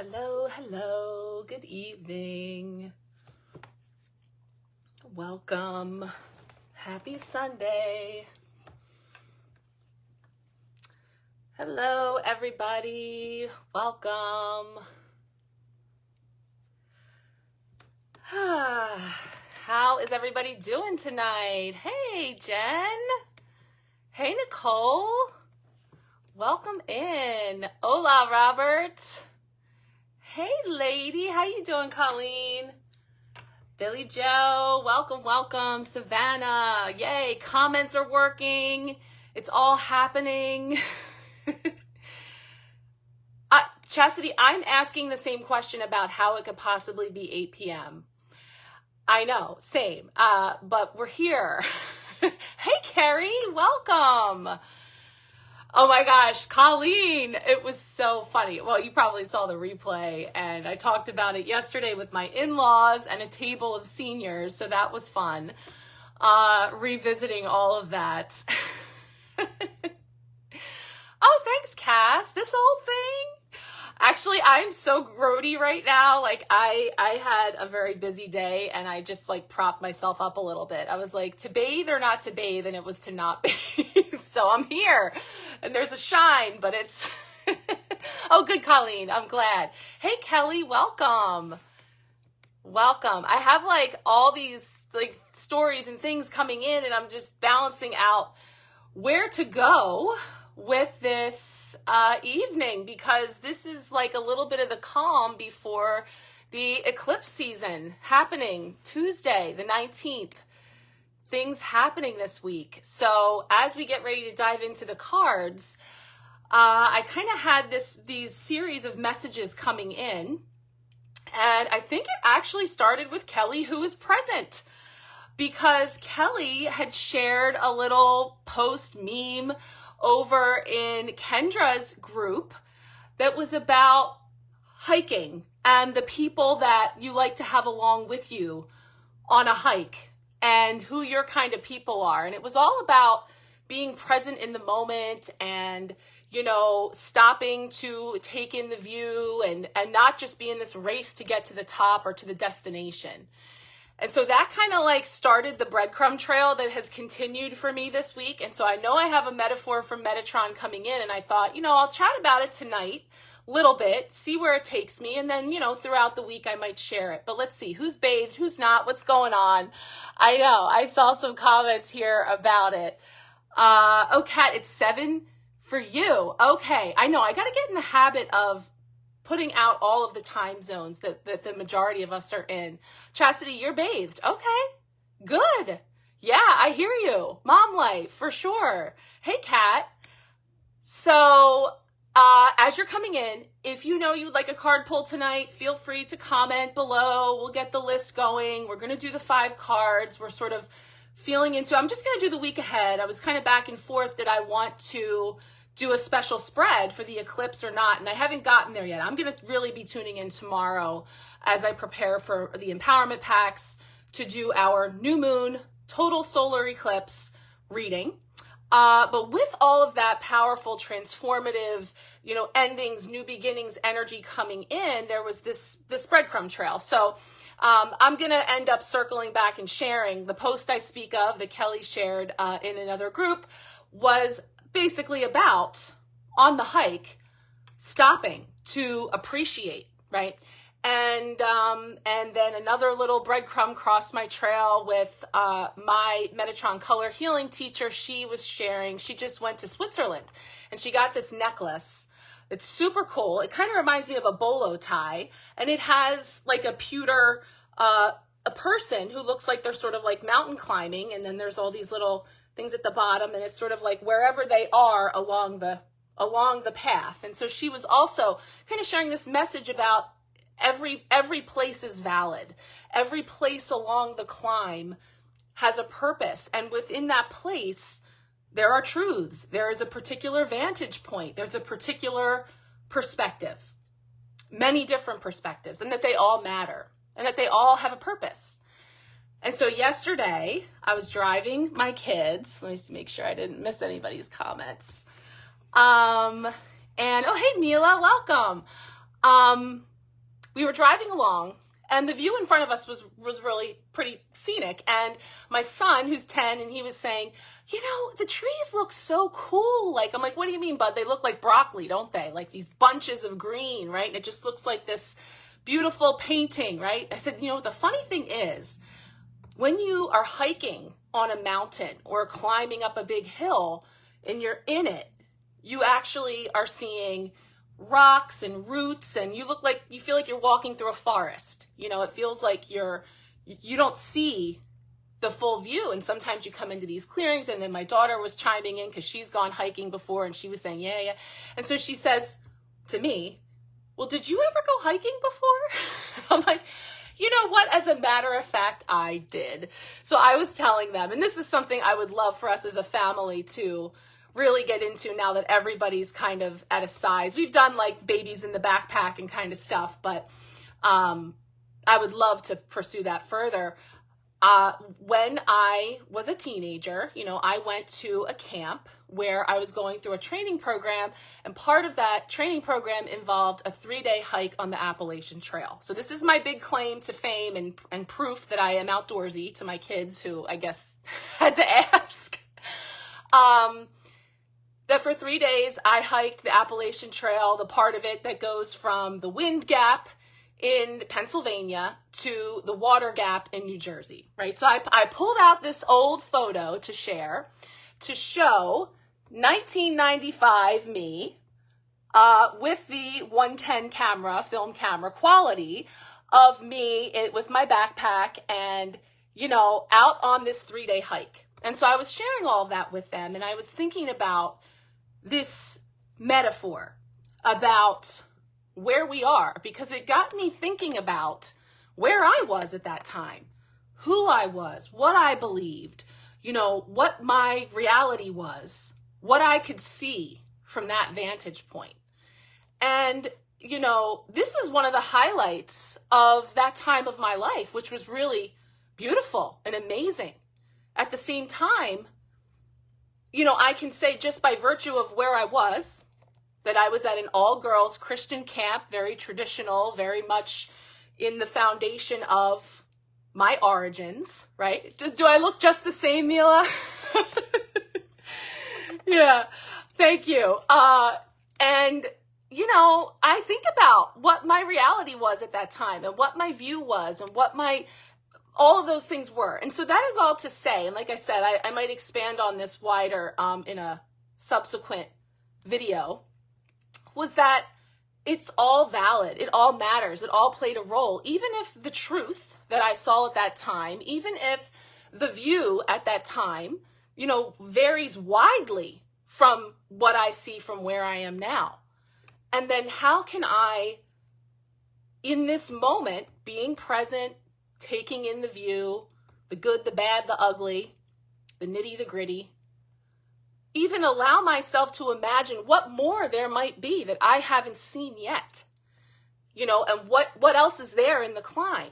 Hello, hello, good evening. Welcome. Happy Sunday. Hello, everybody. Welcome. How is everybody doing tonight? Hey, Jen. Hey, Nicole. Welcome in. Hola, Robert. Hey, lady. How you doing, Colleen? Billy Joe. Welcome, welcome. Savannah. Yay. Comments are working. It's all happening. Chastity, I'm asking the same question about how it could possibly be 8 p.m. I know, same. But we're here. Hey, Carrie. Welcome. Oh my gosh, Colleen, it was so funny. Well, you probably saw the replay, and I talked about it yesterday with my in-laws and a table of seniors, so that was fun, revisiting all of that. Oh, thanks, Cass. This old thing? Actually, I'm so grody right now. Like, I had a very busy day, and I just, like, propped myself up a little bit. I was like, to bathe or not to bathe, and it was to not bathe. So I'm here, and there's a shine, but it's... Oh, good, Colleen. I'm glad. Hey, Kelly, welcome. Welcome. I have, like, all these, like, stories and things coming in, and I'm just balancing out where to go with this evening, because this is like a little bit of the calm before the eclipse season happening Tuesday, the 19th. Things happening this week. So as we get ready to dive into the cards, I kind of had these series of messages coming in, and I think it actually started with Kelly, who was present, because Kelly had shared a little post meme over in Kendra's group that was about hiking and the people that you like to have along with you on a hike and who your kind of people are. And it was all about being present in the moment and, you know, stopping to take in the view and not just be in this race to get to the top or to the destination. And so that kind of like started the breadcrumb trail that has continued for me this week. And so I know I have a metaphor from Metatron coming in, and I thought, you know, I'll chat about it tonight a little bit, see where it takes me. And then, you know, throughout the week, I might share it. But let's see who's bathed, who's not, what's going on. I know I saw some comments here about it. Oh, Kat, it's 7 for you. Okay. I know I got to get in the habit of putting out all of the time zones that the majority of us are in. Chastity, you're bathed. Okay, good. Yeah, I hear you. Mom life, for sure. Hey, Kat. So, as you're coming in, if you know you'd like a card pull tonight, feel free to comment below. We'll get the list going. We're going to do the 5 cards. We're sort of feeling into, I'm just going to do the week ahead. I was kind of back and forth. Did I want to do a special spread for the eclipse or not? And I haven't gotten there yet. I'm going to really be tuning in tomorrow as I prepare for the empowerment packs to do our new moon total solar eclipse reading. But with all of that powerful, transformative, you know, endings, new beginnings energy coming in, there was this breadcrumb trail. So I'm going to end up circling back and sharing the post I speak of that Kelly shared in another group was basically about, on the hike, stopping to appreciate, right? And then another little breadcrumb crossed my trail with my Metatron color healing teacher. She was sharing, she just went to Switzerland and she got this necklace. It's super cool. It kind of reminds me of a bolo tie, and it has like a pewter, a person who looks like they're sort of like mountain climbing, and then there's all these little things at the bottom, and it's sort of like wherever they are along the path. And so she was also kind of sharing this message about every place is valid. Every place along the climb has a purpose, and within that place there are truths. There is a particular vantage point. There's a particular perspective, many different perspectives, and that they all matter and that they all have a purpose. And so yesterday I was driving my kids. Let me make sure I didn't miss anybody's comments. And oh, hey, Mila, welcome. we were driving along, and the view in front of us was really pretty scenic. And my son, who's 10, and he was saying, you know, the trees look so cool. Like, I'm like, what do you mean, bud? They look like broccoli, don't they? Like these bunches of green, right? And it just looks like this beautiful painting, right? I said, you know, the funny thing is, when you are hiking on a mountain or climbing up a big hill and you're in it, you actually are seeing rocks and roots, and you feel like you're walking through a forest. You know, it feels like you don't see the full view. And sometimes you come into these clearings, and then my daughter was chiming in because she's gone hiking before, and she was saying, yeah. And so she says to me, well, did you ever go hiking before? I'm like, you know what? As a matter of fact, I did. So I was telling them, and this is something I would love for us as a family to really get into now that everybody's kind of at a size. We've done like babies in the backpack and kind of stuff, but I would love to pursue that further. When I was a teenager, you know, I went to a camp where I was going through a training program, and part of that training program involved a 3-day hike on the Appalachian Trail. So this is my big claim to fame and proof that I am outdoorsy to my kids, who I guess had to ask. That for 3 days, I hiked the Appalachian Trail, the part of it that goes from the Wind Gap in Pennsylvania to the Water Gap in New Jersey, right? So I pulled out this old photo to share to show 1995 me with the 110 film camera quality of me with my backpack and, you know, out on this 3-day hike. And so I was sharing all of that with them, and I was thinking about this metaphor about where we are, because it got me thinking about where I was at that time, who I was, what I believed, you know, what my reality was, what I could see from that vantage point. And, you know, this is one of the highlights of that time of my life, which was really beautiful and amazing. At the same time, you know, I can say just by virtue of where I was, that I was at an all-girls Christian camp, very traditional, very much in the foundation of my origins, right? Do I look just the same, Mila? Yeah, thank you. And, you know, I think about what my reality was at that time and what my view was and what all of those things were. And so that is all to say, and like I said, I might expand on this wider in a subsequent video, was that it's all valid. It all matters. It all played a role. Even if the truth that I saw at that time, even if the view at that time, you know, varies widely from what I see from where I am now. And then how can I, in this moment, being present, taking in the view, the good, the bad, the ugly, the nitty, the gritty, even allow myself to imagine what more there might be that I haven't seen yet, you know, and what else is there in the climb,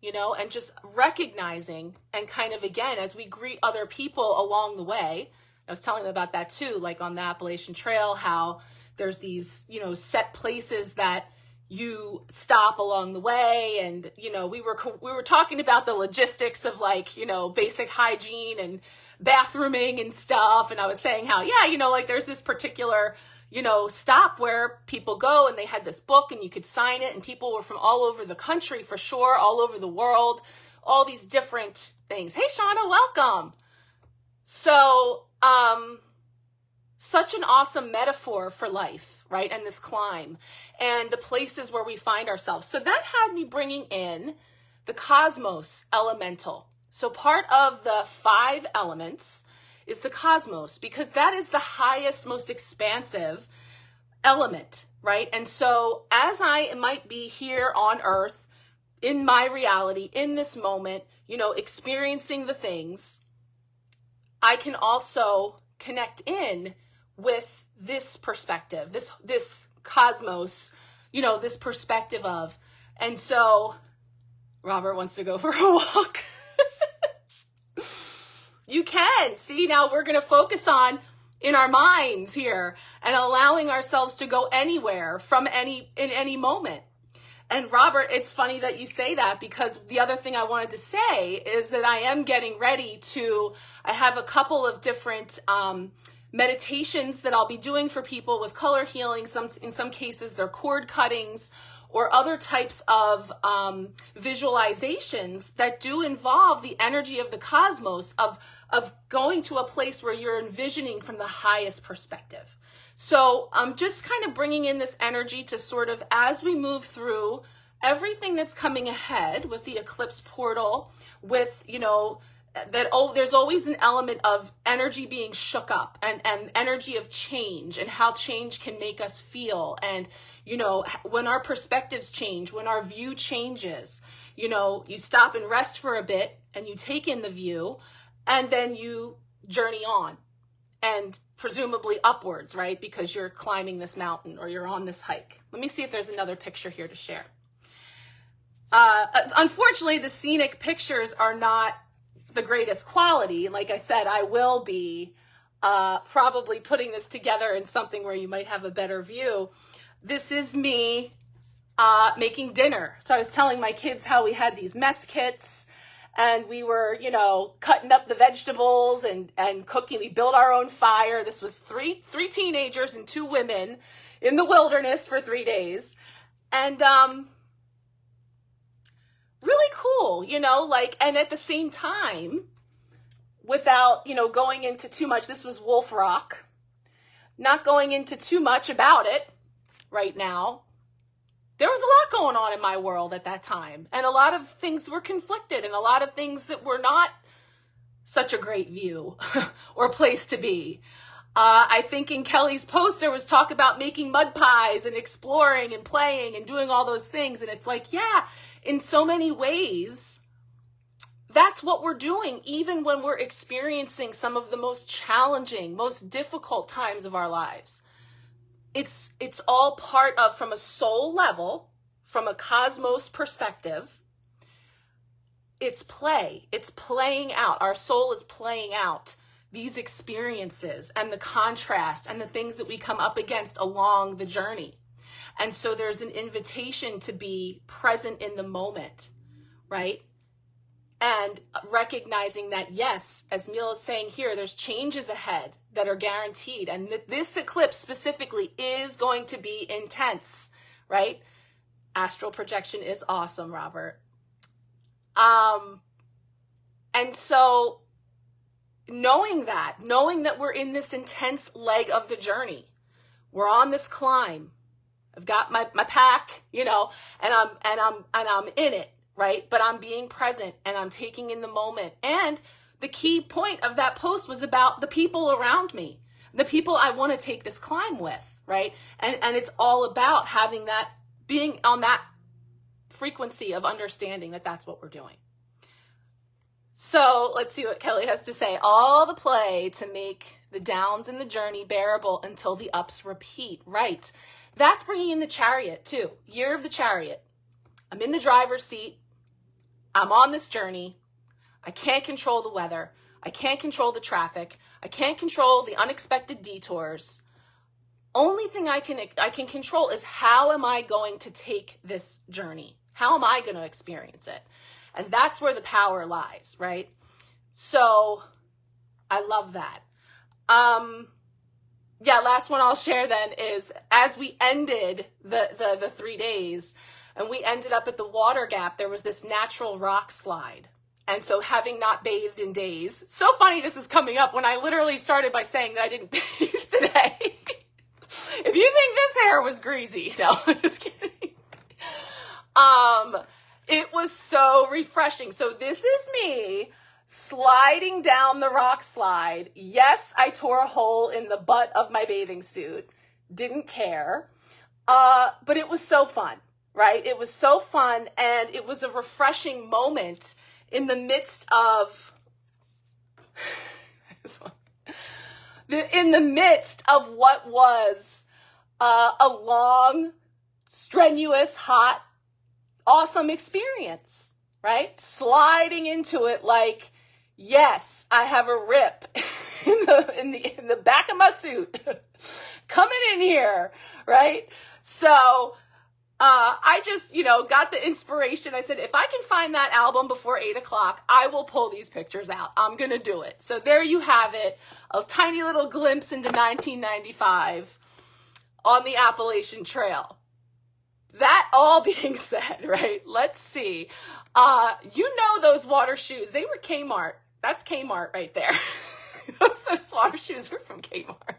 you know, and just recognizing and kind of, again, as we greet other people along the way, I was telling them about that too, like on the Appalachian Trail, how there's these, you know, set places that you stop along the way. And, you know, we were talking about the logistics of, like, you know, basic hygiene and bathrooming and stuff. And I was saying how, yeah, you know, like there's this particular, you know, stop where people go, and they had this book and you could sign it, and people were from all over the country, for sure, all over the world, all these different things. Hey, Shauna, welcome. So, such an awesome metaphor for life, right? And this climb and the places where we find ourselves. So that had me bringing in the cosmos elemental. So part of the 5 elements is the cosmos, because that is the highest, most expansive element, right? And so as I might be here on Earth, in my reality, in this moment, you know, experiencing the things, I can also connect in with this perspective, this cosmos, you know, this perspective of. And so Robert wants to go for a walk. You can see, now we're going to focus on in our minds here and allowing ourselves to go anywhere in any moment. And Robert, it's funny that you say that, because the other thing I wanted to say is that I am getting ready I have a couple of different meditations that I'll be doing for people with color healing. In some cases, they're cord cuttings or other types of visualizations that do involve the energy of the cosmos, of going to a place where you're envisioning from the highest perspective. So I'm just kind of bringing in this energy to sort of, as we move through everything that's coming ahead with the eclipse portal, with, there's always an element of energy being shook up, and energy of change, and how change can make us feel. And, when our perspectives change, when our view changes, you stop and rest for a bit and you take in the view, and then you journey on, and presumably upwards, right? Because you're climbing this mountain or you're on this hike. Let me see if there's another picture here to share. Unfortunately, the scenic pictures are not the greatest quality. Like I said, I will be probably putting this together in something where you might have a better view. This is me making dinner. So I was telling my kids how we had these mess kits, and we were, cutting up the vegetables and cooking. We built our own fire. This was three teenagers and 2 women in the wilderness for 3 days. And really cool, and at the same time, without, going into too much, this was Wolf Rock, not going into too much about it right now. There was a lot going on in my world at that time, and a lot of things were conflicted, and a lot of things that were not such a great view or place to be. I think in Kelly's post, there was talk about making mud pies and exploring and playing and doing all those things. And it's like, yeah, in so many ways, that's what we're doing, even when we're experiencing some of the most challenging, most difficult times of our lives. It's all part of, from a soul level, from a cosmos perspective, it's play. It's playing out. Our soul is playing out these experiences and the contrast and the things that we come up against along the journey. And so there's an invitation to be present in the moment, right? And recognizing that, yes, as Neil is saying here, there's changes ahead that are guaranteed. And this eclipse specifically is going to be intense, right? Astral projection is awesome, Robert. And so knowing that we're in this intense leg of the journey, we're on this climb. I've got my pack, and I'm in it, right? But I'm being present and I'm taking in the moment. And the key point of that post was about the people around me, the people I want to take this climb with, right? And it's all about having that, being on that frequency of understanding that that's what we're doing. So let's see what Kelly has to say. All the play to make the downs in the journey bearable until the ups repeat. Right. That's bringing in the Chariot too. Year of the Chariot. I'm in the driver's seat. I'm on this journey. I can't control the weather. I can't control the traffic. I can't control the unexpected detours. Only thing I can control is, how am I going to take this journey? How am I going to experience it? And that's where the power lies, right? So I love that. Last one I'll share then is, as we ended the 3 days and we ended up at the water gap, there was this natural rock slide. And so, having not bathed in days, so funny this is coming up when I literally started by saying that I didn't bathe today. If you think this hair was greasy, no, I'm just kidding. It was so refreshing. So this is me sliding down the rock slide. Yes, I tore a hole in the butt of my bathing suit. Didn't care. But it was so fun, right? It was so fun, and it was a refreshing moment in the midst of what was a long, strenuous, hot, awesome experience, right? Sliding into it like, yes, I have a rip in the back of my suit coming in here, right? So I just, got the inspiration. I said, if I can find that album before 8 o'clock, I will pull these pictures out. I'm going to do it. So there you have it. A tiny little glimpse into 1995 on the Appalachian Trail. That all being said, right? Let's see. Those water shoes, they were Kmart. That's Kmart right there. those water shoes were from Kmart.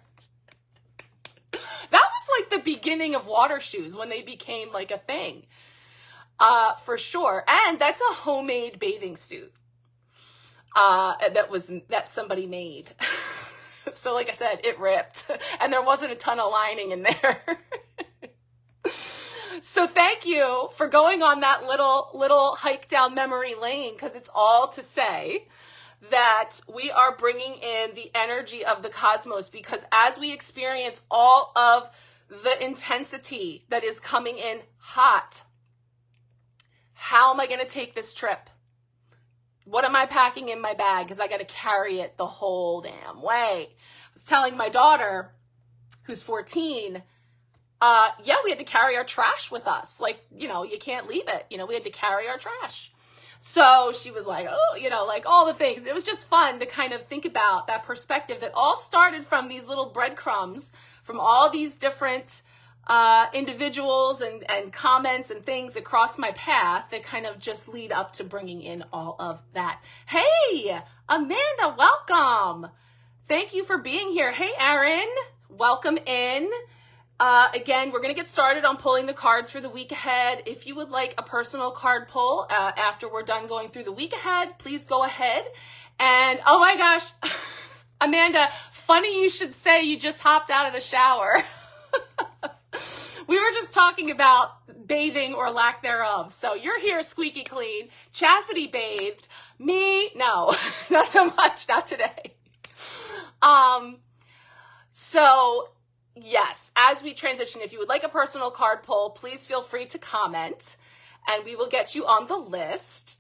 That was like the beginning of water shoes when they became like a thing, for sure. And that's a homemade bathing suit that somebody made. So like I said, it ripped and there wasn't a ton of lining in there. So thank you for going on that little hike down memory lane, because it's all to say that we are bringing in the energy of the cosmos, because as we experience all of the intensity that is coming in hot, how am I going to take this trip? What am I packing in my bag? Because I got to carry it the whole damn way. I was telling my daughter, who's 14, we had to carry our trash with us. Like, you can't leave it. We had to carry our trash. So she was like, oh, like all the things. It was just fun to kind of think about that perspective that all started from these little breadcrumbs from all these different individuals and comments and things across my path that kind of just lead up to bringing in all of that. Hey, Amanda, welcome. Thank you for being here. Hey, Aaron, welcome in. Again, we're going to get started on pulling the cards for the week ahead. If you would like a personal card pull after we're done going through the week ahead, please go ahead. And oh my gosh, Amanda, funny you should say you just hopped out of the shower. We were just talking about bathing or lack thereof. So you're here squeaky clean. Chastity bathed. Me, no, not so much, not today. Yes, as we transition, if you would like a personal card pull, please feel free to comment and we will get you on the list.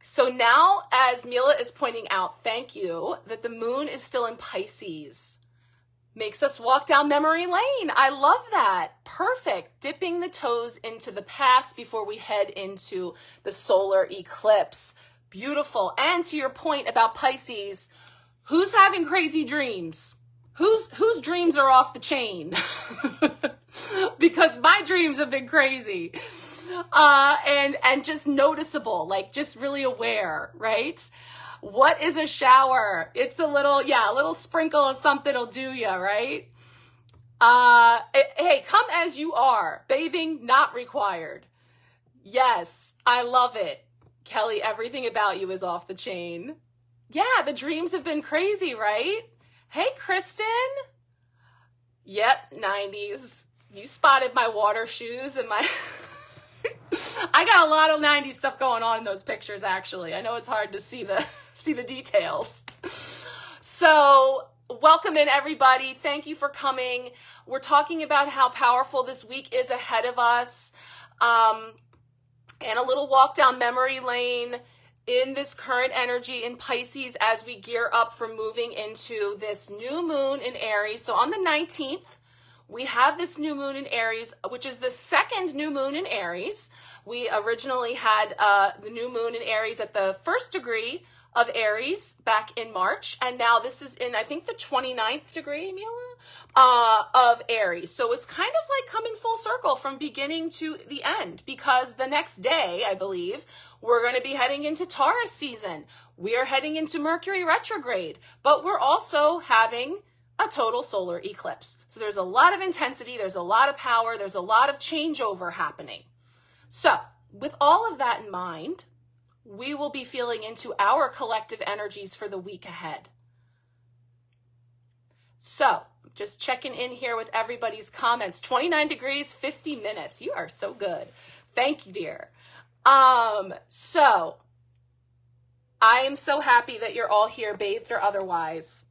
So now, as Mila is pointing out, thank you, that the moon is still in Pisces. Makes us walk down memory lane. I love that. Perfect. Dipping the toes into the past before we head into the solar eclipse. Beautiful. And to your point about Pisces, who's having crazy dreams? Whose dreams are off the chain? Because my dreams have been crazy. And just noticeable, like just really aware, right? What is a shower? It's a little sprinkle of something will do ya, right? Hey, come as you are. Bathing not required. Yes, I love it. Kelly, everything about you is off the chain. Yeah, the dreams have been crazy, right? Hey, Kristen. Yep, 90s. You spotted my water shoes and my... I got a lot of 90s stuff going on in those pictures, actually. I know it's hard to see the details. So, welcome in, everybody. Thank you for coming. We're talking about how powerful this week is ahead of us. And a little walk down memory lane in this current energy in Pisces as we gear up for moving into this new moon in Aries. So on the 19th, we have this new moon in Aries, which is the second new moon in Aries. We originally had the new moon in Aries at the first degree of Aries back in March. And now this is in, I think, the 29th degree, Mila, of Aries. So it's kind of like coming full circle from beginning to the end, because the next day, I believe, we're going to be heading into Taurus season. We are heading into Mercury retrograde, but we're also having a total solar eclipse. So there's a lot of intensity, there's a lot of power, there's a lot of changeover happening. So with all of that in mind, we will be feeling into our collective energies for the week ahead. So just checking in here with everybody's comments. 29 degrees, 50 minutes. You are so good. Thank you, dear. So I am so happy that you're all here, bathed or otherwise.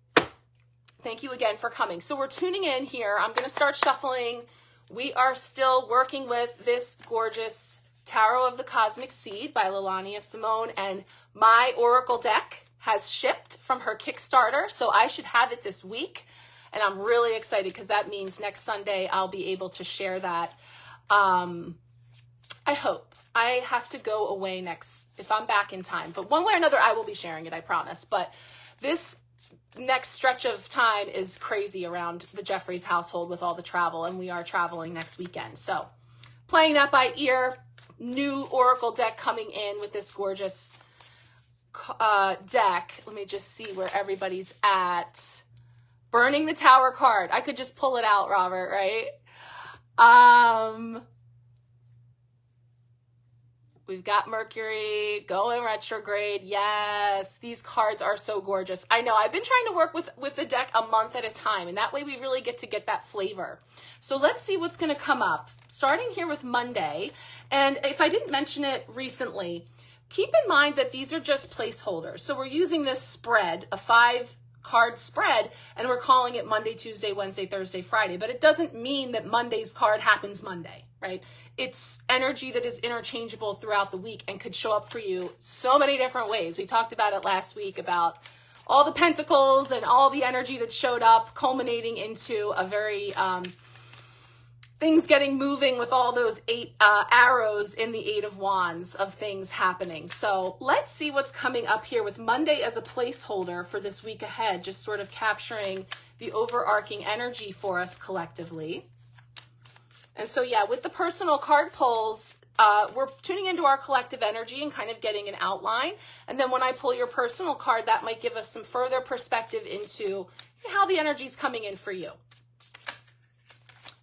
Thank you again for coming. So we're tuning in here. I'm going to start shuffling. We are still working with this gorgeous Tarot of the Cosmic Seed by Lalania Simone, and my Oracle deck has shipped from her Kickstarter, so I should have it this week, and I'm really excited because that means next Sunday I'll be able to share that I hope. I have to go away next, if I'm back in time. But one way or another, I will be sharing it, I promise. But this next stretch of time is crazy around the Jeffries household with all the travel, and we are traveling next weekend. So playing that by ear, new Oracle deck coming in with this gorgeous deck. Let me just see where everybody's at. Burning the Tower card. I could just pull it out, Robert, right? We've got Mercury going retrograde. Yes, these cards are so gorgeous. I know, I've been trying to work with the deck a month at a time, and that way we really get to get that flavor. So let's see what's going to come up. Starting here with Monday, and if I didn't mention it recently, keep in mind that these are just placeholders. So we're using this spread, a 5-card spread, and we're calling it Monday, Tuesday, Wednesday, Thursday, Friday. But it doesn't mean that Monday's card happens Monday, right? It's energy that is interchangeable throughout the week and could show up for you so many different ways. We talked about it last week about all the pentacles and all the energy that showed up, culminating into a very things getting moving with all those 8 arrows in the 8 of Wands of things happening. So let's see what's coming up here with Monday as a placeholder for this week ahead, just sort of capturing the overarching energy for us collectively. And so, yeah, with the personal card pulls, we're tuning into our collective energy and kind of getting an outline. And then when I pull your personal card, that might give us some further perspective into how the energy's coming in for you.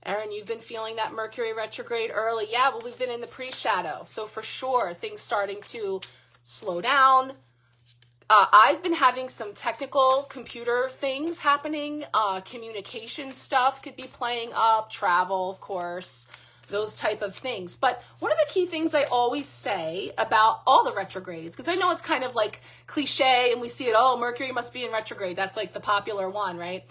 Erin, you've been feeling that Mercury retrograde early. Yeah, well, we've been in the pre-shadow. So for sure, things starting to slow down. I've been having some technical computer things happening. Communication stuff could be playing up. Travel, of course. Those type of things. But one of the key things I always say about all the retrogrades, because I know it's kind of like cliche and we see it, oh, Mercury must be in retrograde. That's like the popular one, right?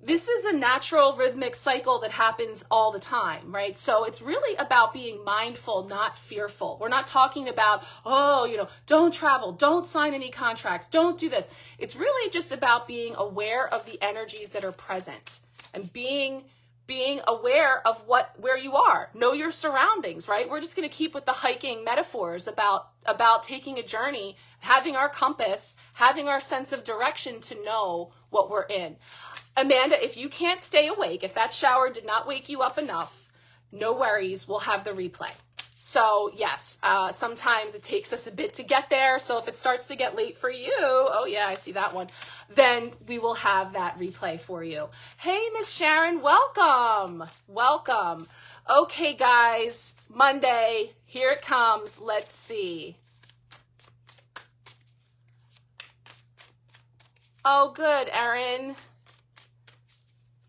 This is a natural rhythmic cycle that happens all the time, right? So it's really about being mindful, not fearful. We're not talking about, oh, don't travel, don't sign any contracts, don't do this. It's really just about being aware of the energies that are present and being aware of where you are. Know your surroundings, right? We're just going to keep with the hiking metaphors about taking a journey, having our compass, having our sense of direction to know what we're in. Amanda, if you can't stay awake, if that shower did not wake you up enough, no worries, we'll have the replay. So yes, sometimes it takes us a bit to get there. So if it starts to get late for you, oh yeah, I see that one, then we will have that replay for you. Hey, Miss Sharon, welcome. Welcome. Okay, guys, Monday, here it comes. Let's see. Oh, good, Erin.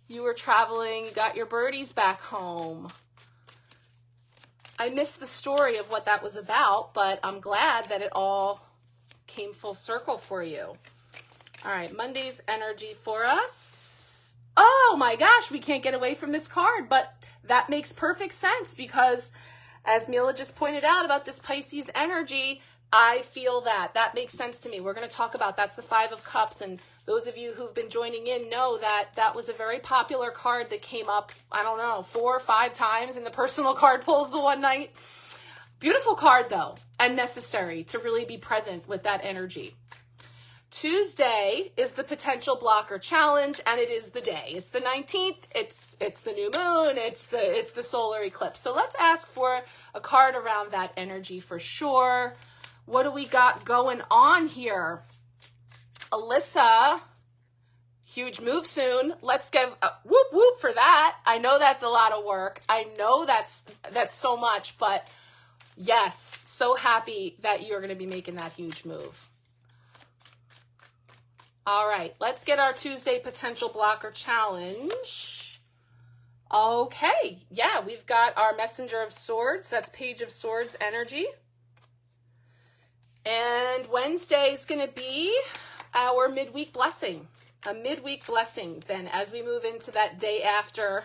You were traveling, you got your birdies back home. I missed the story of what that was about, but I'm glad that it all came full circle for you. All right, Monday's energy for us. Oh my gosh, we can't get away from this card, but that makes perfect sense because as Mila just pointed out about this Pisces energy, I feel that. That makes sense to me. We're going to talk about that's the 5 of Cups, and those of you who've been joining in know that that was a very popular card that came up, I don't know, 4 or 5 times in the personal card pulls the one night. Beautiful card, though, and necessary to really be present with that energy. Tuesday is the potential blocker challenge, and it is the day. It's the 19th. It's the new moon. It's the solar eclipse. So let's ask for a card around that energy for sure. What do we got going on here? Alyssa, huge move soon. Let's give a whoop whoop for that. I know that's a lot of work. I know that's so much, but yes, so happy that you're going to be making that huge move. All right, let's get our Tuesday potential blocker challenge. Okay, yeah, we've got our Messenger of Swords. That's Page of Swords energy. And Wednesday is going to be our midweek blessing, a midweek blessing then as we move into that day after,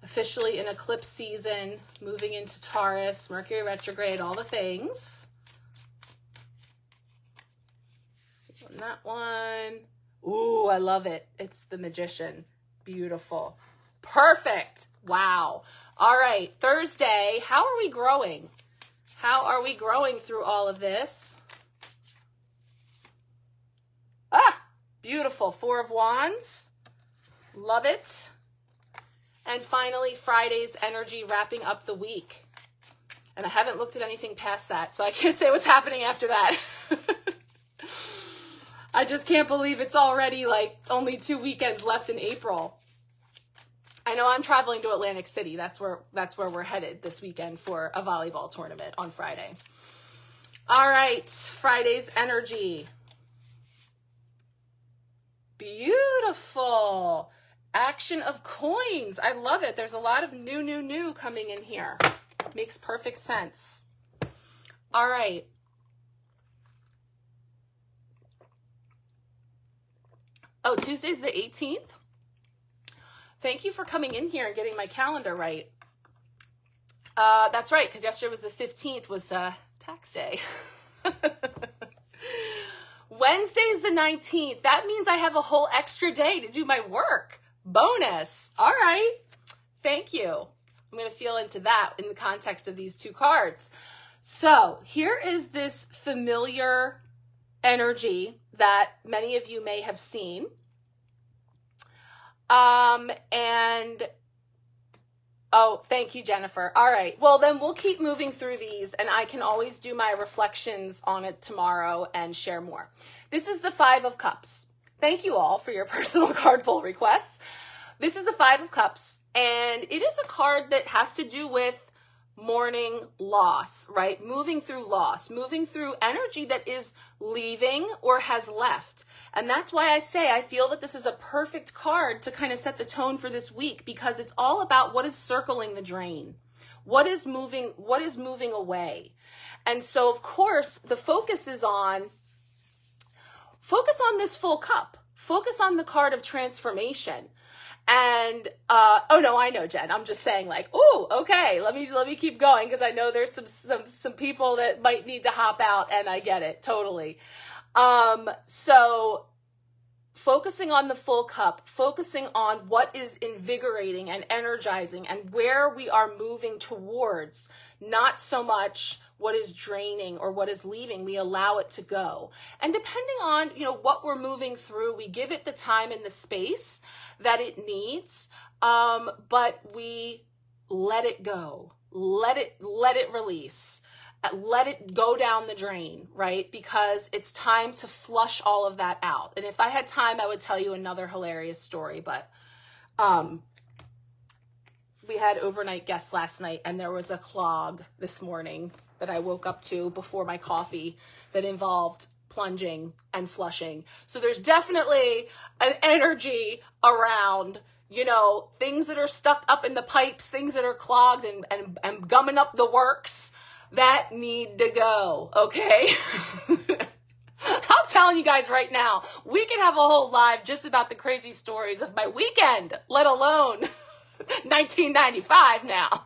officially in eclipse season, moving into Taurus, Mercury retrograde, all the things. That one. Ooh, I love it. It's the Magician. Beautiful. Perfect. Wow. All right, Thursday, how are we growing? How are we growing through all of this? Ah, beautiful. Four of Wands. Love it. And finally, Friday's energy wrapping up the week. And I haven't looked at anything past that, so I can't say what's happening after that. I just can't believe it's already like only 2 weekends left in April. I know I'm traveling to Atlantic City. That's where we're headed this weekend for a volleyball tournament on Friday. All right, Friday's energy. Beautiful. Action of coins. I love it. There's a lot of new coming in here. Makes perfect sense. All right. Oh, Tuesday's the 18th. Thank you for coming in here and getting my calendar right. That's right, because yesterday was the 15th, was tax day. Wednesday's the 19th. That means I have a whole extra day to do my work. Bonus. All right. Thank you. I'm going to feel into that in the context of these two cards. So here is this familiar energy that many of you may have seen. Oh, thank you, Jennifer. All right. Well, then we'll keep moving through these, and I can always do my reflections on it tomorrow and share more. This is the Five of Cups. Thank you all for your personal card pull requests. This is the Five of Cups, and it is a card that has to do with mourning loss, right? Moving through loss, moving through energy that is leaving or has left. And that's why I say I feel that this is a perfect card to kind of set the tone for this week, because it's all about what is circling the drain. What is moving away? And so, of course, the focus on this full cup. Focus on the card of transformation. And, oh no, I know, Jen. I'm just saying like, oh, okay, let me keep going, because I know there's some people that might need to hop out, and I get it totally. So focusing on the full cup, focusing on what is invigorating and energizing and where we are moving towards, not so much what is draining or what is leaving. We allow it to go. And depending on, what we're moving through, we give it the time and the space that it needs, but we let it go, let it release, let it go down the drain, right? Because it's time to flush all of that out. And if I had time, I would tell you another hilarious story, but we had overnight guests last night, and there was a clog this morning that I woke up to before my coffee that involved plunging and flushing. So there's definitely an energy around, things that are stuck up in the pipes, things that are clogged and gumming up the works that need to go. Okay. I'm telling you guys right now, we can have a whole live just about the crazy stories of my weekend, let alone 1995 now.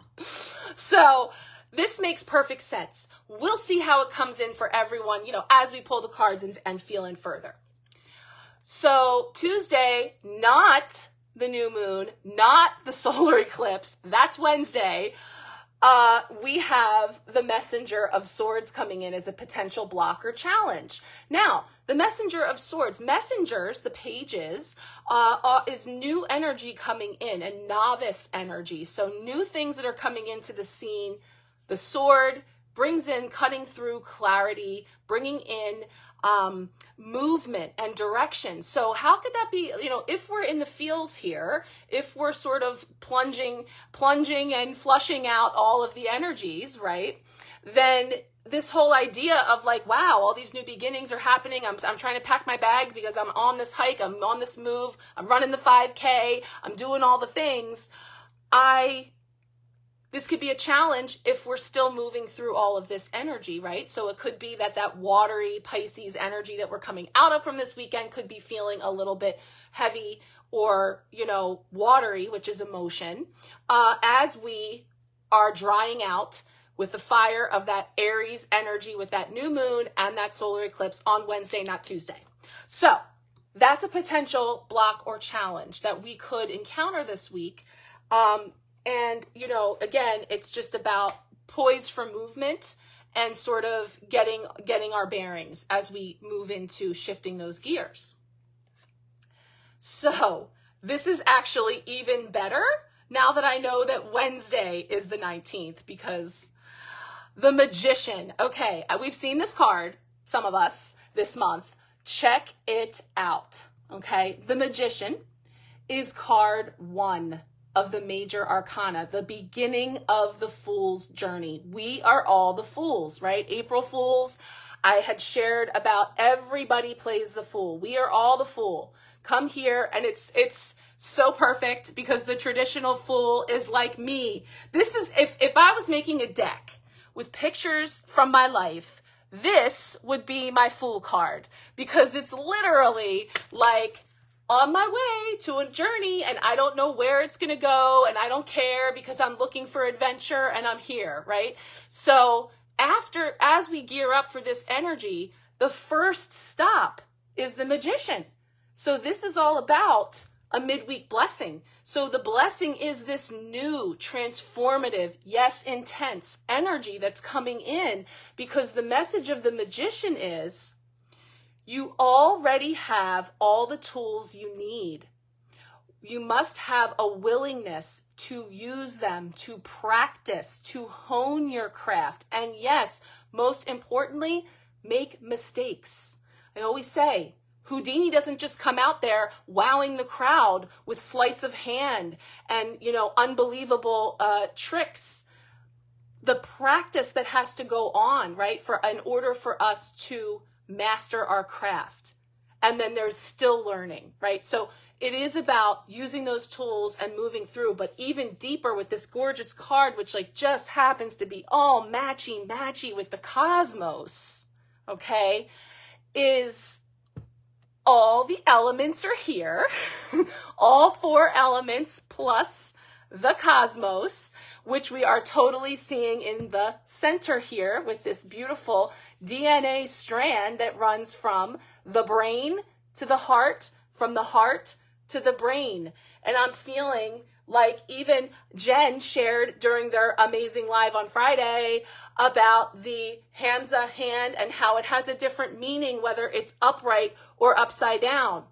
So this makes perfect sense. We'll see how it comes in for everyone, as we pull the cards and feel in further. So Tuesday, not the new moon, not the solar eclipse. That's Wednesday. We have the Messenger of Swords coming in as a potential block or challenge. Now, the Messenger of Swords, messengers, the pages, is new energy coming in, and novice energy. So new things that are coming into the scene. The sword brings in cutting through clarity, bringing in movement and direction. So how could that be, if we're in the feels here, if we're sort of plunging and flushing out all of the energies, right? Then this whole idea of like, wow, all these new beginnings are happening. I'm trying to pack my bag because I'm on this hike. I'm on this move. I'm running the 5K. I'm doing all the things. This could be a challenge if we're still moving through all of this energy, right? So it could be that watery Pisces energy that we're coming out of from this weekend could be feeling a little bit heavy or, watery, which is emotion, as we are drying out with the fire of that Aries energy with that new moon and that solar eclipse on Wednesday, not Tuesday. So that's a potential block or challenge that we could encounter this week. And, again, it's just about poise for movement and sort of getting our bearings as we move into shifting those gears. So this is actually even better now that I know that Wednesday is the 19th, because the Magician. Okay, we've seen this card, some of us, this month. Check it out. Okay, the Magician is card 1 of the major arcana, the beginning of the Fool's journey. We are all the fools, right? April Fools, I had shared about everybody plays the fool. We are all the fool. Come here, and it's so perfect because the traditional fool is like me. This is, if I was making a deck with pictures from my life, this would be my fool card, because it's literally like on my way to a journey and I don't know where it's going to go, and I don't care because I'm looking for adventure and I'm here, right? So as we gear up for this energy, the first stop is the Magician. So this is all about a midweek blessing. So the blessing is this new, transformative, yes, intense energy that's coming in, because the message of the Magician is you already have all the tools you need. You must have a willingness to use them, to practice, to hone your craft. And yes, most importantly, make mistakes. I always say, Houdini doesn't just come out there wowing the crowd with sleights of hand and, unbelievable tricks. The practice that has to go on, right, in order for us to master our craft. And then there's still learning, right? So it is about using those tools and moving through, but even deeper with this gorgeous card, which just happens to be all matchy with the cosmos, okay, is all the elements are here, all 4 elements plus the cosmos, which we are totally seeing in the center here with this beautiful DNA strand that runs from the brain to the heart, from the heart to the brain. And I'm feeling like even Jen shared during their amazing live on Friday about the Hamza hand and how it has a different meaning, whether it's upright or upside down.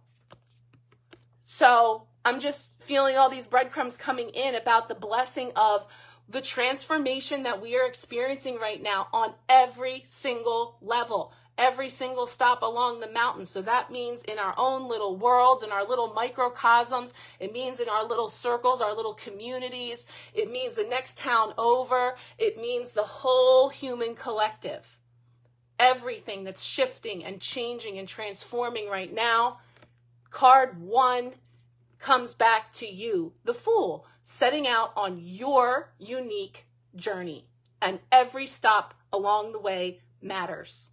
So I'm just feeling all these breadcrumbs coming in about the blessing of the transformation that we are experiencing right now on every single level, every single stop along the mountain. So that means in our own little worlds, in our little microcosms. It means in our little circles, our little communities. It means the next town over. It means the whole human collective. Everything that's shifting and changing and transforming right now. Card 1 comes back to you, the Fool, setting out on your unique journey. And every stop along the way matters.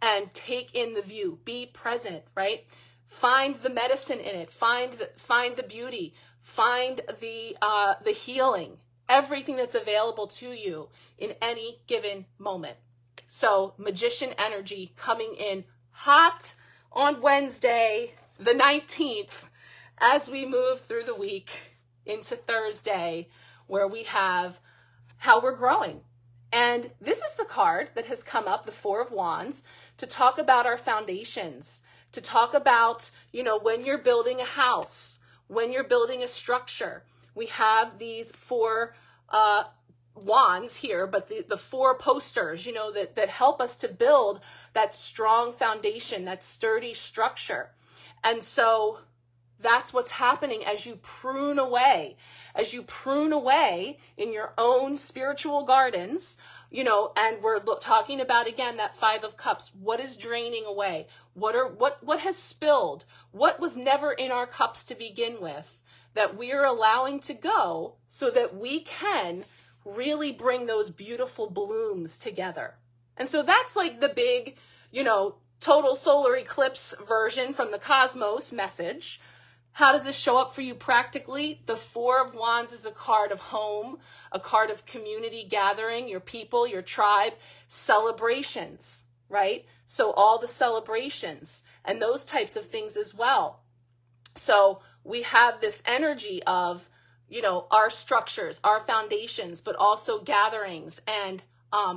And take in the view, be present, right? Find the medicine in it, find the beauty, find the healing, everything that's available to you in any given moment. So Magician energy coming in hot on Wednesday, the 19th, as we move through the week into Thursday, where we have how we're growing. And this is the card that has come up, the 4 of Wands, to talk about our foundations, to talk about, when you're building a house, when you're building a structure. We have these 4 wands here, but the 4 posters, that help us to build that strong foundation, that sturdy structure. And so that's what's happening as you prune away in your own spiritual gardens, and we're talking about, again, that 5 of Cups. What is draining away? What has spilled? What was never in our cups to begin with that we are allowing to go so that we can really bring those beautiful blooms together? And so that's like the big, total solar eclipse version from the cosmos message. How does this show up for you practically? The 4 of Wands is a card of home, a card of community gathering, your people, your tribe, celebrations, right? So all the celebrations and those types of things as well. So we have this energy of, our structures, our foundations, but also gatherings and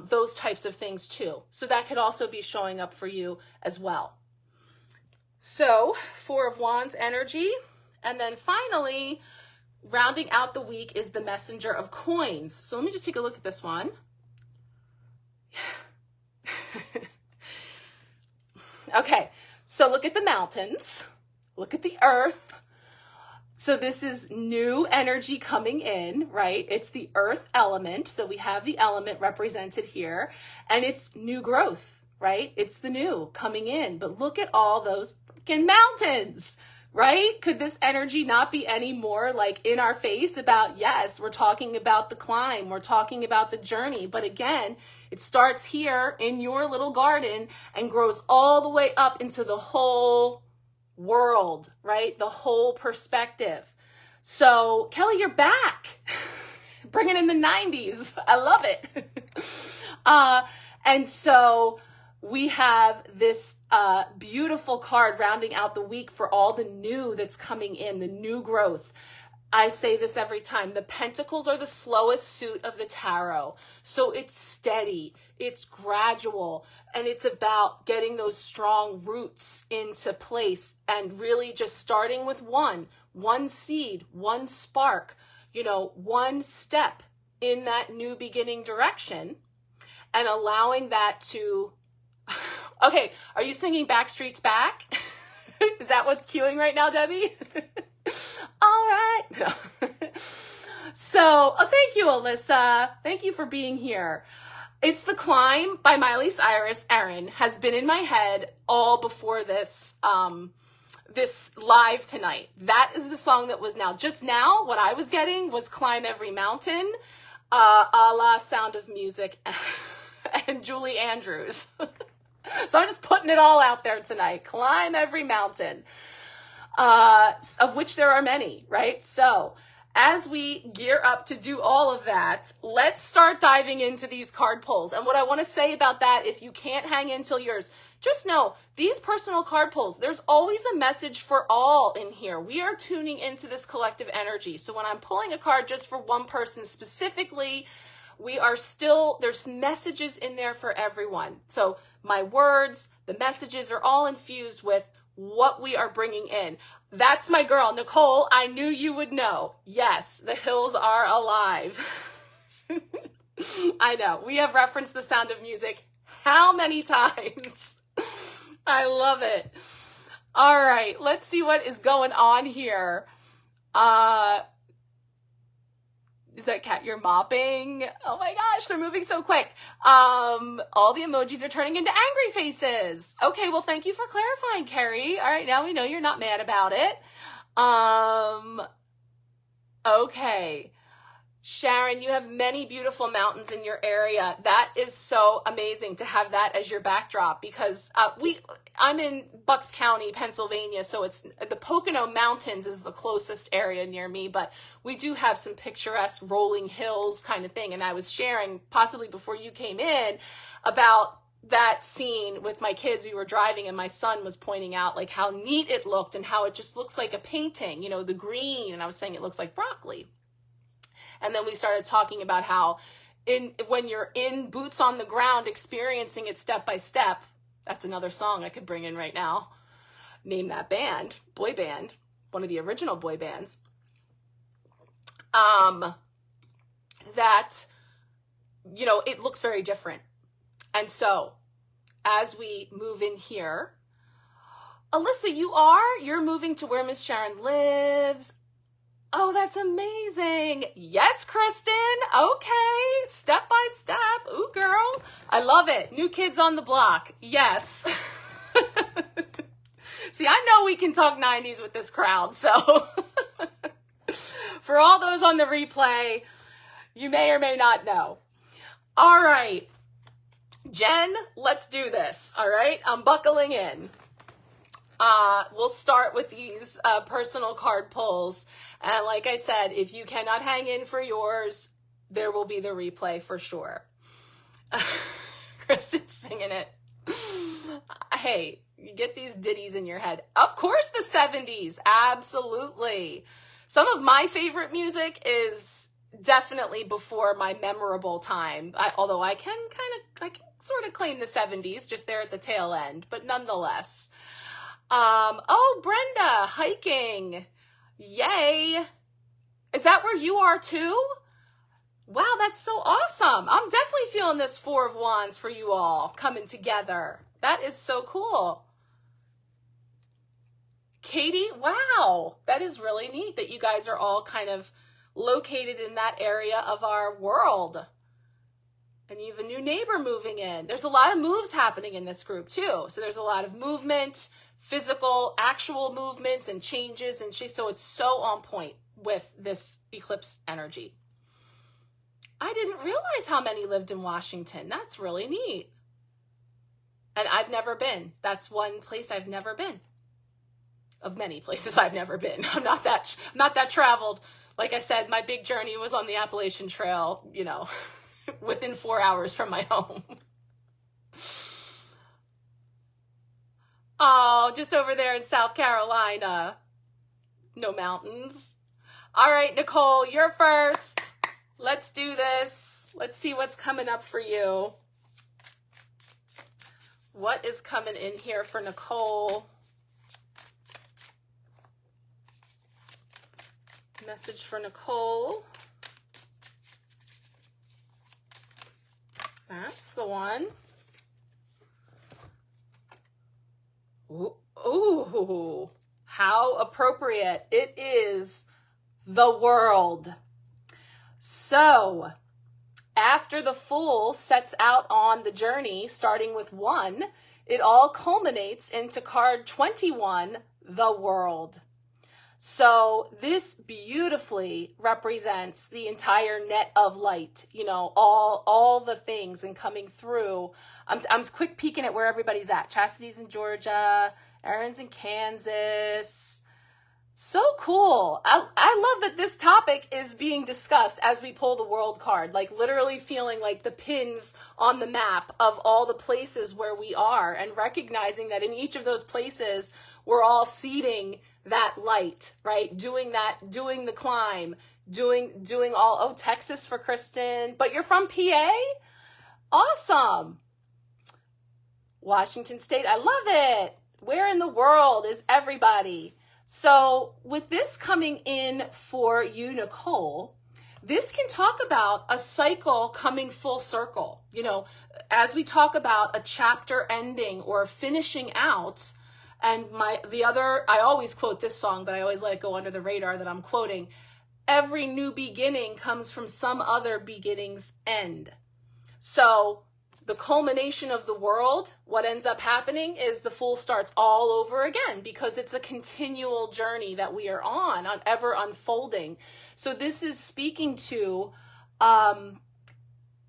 those types of things too. So that could also be showing up for you as well. So 4 of Wands energy. And then finally, rounding out the week is the Messenger of Coins. So let me just take a look at this one. Okay, so look at the mountains, look at the earth. So this is new energy coming in, right? It's the earth element. So we have the element represented here, and it's new growth, right? It's the new coming in. But look at all those freaking mountains, right? Could this energy not be any more like in our face about, yes, we're talking about the climb, we're talking about the journey. But again, it starts here in your little garden and grows all the way up into the whole world, right? The whole perspective. So Kelly, you're back. Bringing in the 90s. I love it. And so we have this beautiful card rounding out the week for all the new that's coming in, the new growth. I say this every time. The pentacles are the slowest suit of the tarot. So it's steady, it's gradual, and it's about getting those strong roots into place and really just starting with one seed, one spark, one step in that new beginning direction and allowing that to... Okay, are you singing Backstreet's Back? Is that what's cueing right now, Debbie? All right. So, thank you, Alyssa. Thank you for being here. It's The Climb by Miley Cyrus. Erin has been in my head all before this this live tonight. That is the song that was just now. What I was getting was Climb Every Mountain, a la Sound of Music and Julie Andrews. So I'm just putting it all out there tonight. Climb every mountain, of which there are many, right? So as we gear up to do all of that, let's start diving into these card pulls. And what I want to say about that, if you can't hang in till yours, just know these personal card pulls, there's always a message for all in here. We are tuning into this collective energy. So when I'm pulling a card just for one person specifically, there's messages in there for everyone. So my words, the messages are all infused with what we are bringing in. That's my girl, Nicole. I knew you would know. Yes, the hills are alive. I know. We have referenced The Sound of Music how many times? I love it. All right, let's see what is going on here. Is that cat you're mopping? Oh my gosh, they're moving so quick. All the emojis are turning into angry faces. Okay, well, thank you for clarifying, Carrie. All right, now we know you're not mad about it. Okay. Sharon, you have many beautiful mountains in your area. That is so amazing to have that as your backdrop because I'm in Bucks County, Pennsylvania, so it's the Pocono Mountains is the closest area near me, but we do have some picturesque rolling hills kind of thing. And I was sharing possibly before you came in about that scene with my kids. We were driving and my son was pointing out like how neat it looked and how it just looks like a painting, the green. And I was saying it looks like broccoli. And then we started talking about how when you're in boots on the ground, experiencing it step by step, that's another song I could bring in right now. Name that band, boy band, one of the original boy bands. That, it looks very different. And so as we move in here, Alyssa, you're moving to where Miss Sharon lives. Oh, that's amazing. Yes, Kristen. Okay. Step by step. Ooh, girl. I love it. New kids on the block. Yes. See, I know we can talk 90s with this crowd. So for all those on the replay, you may or may not know. All right. Jen, let's do this. All right. I'm buckling in. We'll start with these personal card pulls. And like I said, if you cannot hang in for yours, there will be the replay for sure. Kristen's singing it. Hey, you get these ditties in your head. Of course, the 70s. Absolutely. Some of my favorite music is definitely before my memorable time. Although I can sort of claim the 70s, just there at the tail end, but nonetheless. Oh, Brenda, hiking. Yay. Is that where you are too? Wow, that's so awesome. I'm definitely feeling this Four of Wands for you all coming together. That is so cool. Katie, wow, that is really neat that you guys are all kind of located in that area of our world. And you have a new neighbor moving in. There's a lot of moves happening in this group too. So there's a lot of movement, physical, actual movements and changes. And so it's so on point with this eclipse energy. I didn't realize how many lived in Washington. That's really neat. And I've never been. That's one place I've never been. Of many places I've never been. I'm not that traveled. Like I said, my big journey was on the Appalachian Trail, you know, within 4 hours from my home. Oh, just over there in South Carolina. No mountains. All right, Nicole, you're first. Let's do this. Let's see what's coming up for you. What is coming in here for Nicole? Message for Nicole. That's the one. Ooh, how appropriate. It is the World. So, after the Fool sets out on the journey, starting with 1, it all culminates into card 21, the World. So this beautifully represents the entire net of light, you know, all the things and coming through. I'm quick peeking at where everybody's at. Chastity's in Georgia, Aaron's in Kansas. So cool. I love that this topic is being discussed as we pull the World card, like literally feeling like the pins on the map of all the places where we are and recognizing that in each of those places, we're all seeding that light, right? Doing the climb, doing all, oh, Texas for Kristen, but you're from PA? Awesome. Washington State, I love it. Where in the world is everybody? So with this coming in for you, Nicole, this can talk about a cycle coming full circle. You know, as we talk about a chapter ending or finishing out, and I always quote this song, but I always let it go under the radar that I'm quoting. Every new beginning comes from some other beginning's end. So the culmination of the World, what ends up happening is the Fool starts all over again because it's a continual journey that we are on ever unfolding. So this is speaking to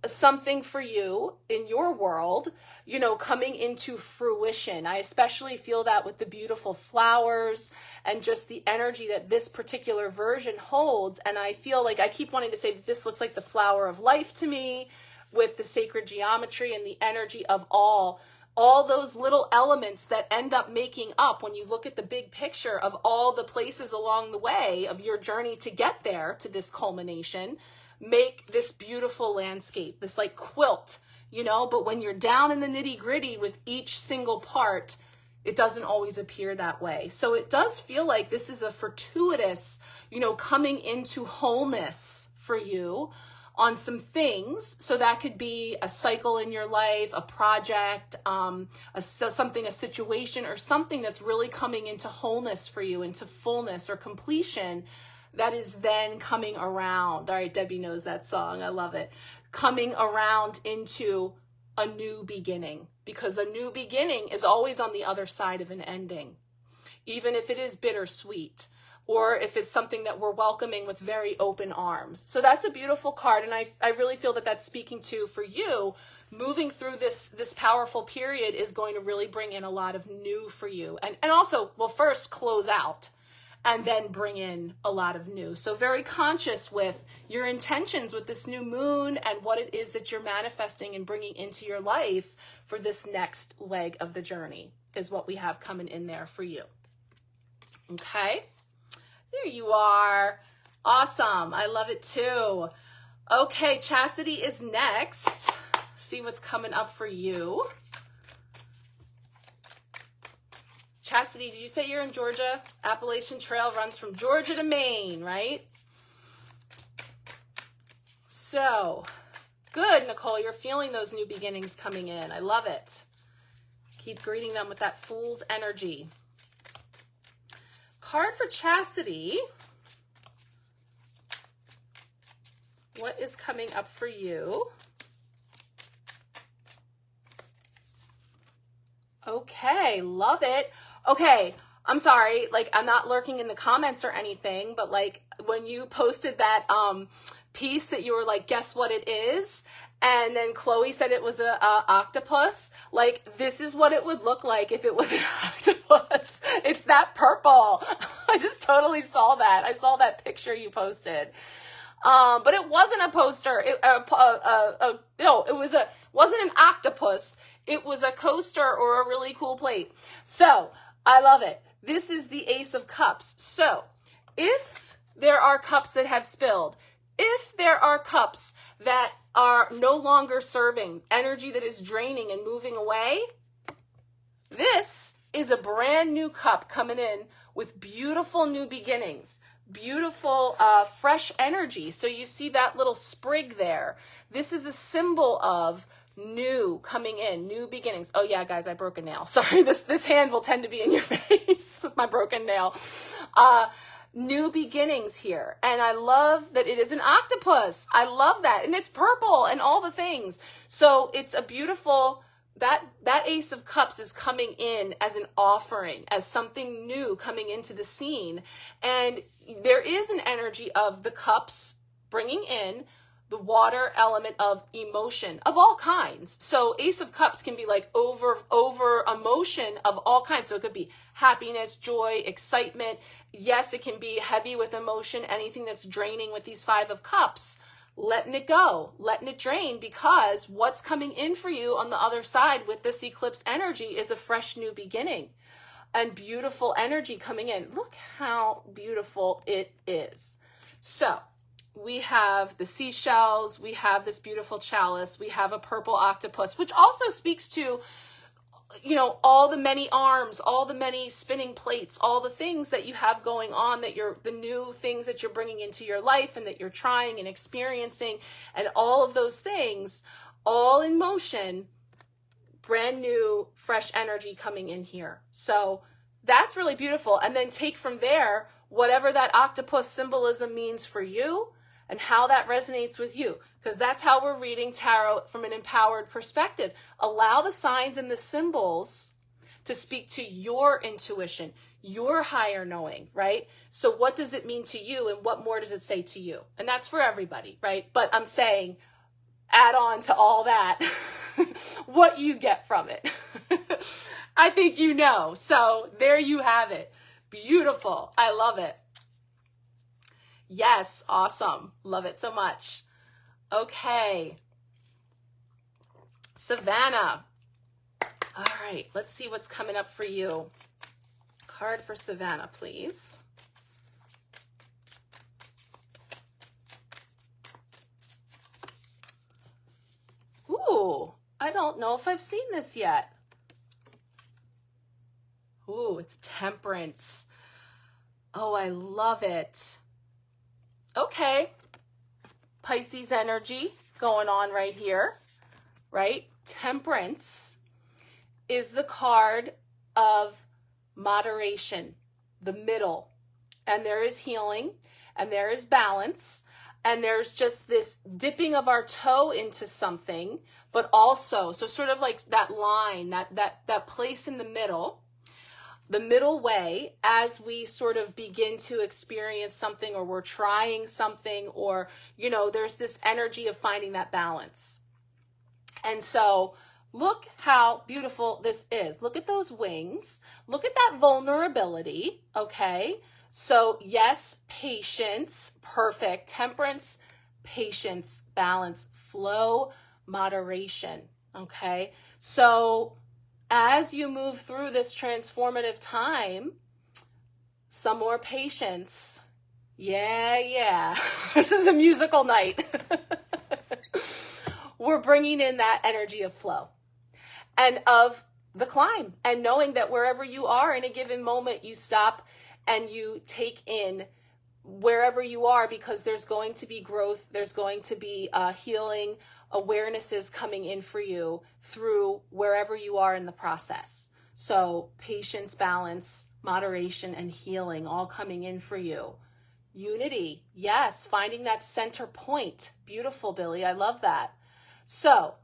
something for you in your world, you know, coming into fruition. I especially feel that with the beautiful flowers and just the energy that this particular version holds. And I feel like I keep wanting to say that this looks like the flower of life to me, with the sacred geometry and the energy of all those little elements that end up making up, when you look at the big picture of all the places along the way of your journey to get there to this culmination, make this beautiful landscape, this like quilt, you know. But when you're down in the nitty gritty with each single part, it doesn't always appear that way. So it does feel like this is a fortuitous, you know, coming into wholeness for you on some things. So that could be a cycle in your life, a project, a situation, or something that's really coming into wholeness for you, into fullness or completion, that is then coming around. All right, Debbie knows that song. I love it. Coming around into a new beginning, because a new beginning is always on the other side of an ending, even if it is bittersweet, or if it's something that we're welcoming with very open arms. So that's a beautiful card. And I really feel that that's speaking to, for you, moving through this powerful period is going to really bring in a lot of new for you. And also, well, first close out and then bring in a lot of new. So very conscious with your intentions with this new moon and what it is that you're manifesting and bringing into your life for this next leg of the journey is what we have coming in there for you. Okay, there you are. Awesome. I love it too. Okay, Chastity is next. See what's coming up for you. Chastity, did you say you're in Georgia? Appalachian Trail runs from Georgia to Maine, right? So, good, Nicole. You're feeling those new beginnings coming in. I love it. Keep greeting them with that Fool's energy. Card for Chastity. What is coming up for you? Okay, love it. Okay, I'm sorry, like I'm not lurking in the comments or anything, but like when you posted that piece that you were like, guess what it is? And then Chloe said it was a octopus. Like, this is what it would look like if it was an octopus. It's that purple. I just totally saw that. I saw that picture you posted. But it wasn't a poster. No, it wasn't an octopus. It was a coaster or a really cool plate. So I love it. This is the Ace of Cups. So if there are cups that have spilled, if there are cups that are no longer serving, energy that is draining and moving away, this is a brand new cup coming in with beautiful new beginnings. Beautiful, fresh energy. So you see that little sprig there. This is a symbol of new coming in, new beginnings. Oh yeah, guys, I broke a nail. Sorry, this hand will tend to be in your face with my broken nail. New beginnings here. And I love that it is an octopus. I love that. And it's purple and all the things. So it's a beautiful, that Ace of Cups is coming in as an offering, as something new coming into the scene. And there is an energy of the cups bringing in the water element of emotion of all kinds. So Ace of Cups can be like over emotion of all kinds. So it could be happiness, joy, excitement. Yes, it can be heavy with emotion, anything that's draining with these Five of Cups. Letting it go, letting it drain, because what's coming in for you on the other side with this eclipse energy is a fresh new beginning and beautiful energy coming in. Look how beautiful it is. So we have the seashells, we have this beautiful chalice, we have a purple octopus, which also speaks to, you know, all the many arms, all the many spinning plates, all the things that you have going on, that the new things that you're bringing into your life and that you're trying and experiencing, and all of those things, all in motion, brand new, fresh energy coming in here. So that's really beautiful. And then take from there, whatever that octopus symbolism means for you and how that resonates with you, because that's how we're reading tarot from an empowered perspective. Allow the signs and the symbols to speak to your intuition, your higher knowing, right? So what does it mean to you, and what more does it say to you? And that's for everybody, right? But I'm saying, add on to all that what you get from it. I think you know. So there you have it. Beautiful. I love it. Yes, awesome. Love it so much. Okay. Savannah. All right, let's see what's coming up for you. Card for Savannah, please. Ooh, I don't know if I've seen this yet. Ooh, it's Temperance. Oh, I love it. Okay. Pisces energy going on right here, right? Temperance is the card of moderation, the middle. And there is healing, and there is balance, and there's just this dipping of our toe into something, but also, so sort of like that line, that place in the middle way, as we sort of begin to experience something, or we're trying something, or, you know, there's this energy of finding that balance. And so look how beautiful this is. Look at those wings. Look at that vulnerability, okay? So yes, patience, perfect. Temperance, patience, balance, flow, moderation, okay? So as you move through this transformative time, some more patience, Yeah, yeah. This is a musical night. We're bringing in that energy of flow and of the climb, and knowing that wherever you are in a given moment, you stop and you take in wherever you are, because there's going to be growth, there's going to be healing awarenesses coming in for you through wherever you are in the process. So patience, balance, moderation, and healing all coming in for you. Unity, yes, finding that center point. Beautiful, Billy, I love that. So,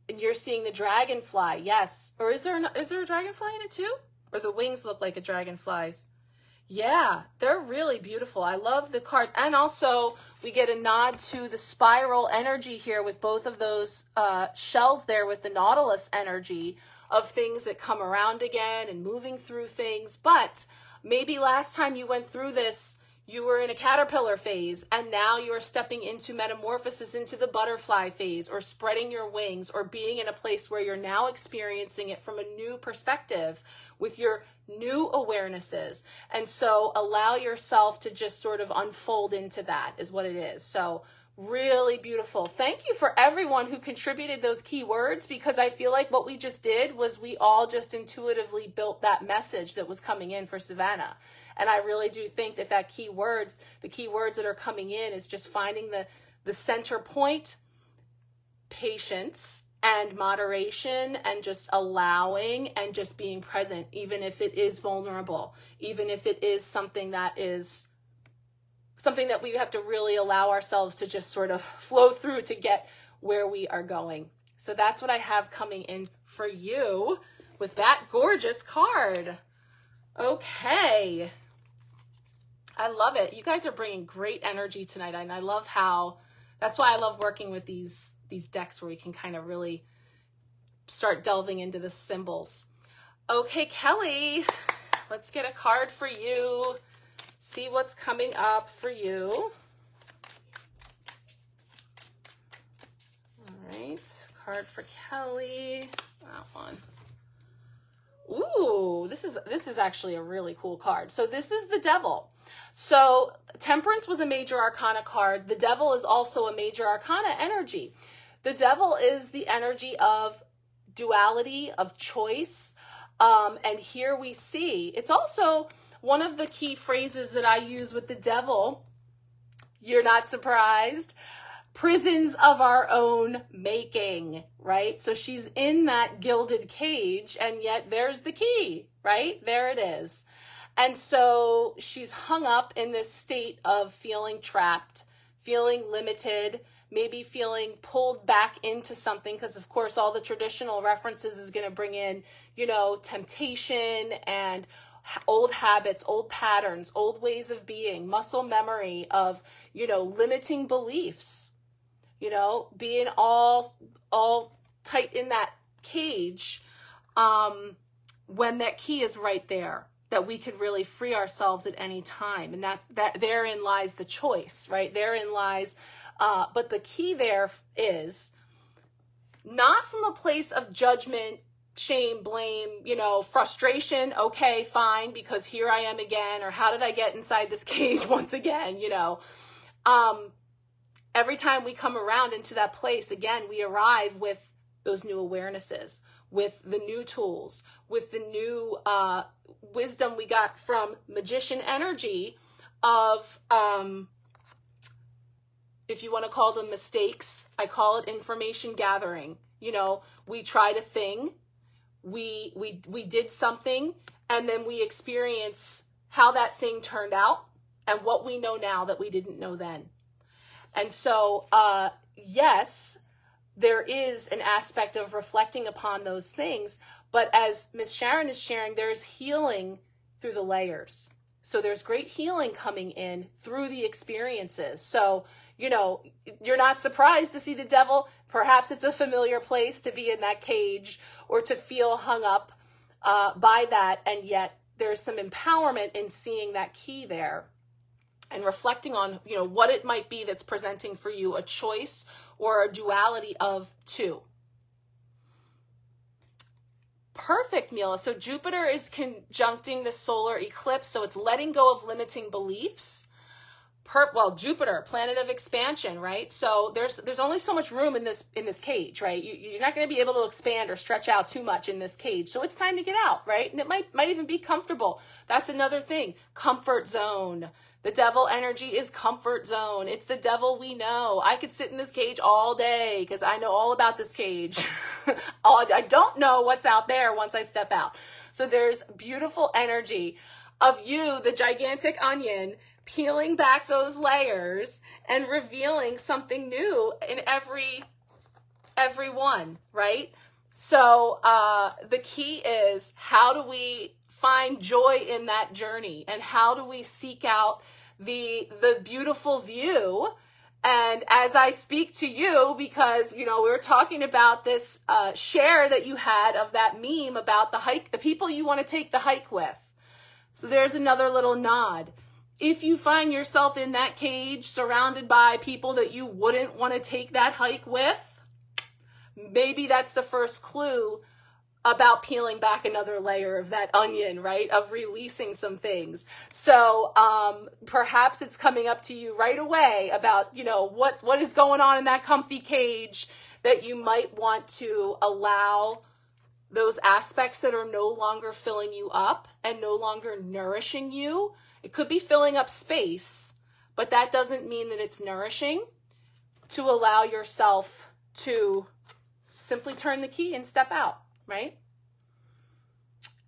and you're seeing the dragonfly, yes. Or is there a dragonfly in it too? Or the wings look like a dragonfly's? Yeah, they're really beautiful. I love the cards. And also, we get a nod to the spiral energy here with both of those shells there with the Nautilus energy of things that come around again and moving through things. But maybe last time you went through this, you were in a caterpillar phase, and now you are stepping into metamorphosis into the butterfly phase, or spreading your wings, or being in a place where you're now experiencing it from a new perspective with your new awarenesses. And so allow yourself to just sort of unfold into that is what it is. So really beautiful. Thank you for everyone who contributed those keywords, because I feel like what we just did was we all just intuitively built that message that was coming in for Savannah. And I really do think that the keywords that are coming in is just finding the center point, patience and moderation, and just allowing and just being present, even if it is vulnerable, even if it is something that we have to really allow ourselves to just sort of flow through to get where we are going. So that's what I have coming in for you with that gorgeous card. Okay. I love it. You guys are bringing great energy tonight, and I love that's why I love working with these decks where we can kind of really start delving into the symbols. Okay, Kelly, let's get a card for you. See what's coming up for you. All right, card for Kelly. That one. Ooh, this is actually a really cool card. So this is the Devil. So Temperance was a major arcana card. The Devil is also a major arcana energy. The Devil is the energy of duality, of choice. And here we see, it's also one of the key phrases that I use with the Devil. You're not surprised. Prisons of our own making, right? So she's in that gilded cage, and yet there's the key, right? There it is. And so she's hung up in this state of feeling trapped, feeling limited, maybe feeling pulled back into something, because of course all the traditional references is going to bring in, temptation and old habits, old patterns, old ways of being, muscle memory of, limiting beliefs, being all tight in that cage, when that key is right there, that we could really free ourselves at any time. And therein lies the choice, right? Therein lies, but the key there is not from a place of judgment, shame, blame, frustration. Okay, fine, because here I am again, or how did I get inside this cage once again, every time we come around into that place, again, we arrive with those new awarenesses, with the new tools, with the new wisdom we got from magician energy of, if you want to call them mistakes, I call it information gathering. We tried a thing, we did something, and then we experience how that thing turned out and what we know now that we didn't know then. And so, yes, there is an aspect of reflecting upon those things, but as Miss Sharon is sharing, there's healing through the layers. So there's great healing coming in through the experiences. So, you're not surprised to see the Devil. Perhaps it's a familiar place to be in that cage or to feel hung up by that. And yet there's some empowerment in seeing that key there and reflecting on, what it might be that's presenting for you a choice or a duality of two. Perfect, Mila. So Jupiter is conjuncting the solar eclipse. So it's letting go of limiting beliefs. well, Jupiter, planet of expansion, right? So there's only so much room in this cage, right? You're not going to be able to expand or stretch out too much in this cage. So it's time to get out, right? And it might even be comfortable. That's another thing. Comfort zone. The devil energy is comfort zone. It's the devil we know. I could sit in this cage all day because I know all about this cage. I don't know what's out there once I step out. So there's beautiful energy of you, the gigantic onion, peeling back those layers and revealing something new in every one, right? So the key is, how do we find joy in that journey, and how do we seek out the beautiful view? And as I speak to you, because we were talking about this share that you had of that meme about the hike, the people you want to take the hike with. So there's another little nod. If you find yourself in that cage surrounded by people that you wouldn't want to take that hike with, maybe that's the first clue about peeling back another layer of that onion, right? Of releasing some things. So perhaps it's coming up to you right away about, what is going on in that comfy cage, that you might want to allow those aspects that are no longer filling you up and no longer nourishing you. It could be filling up space, but that doesn't mean that it's nourishing, to allow yourself to simply turn the key and step out. Right?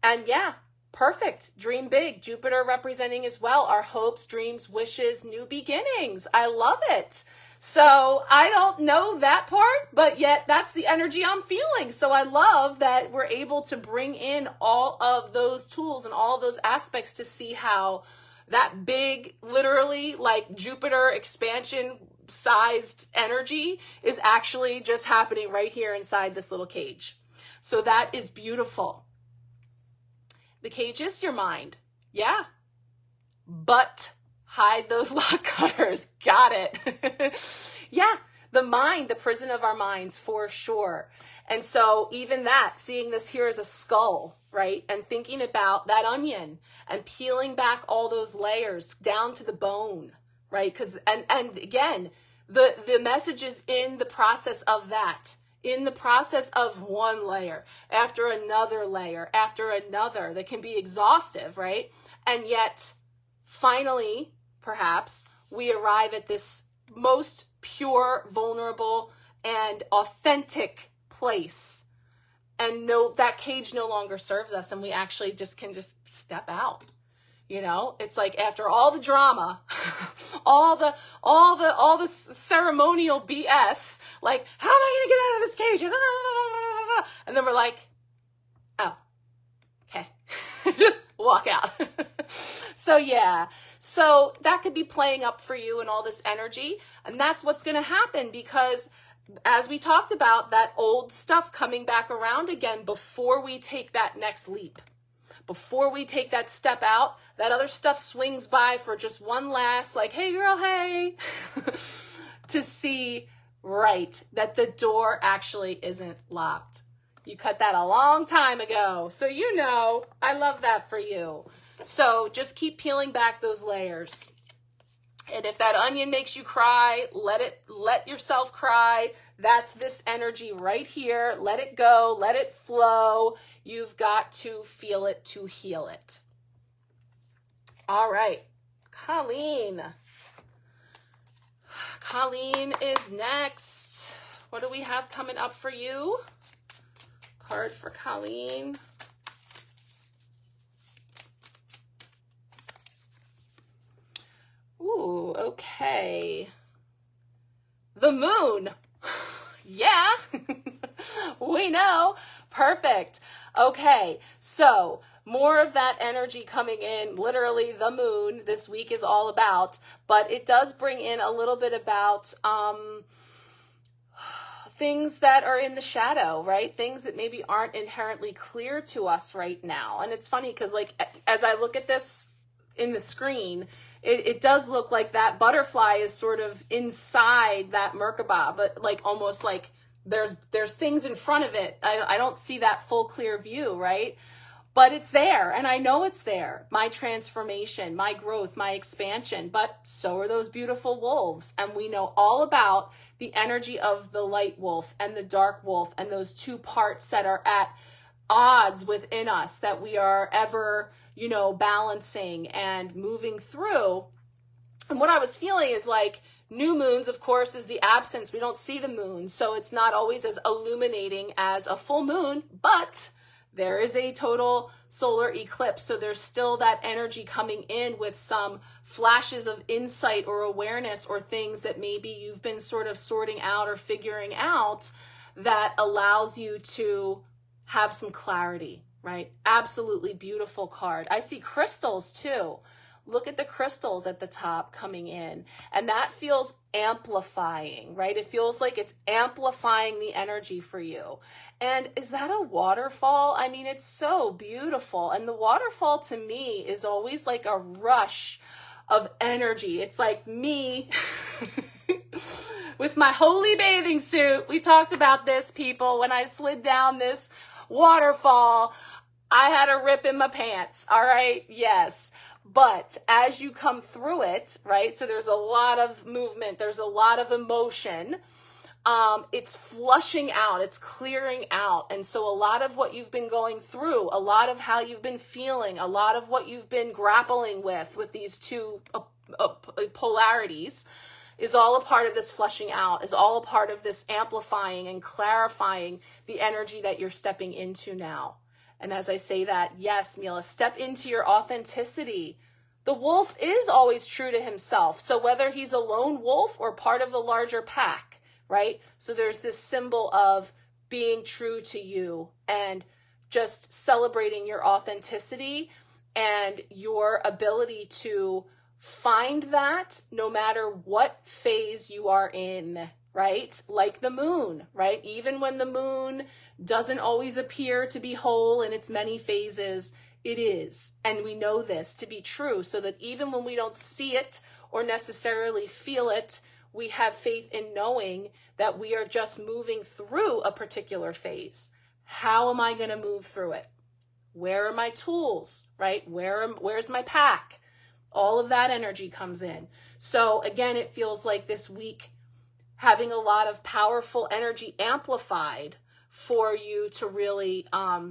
And yeah, perfect. Dream big. Jupiter representing as well our hopes, dreams, wishes, new beginnings. I love it. So I don't know that part, but yet that's the energy I'm feeling. So I love that we're able to bring in all of those tools and all of those aspects to see how that big, literally like Jupiter expansion sized energy is actually just happening right here inside this little cage. So that is beautiful. The cage is your mind. Yeah. But hide those lock cutters. Got it. Yeah. The mind, the prison of our minds, for sure. And so even that, seeing this here as a skull, right? And thinking about that onion and peeling back all those layers down to the bone, right? Because, and again, the message is in the process of that. In the process of one layer after another layer after another, that can be exhaustive, right? And yet finally, perhaps, we arrive at this most pure, vulnerable, and authentic place. And that cage no longer serves us, and we actually can step out. It's like after all the drama, all the ceremonial BS, like, how am I going to get out of this cage? And then we're like, oh, okay. Just walk out. So yeah. So that could be playing up for you and all this energy. And that's what's going to happen, because as we talked about, that old stuff coming back around again before we take that next leap. Before we take that step out, that other stuff swings by for just one last, like, hey girl, hey, to see, right, that the door actually isn't locked. You cut that a long time ago. So I love that for you. So just keep peeling back those layers. And if that onion makes you cry, let yourself cry. That's this energy right here. Let it go. Let it flow. You've got to feel it to heal it. All right. Colleen. Colleen is next. What do we have coming up for you? Card for Colleen. Ooh, okay. The moon. Yeah, we know. Perfect. Okay, so more of that energy coming in, literally the moon this week is all about, but it does bring in a little bit about things that are in the shadow, right? Things that maybe aren't inherently clear to us right now. And it's funny because, like, as I look at this in the screen, it does look like that butterfly is sort of inside that Merkaba, but like almost like there's things in front of it. I don't see that full clear view, right? but it's there, and I know it's there. My transformation, my growth, my expansion, but so are those beautiful wolves. And we know all about the energy of the light wolf and the dark wolf, and those two parts that are at odds within us that we are ever, balancing and moving through. And what I was feeling is like new moons, of course, is the absence. We don't see the moon, so it's not always as illuminating as a full moon, but there is a total solar eclipse. So there's still that energy coming in with some flashes of insight or awareness or things that maybe you've been sort of sorting out or figuring out that allows you to have some clarity, right? Absolutely beautiful card. I see crystals too. Look at the crystals at the top coming in, and that feels amplifying, right? It feels like it's amplifying the energy for you. And is that a waterfall? I mean, it's so beautiful. And the waterfall to me is always like a rush of energy. It's like me with my holy bathing suit. We talked about this, people. When I slid down this waterfall, I had a rip in my pants. All right. Yes. But as you come through it, right, so there's a lot of movement, there's a lot of emotion, it's flushing out, it's clearing out. And so a lot of what you've been going through, a lot of how you've been feeling, a lot of what you've been grappling with these two polarities is all a part of this flushing out, is all a part of this amplifying and clarifying the energy that you're stepping into now. And as I say that, yes, Mila, step into your authenticity. The wolf is always true to himself. So whether he's a lone wolf or part of the larger pack, right? So there's this symbol of being true to you and just celebrating your authenticity and your ability to find that no matter what phase you are in, right? Like the moon, right? Even when the moon doesn't always appear to be whole in its many phases, it is. And we know this to be true, so that even when we don't see it or necessarily feel it, we have faith in knowing that we are just moving through a particular phase. How am I going to move through it? Where are my tools, right? Where's my pack? All of that energy comes in. So again, it feels like this week having a lot of powerful energy amplified for you to really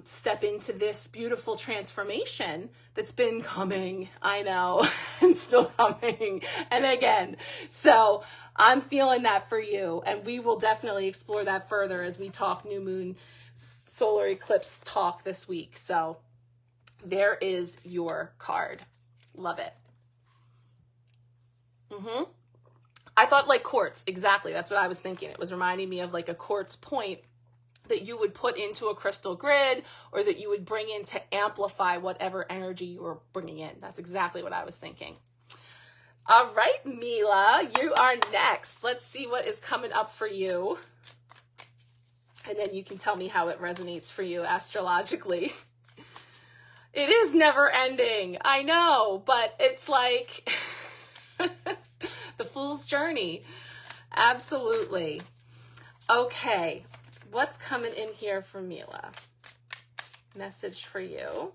step into this beautiful transformation that's been coming, I know, and still coming, and again. So I'm feeling that for you, and we will definitely explore that further as we talk new moon solar eclipse talk this week. So there is your card. Love it. I thought like quartz. Exactly. That's what I was thinking. It was reminding me of like a quartz point that you would put into a crystal grid or that you would bring in to amplify whatever energy you were bringing in. That's exactly what I was thinking. All right, Mila, you are next. Let's see what is coming up for you. And then you can tell me how it resonates for you astrologically. It is never ending. I know, but it's like the fool's journey. Absolutely. Okay. What's coming in here for Mila? Message for you.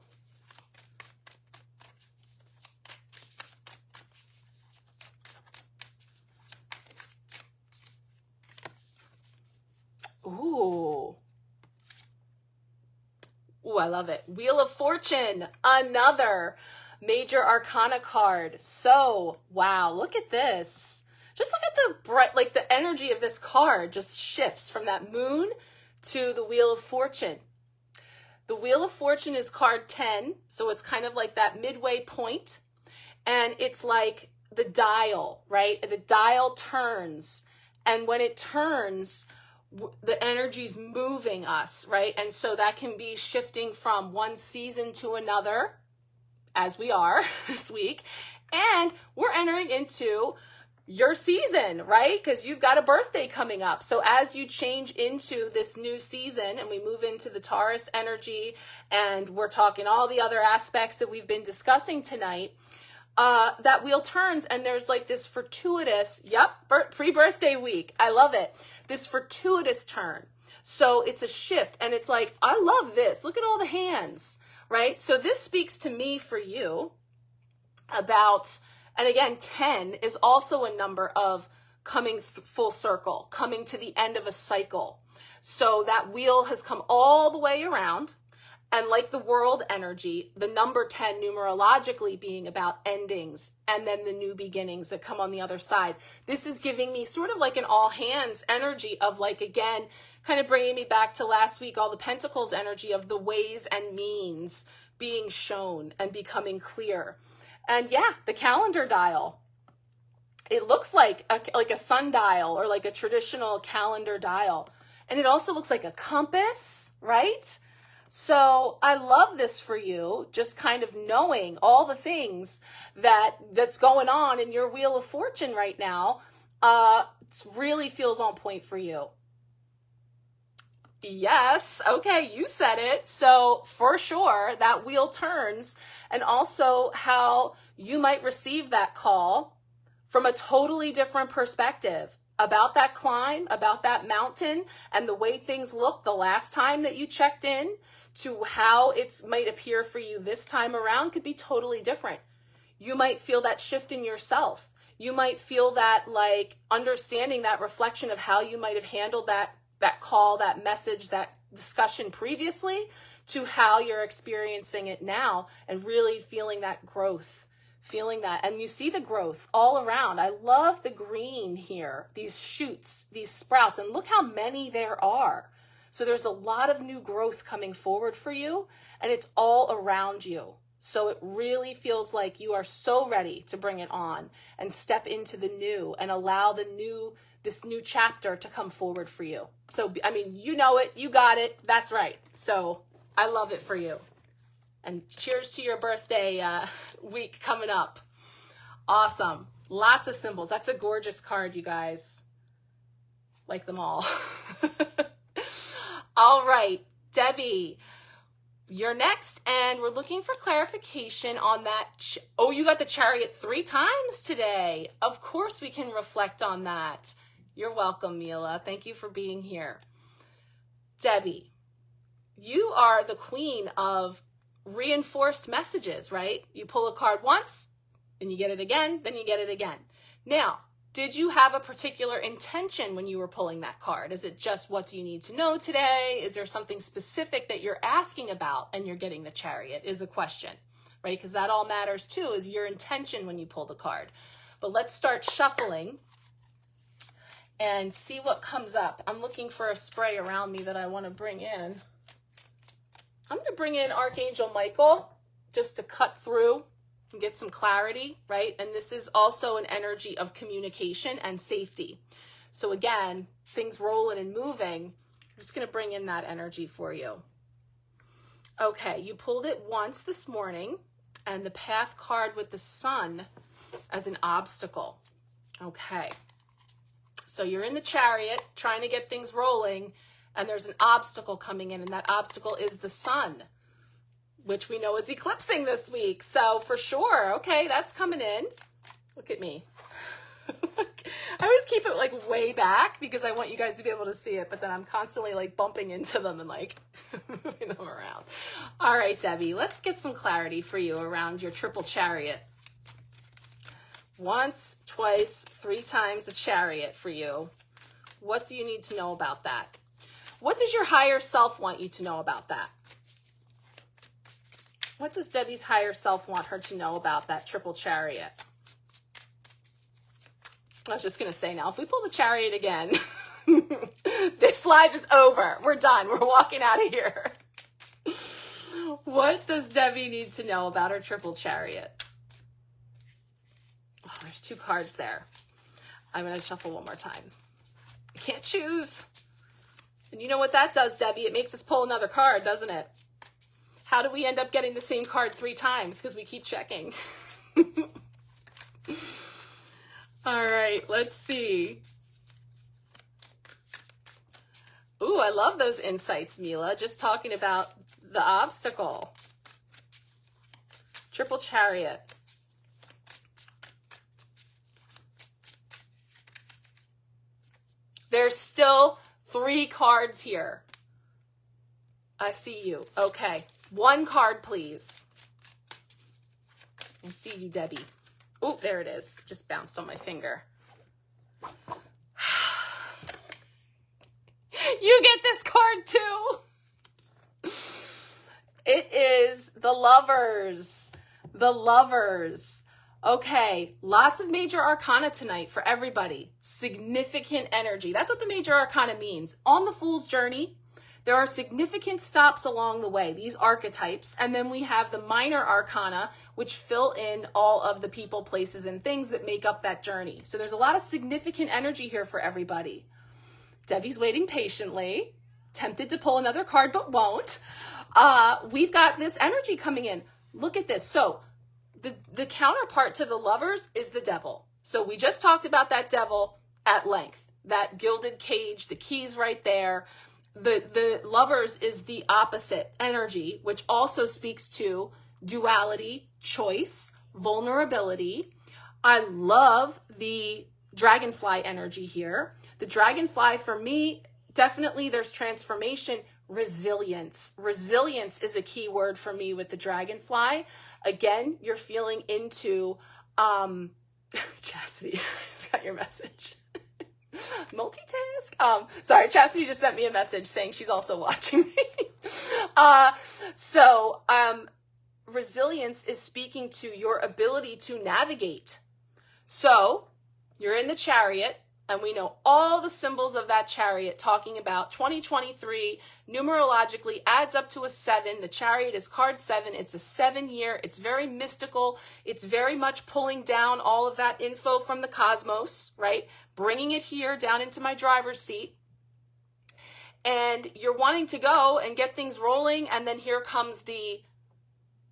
Ooh. Ooh, I love it. Wheel of Fortune, another major arcana card. So, wow, look at this. Just look at the bright, like the energy of this card just shifts from that moon to the Wheel of Fortune. The Wheel of Fortune is card 10, so it's kind of like that midway point, and it's like the dial, right? The dial turns, and when it turns, the energy's moving us, right? And so that can be shifting from one season to another, as we are this week, and we're entering into your season, right? Because you've got a birthday coming up. So as you change into this new season and we move into the Taurus energy and we're talking all the other aspects that we've been discussing tonight, that wheel turns and there's like this fortuitous, pre-birthday week. I love it. This fortuitous turn. So it's a shift and it's like, I love this. Look at all the hands. right? So this speaks to me for you about, and again, 10 is also a number of coming full circle, coming to the end of a cycle. So that wheel has come all the way around. And like the world energy, the number 10 numerologically being about endings and then the new beginnings that come on the other side. This is giving me sort of like an all hands energy of like, again, kind of bringing me back to last week, all the pentacles energy of the ways and means being shown and becoming clear. And yeah, the calendar dial. It looks like a sundial or like a traditional calendar dial. And it also looks like a compass, right? So I love this for you, just kind of knowing all the things that's going on in your wheel of fortune right now. Really feels on point for you. Yes. Okay. You said it. So for sure that wheel turns, and also how you might receive that call from a totally different perspective about that climb, about that mountain, and the way things looked the last time that you checked in to how it might appear for you this time around could be totally different. You might feel that shift in yourself. You might feel that like understanding that reflection of how you might have handled that call, that message, that discussion previously to how you're experiencing it now, and really feeling that growth, feeling that. And you see the growth all around. I love the green here, these shoots, these sprouts, and look how many there are. So there's a lot of new growth coming forward for you, and it's all around you. So it really feels like you are so ready to bring it on and step into the new and allow this new chapter to come forward for you. So, I mean, you know it, you got it. That's right. So I love it for you. And cheers to your birthday week coming up. Awesome. Lots of symbols. That's a gorgeous card, you guys. Like them all. All right, Debbie, you're next, and we're looking for clarification on that. Oh, you got the Chariot 3 times today. Of course we can reflect on that. You're welcome, Mila. Thank you for being here. Debbie, you are the queen of reinforced messages, right? You pull a card once, then you get it again, then you get it again. Now, did you have a particular intention when you were pulling that card? Is it just what do you need to know today? Is there something specific that you're asking about and you're getting the Chariot is a question, right? Because that all matters too, is your intention when you pull the card. But let's start shuffling and see what comes up. I'm looking for a spray around me that I want to bring in. I'm going to bring in Archangel Michael just to cut through and get some clarity, right? And this is also an energy of communication and safety. So again, things rolling and moving. I'm just going to bring in that energy for you. Okay, you pulled it once this morning, and the Path card with the sun as an obstacle. Okay, so you're in the Chariot trying to get things rolling, and there's an obstacle coming in, and that obstacle is the sun, which we know is eclipsing this week. So for sure, okay, that's coming in. Look at me. I always keep it like way back because I want you guys to be able to see it, but then I'm constantly like bumping into them and like moving them around. All right, Debbie, let's get some clarity for you around your triple Chariot. Once, twice, 3 times a Chariot for you. What do you need to know about that? What does your higher self want you to know about that? What does Debbie's higher self want her to know about that triple Chariot? I was just going to say now, if we pull the Chariot again, this live is over. We're done. We're walking out of here. What does Debbie need to know about her triple Chariot? Oh, there's 2 cards there. I'm going to shuffle one more time. I can't choose. And you know what that does, Debbie? It makes us pull another card, doesn't it? How do we end up getting the same card 3 times? Because we keep checking. All right, let's see. Ooh, I love those insights, Mila. Just talking about the obstacle. Triple Chariot. There's still 3 cards here. I see you. Okay. One card, please. I see you, Debbie. Oh, there it is. Just bounced on my finger. You get this card too. It is the Lovers. The Lovers. Okay, lots of major arcana tonight for everybody. Significant energy. That's what the major arcana means. On the Fool's journey, there are significant stops along the way, these archetypes. And then we have the minor arcana, which fill in all of the people, places, and things that make up that journey. So there's a lot of significant energy here for everybody. Debbie's waiting patiently, tempted to pull another card, but won't. We've got this energy coming in. Look at this. So the counterpart to the Lovers is the Devil. So we just talked about that Devil at length, that gilded cage, the keys right there. The Lovers is the opposite energy, which also speaks to duality, choice, vulnerability. I love the Dragonfly energy here. The Dragonfly, for me, definitely there's transformation, resilience. Resilience is a key word for me with the Dragonfly. Again, you're feeling into, Chastity, is that your message? Multitask. Sorry, Chastity just sent me a message saying she's also watching me. Resilience is speaking to your ability to navigate. So you're in the Chariot, and we know all the symbols of that Chariot talking about 2023 numerologically adds up to a 7. The Chariot is card 7. It's a 7-year. It's very mystical. It's very much pulling down all of that info from the cosmos, right? Bringing it here down into my driver's seat. And you're wanting to go and get things rolling. And then here comes the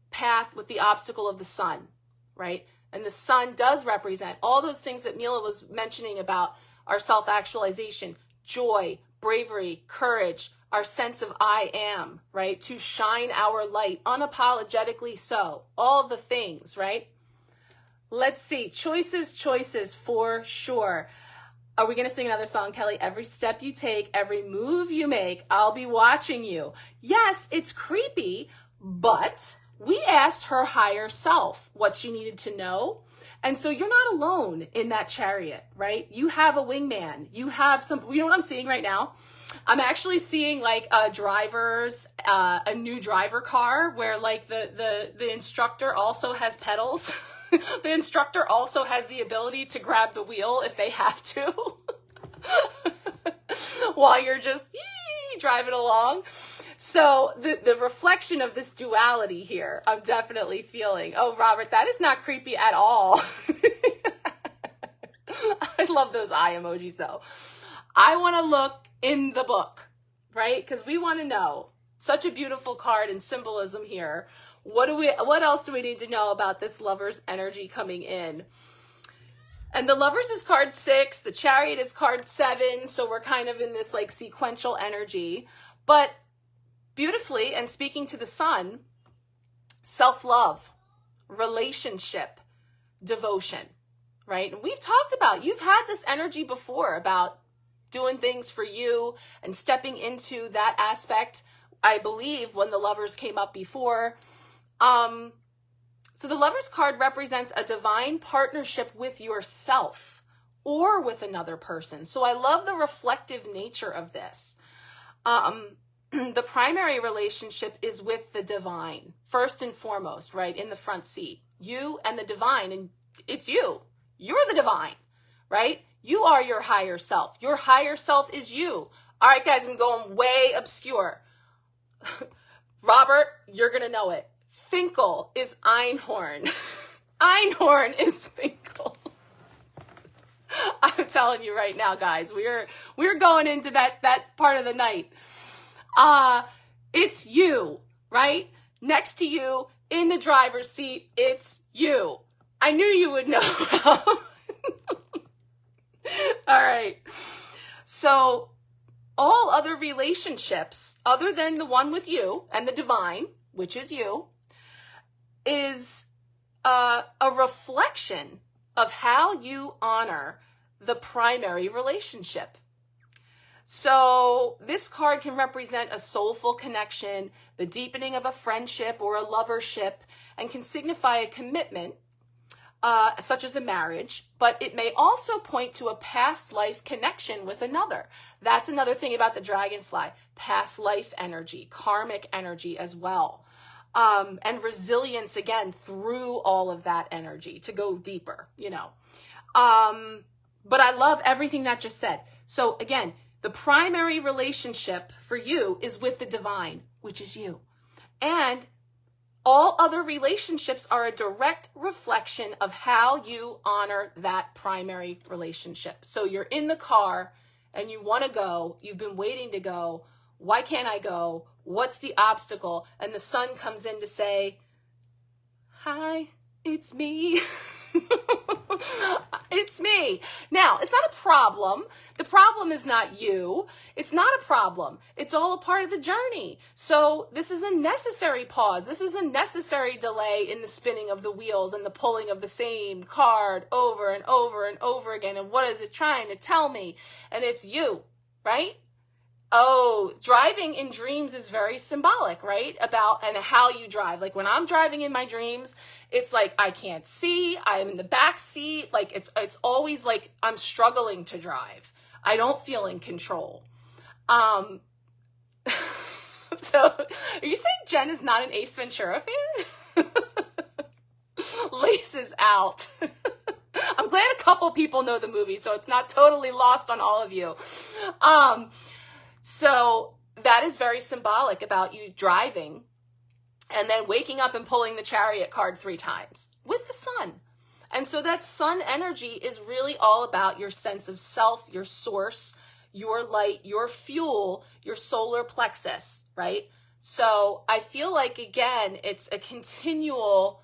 path with the obstacle of the sun, right? And the sun does represent all those things that Mila was mentioning about our self-actualization, joy, bravery, courage, our sense of I am, right? To shine our light, unapologetically so. All the things, right? Let's see. Choices for sure. Are we going to sing another song, Kelly? Every step you take, every move you make, I'll be watching you. Yes, it's creepy, but we asked her higher self what she needed to know. And so you're not alone in that Chariot, right? You have a wingman. You have some, you know what I'm seeing right now? I'm actually seeing like a new driver car where like the instructor also has pedals. The instructor also has the ability to grab the wheel if they have to while you're just driving along. So the reflection of this duality here, I'm definitely feeling. Oh, Robert, that is not creepy at all. I love those eye emojis though. I want to look in the book, right? Because we want to know. Such a beautiful card and symbolism here. What else do we need to know about this Lover's energy coming in? And the Lovers is card 6, the Chariot is card 7, so we're kind of in this like sequential energy. But beautifully, and speaking to the sun, self-love, relationship, devotion, right? And we've talked about, you've had this energy before about doing things for you and stepping into that aspect, I believe, when the Lovers came up before. So the Lovers card represents a divine partnership with yourself or with another person. So I love the reflective nature of this. The primary relationship is with the divine, first and foremost, right, in the front seat. You and the divine, and it's you. You're the divine, right? You are your higher self. Your higher self is you. All right, guys, I'm going way obscure. Robert, you're going to know it. Finkel is Einhorn. Einhorn is Finkel. I'm telling you right now, guys, we're going into that part of the night. It's you, right? Next to you in the driver's seat, it's you. I knew you would know. All right. So all other relationships other than the one with you and the divine, which is you, is a reflection of how you honor the primary relationship. So this card can represent a soulful connection, the deepening of a friendship or a lovership, and can signify a commitment, such as a marriage, but it may also point to a past life connection with another. That's another thing about the dragonfly, past life energy, karmic energy as well. And resilience, again, through all of that energy to go deeper, you know. But I love everything that just said. So again, the primary relationship for you is with the divine, which is you. And all other relationships are a direct reflection of how you honor that primary relationship. So you're in the car and you want to go, you've been waiting to go. Why can't I go? What's the obstacle? And the sun comes in to say, hi, it's me. It's me. Now, it's not a problem. The problem is not you. It's not a problem. It's all a part of the journey. So this is a necessary pause. This is a necessary delay in the spinning of the wheels and the pulling of the same card over and over and over again. And what is it trying to tell me? And it's you, right? Oh, driving in dreams is very symbolic, right? About and how you drive. Like when I'm driving in my dreams, it's like I can't see. I'm in the back seat. Like it's always like I'm struggling to drive. I don't feel in control. So are you saying Jen is not an Ace Ventura fan? Laces out. I'm glad a couple people know the movie, so it's not totally lost on all of you. So that is very symbolic about you driving and then waking up and pulling the Chariot card 3 times with the sun. And so that sun energy is really all about your sense of self, your source, your light, your fuel, your solar plexus, right? So I feel like, again, it's a continual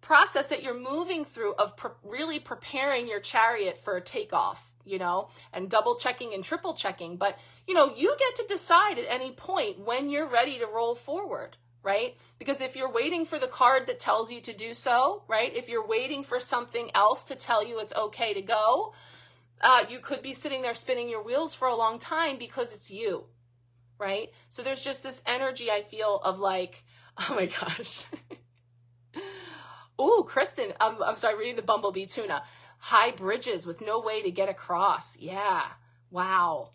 process that you're moving through of really preparing your Chariot for a takeoff. You know, and double checking and triple checking. But, you know, you get to decide at any point when you're ready to roll forward, right? Because if you're waiting for the card that tells you to do so, right? If you're waiting for something else to tell you it's okay to go, you could be sitting there spinning your wheels for a long time because it's you, right? So there's just this energy I feel of like, oh my gosh. Ooh, Kristen, I'm sorry, reading the Bumblebee Tuna. High bridges with no way to get across. Yeah. Wow.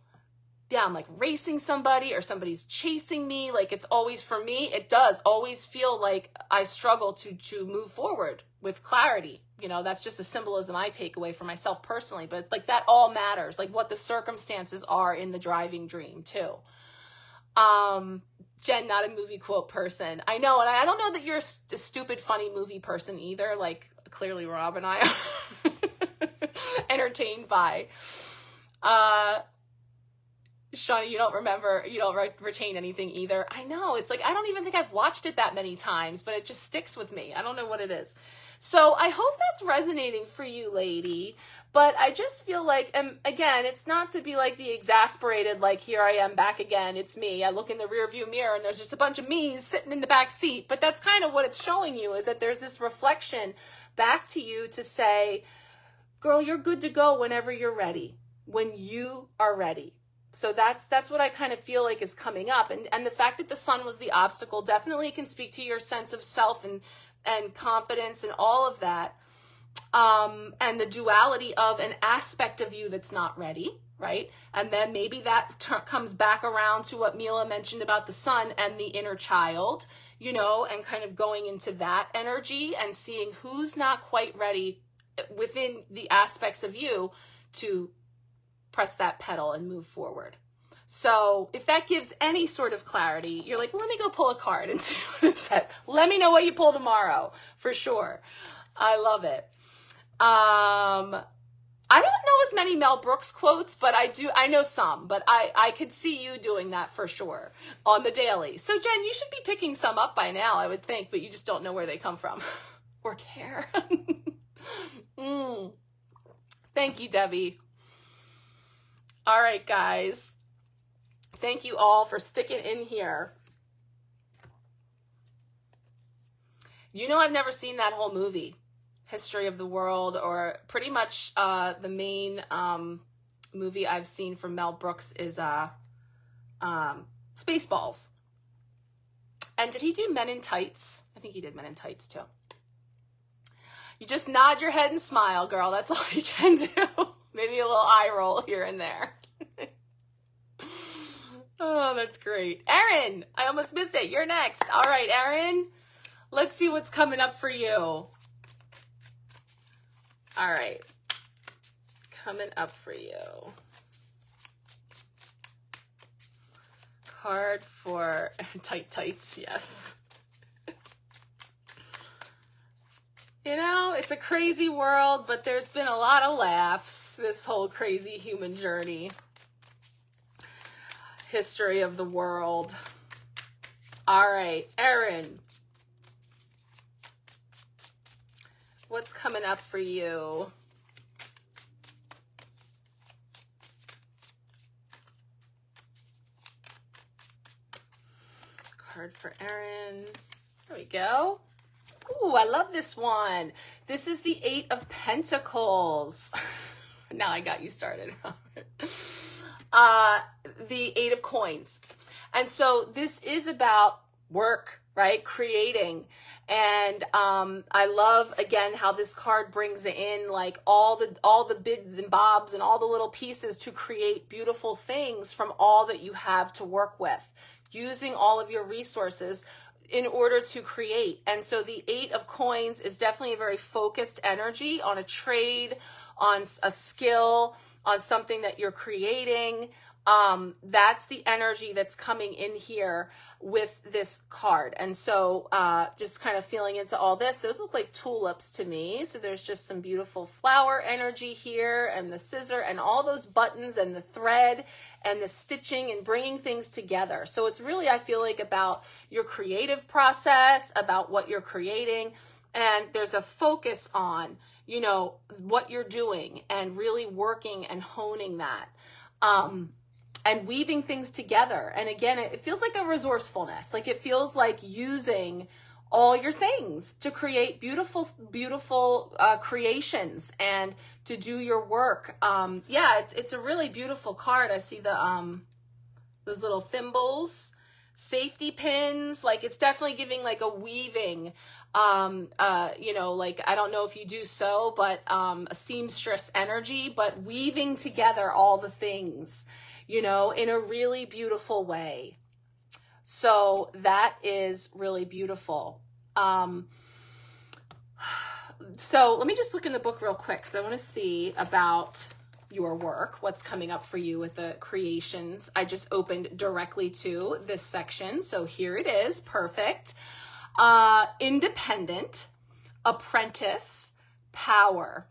Yeah, I'm like racing somebody or somebody's chasing me. Like it's always, for me, it does always feel like I struggle to move forward with clarity. You know, that's just a symbolism I take away for myself personally. But like that all matters. Like what the circumstances are in the driving dream too. Jen, not a movie quote person. I know. And I don't know that you're a stupid, funny movie person either. Like clearly Rob and I are entertained by. Shauna, you don't remember, you don't retain anything either. I know, it's like, I don't even think I've watched it that many times, but it just sticks with me. I don't know what it is. So I hope that's resonating for you, lady. But I just feel like, and again, it's not to be like the exasperated, like, here I am back again, it's me. I look in the rearview mirror and there's just a bunch of me's sitting in the back seat. But that's kind of what it's showing you, is that there's this reflection back to you to say, girl, you're good to go whenever you're ready, when you are ready. So that's what I kind of feel like is coming up. And the fact that the sun was the obstacle definitely can speak to your sense of self and confidence and all of that. And the duality of an aspect of you that's not ready, right? And then maybe that comes back around to what Mila mentioned about the sun and the inner child, you know, and kind of going into that energy and seeing who's not quite ready within the aspects of you to press that pedal and move forward. So if that gives any sort of clarity, you're like, well, let me go pull a card and see what it says. Let me know what you pull tomorrow, for sure. I love it. I don't know as many Mel Brooks quotes, but I know some, but I could see you doing that for sure on the daily. So Jen, you should be picking some up by now, I would think, but you just don't know where they come from or care. Thank you, Debbie. All right, guys. Thank you all for sticking in here. You know, I've never seen that whole movie, History of the World, or pretty much the main movie I've seen from Mel Brooks is Spaceballs. And did he do Men in Tights? I think he did Men in Tights too. You just nod your head and smile, girl. That's all you can do. Maybe a little eye roll here and there. Oh, that's great. Erin, I almost missed it. You're next. All right, Erin, let's see what's coming up for you. All right. Coming up for you. Card for tight tights, yes. You know, it's a crazy world, but there's been a lot of laughs this whole crazy human journey. History of the world. All right, Erin. What's coming up for you? Card for Erin. There we go. Ooh, I love this one. This is the 8 of Pentacles. Now I got you started. The 8 of Coins. And so this is about work, right? Creating. And I love, again, how this card brings in like all the bits and bobs and all the little pieces to create beautiful things from all that you have to work with, using all of your resources in order to create. And so the 8 of Coins is definitely a very focused energy on a trade, on a skill, on something that you're creating. That's the energy that's coming in here with this card. And so just kind of feeling into all this, those look like tulips to me. So there's just some beautiful flower energy here, and the scissor and all those buttons and the thread and the stitching and bringing things together. So it's really, I feel like, about your creative process, about what you're creating. And there's a focus on, you know, what you're doing and really working and honing that. And weaving things together. And again, it feels like a resourcefulness. Like it feels like using all your things to create beautiful, beautiful creations and to do your work. Yeah, it's a really beautiful card. I see the those little thimbles, safety pins. Like it's definitely giving like a weaving, you know, like I don't know if you do so, but a seamstress energy, but weaving together all the things, you know, in a really beautiful way. So that is really beautiful. So let me just look in the book real quick because I want to see about your work, what's coming up for you with the creations. I just opened directly to this section. So here it is. Perfect. Independent, apprentice, power.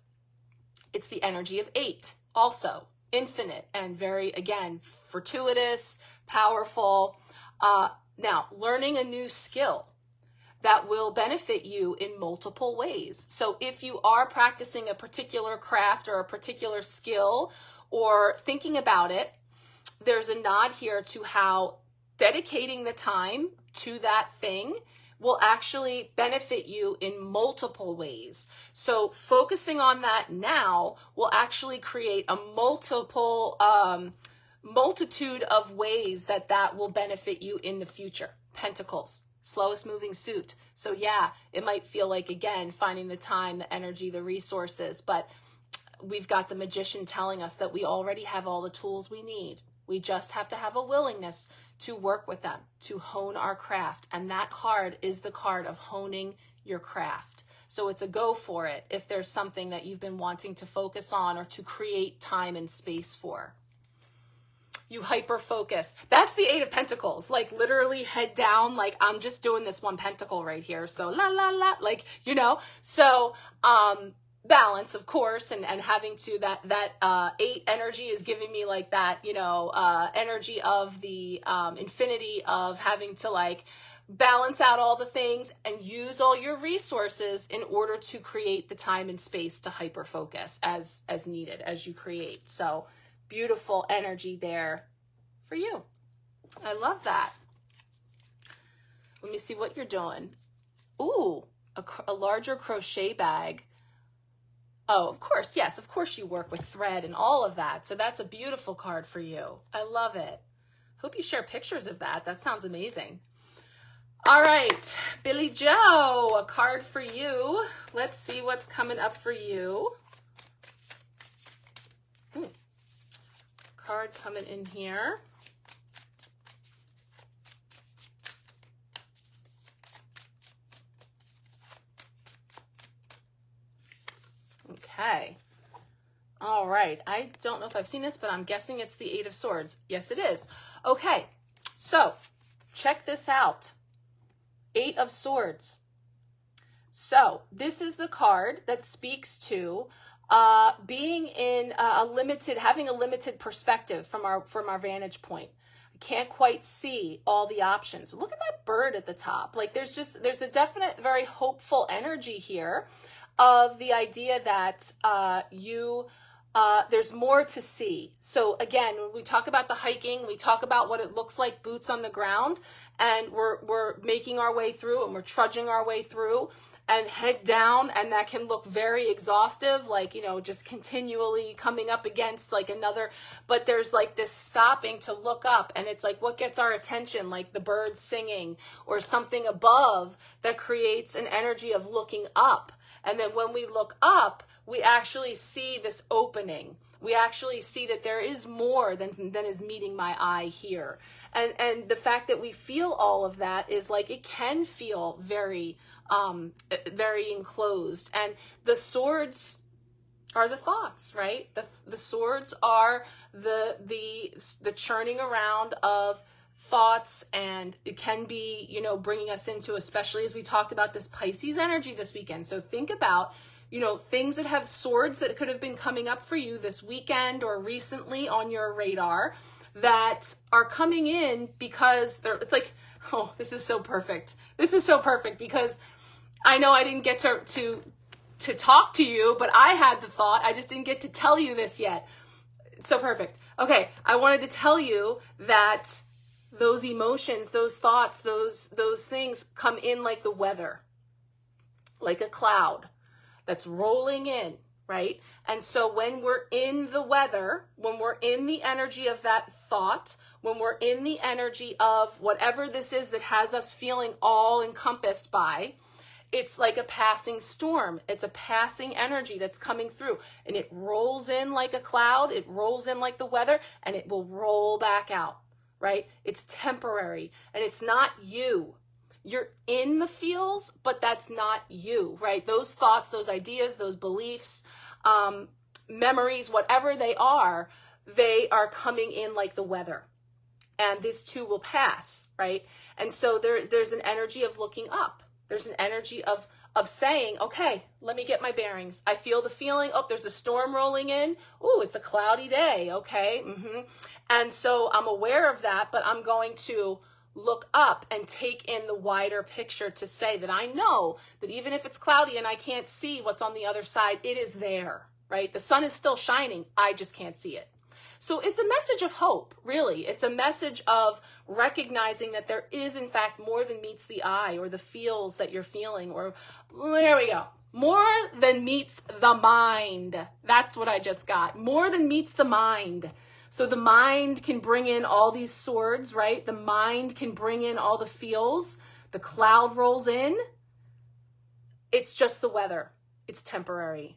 It's the energy of 8 also. Infinite and very, again, fortuitous, powerful. Now, learning a new skill that will benefit you in multiple ways. So if you are practicing a particular craft or a particular skill or thinking about it, there's a nod here to how dedicating the time to that thing will actually benefit you in multiple ways. So focusing on that now will actually create a multitude of ways that will benefit you in the future. Pentacles, slowest moving suit. So yeah, it might feel like, again, finding the time, the energy, the resources, but we've got the Magician telling us that we already have all the tools we need. We just have to have a willingness to work with them, to hone our craft. And that card is the card of honing your craft. So it's a go for it if there's something that you've been wanting to focus on or to create time and space for. You hyper focus. That's the 8 of Pentacles, like literally head down, like I'm just doing this one pentacle right here. So la, la, la, like, you know, so, balance, of course, and having to that 8 energy is giving me like that, you know, energy of the infinity of having to like balance out all the things and use all your resources in order to create the time and space to hyper focus as needed as you create. So beautiful energy there for you. I love that. Let me see what you're doing. Ooh, a larger crochet bag. Oh, of course. Yes, of course you work with thread and all of that. So that's a beautiful card for you. I love it. Hope you share pictures of that. That sounds amazing. All right, Billy Joe, a card for you. Let's see what's coming up for you. Card coming in here. Okay. All right. I don't know if I've seen this, but I'm guessing it's the Eight of Swords. Yes, it is. Okay. So check this out. Eight of Swords. So this is the card that speaks to being in having a limited perspective from our vantage point. I can't quite see all the options. Look at that bird at the top. Like there's a definite, very hopeful energy here of the idea that there's more to see. So again, when we talk about the hiking, we talk about what it looks like, boots on the ground, and we're making our way through and we're trudging our way through and head down, and that can look very exhaustive, like, just continually coming up against like another, but there's like this stopping to look up, and it's like what gets our attention, like the birds singing or something above that creates an energy of looking up. And then when we look up, we actually see this opening. We actually see that there is more than is meeting my eye here. And the fact that we feel all of that is like, it can feel very, very enclosed. And the swords are the thoughts, right? The swords are the churning around of thoughts, and it can be, bringing us into, especially as we talked about this Pisces energy this weekend. So think about, things that have swords that could have been coming up for you this weekend or recently on your radar that are coming in because it's like, oh, this is so perfect. This is so perfect because I know I didn't get to talk to you, but I had the thought. I just didn't get to tell you this yet. It's so perfect. Okay, I wanted to tell you that those emotions, those thoughts, those things come in like the weather, like a cloud that's rolling in, right? And so when we're in the weather, when we're in the energy of that thought, when we're in the energy of whatever this is that has us feeling all encompassed by, it's like a passing storm. It's a passing energy that's coming through, and it rolls in like a cloud. It rolls in like the weather, and it will roll back out, right? It's temporary, and it's not you. You're in the feels, but that's not you, right? Those thoughts, those ideas, those beliefs, memories, whatever they are coming in like the weather. And this too will pass, right? And so there's an energy of looking up. There's an energy of saying, okay, let me get my bearings. I feel the feeling. Oh, there's a storm rolling in. Oh, it's a cloudy day. Okay. And so I'm aware of that, but I'm going to look up and take in the wider picture to say that I know that even if it's cloudy and I can't see what's on the other side, it is there, right? The sun is still shining. I just can't see it. So it's a message of hope, really. It's a message of recognizing that there is, in fact, more than meets the eye or the feels that you're feeling, or there we go. More than meets the mind. That's what I just got. More than meets the mind. So the mind can bring in all these swords, right? The mind can bring in all the feels. The cloud rolls in. It's just the weather. It's temporary.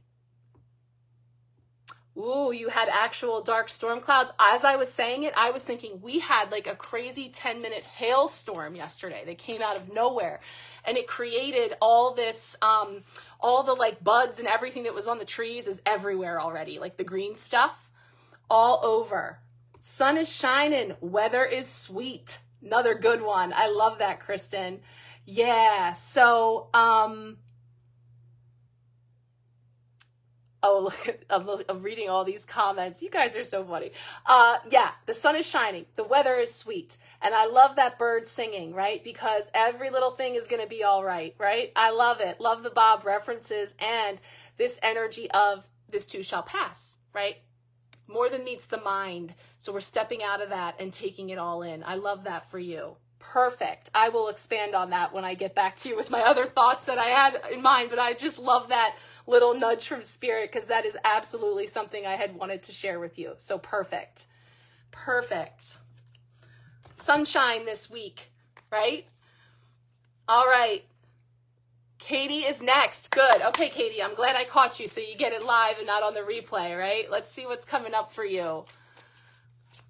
Ooh, you had actual dark storm clouds. As I was saying it, I was thinking we had like a crazy 10-minute hailstorm yesterday that came out of nowhere. And it created all this, all the like buds and everything that was on the trees is everywhere already. Like the green stuff. All over. Sun is shining. Weather is sweet. Another good one. I love that, Kristen. Yeah. So, oh, look, I'm reading all these comments. You guys are so funny. Yeah, the sun is shining. The weather is sweet. And I love that bird singing, right? Because every little thing is going to be all right, right? I love it. Love the Bob references and this energy of this too shall pass, right? More than meets the mind. So we're stepping out of that and taking it all in. I love that for you. Perfect. I will expand on that when I get back to you with my other thoughts that I had in mind, but I just love that little nudge from spirit, because that is absolutely something I had wanted to share with you. So perfect. Perfect. Sunshine this week, right? All right. Katie is next. Good. Okay, Katie, I'm glad I caught you so you get it live and not on the replay, right? Let's see what's coming up for you.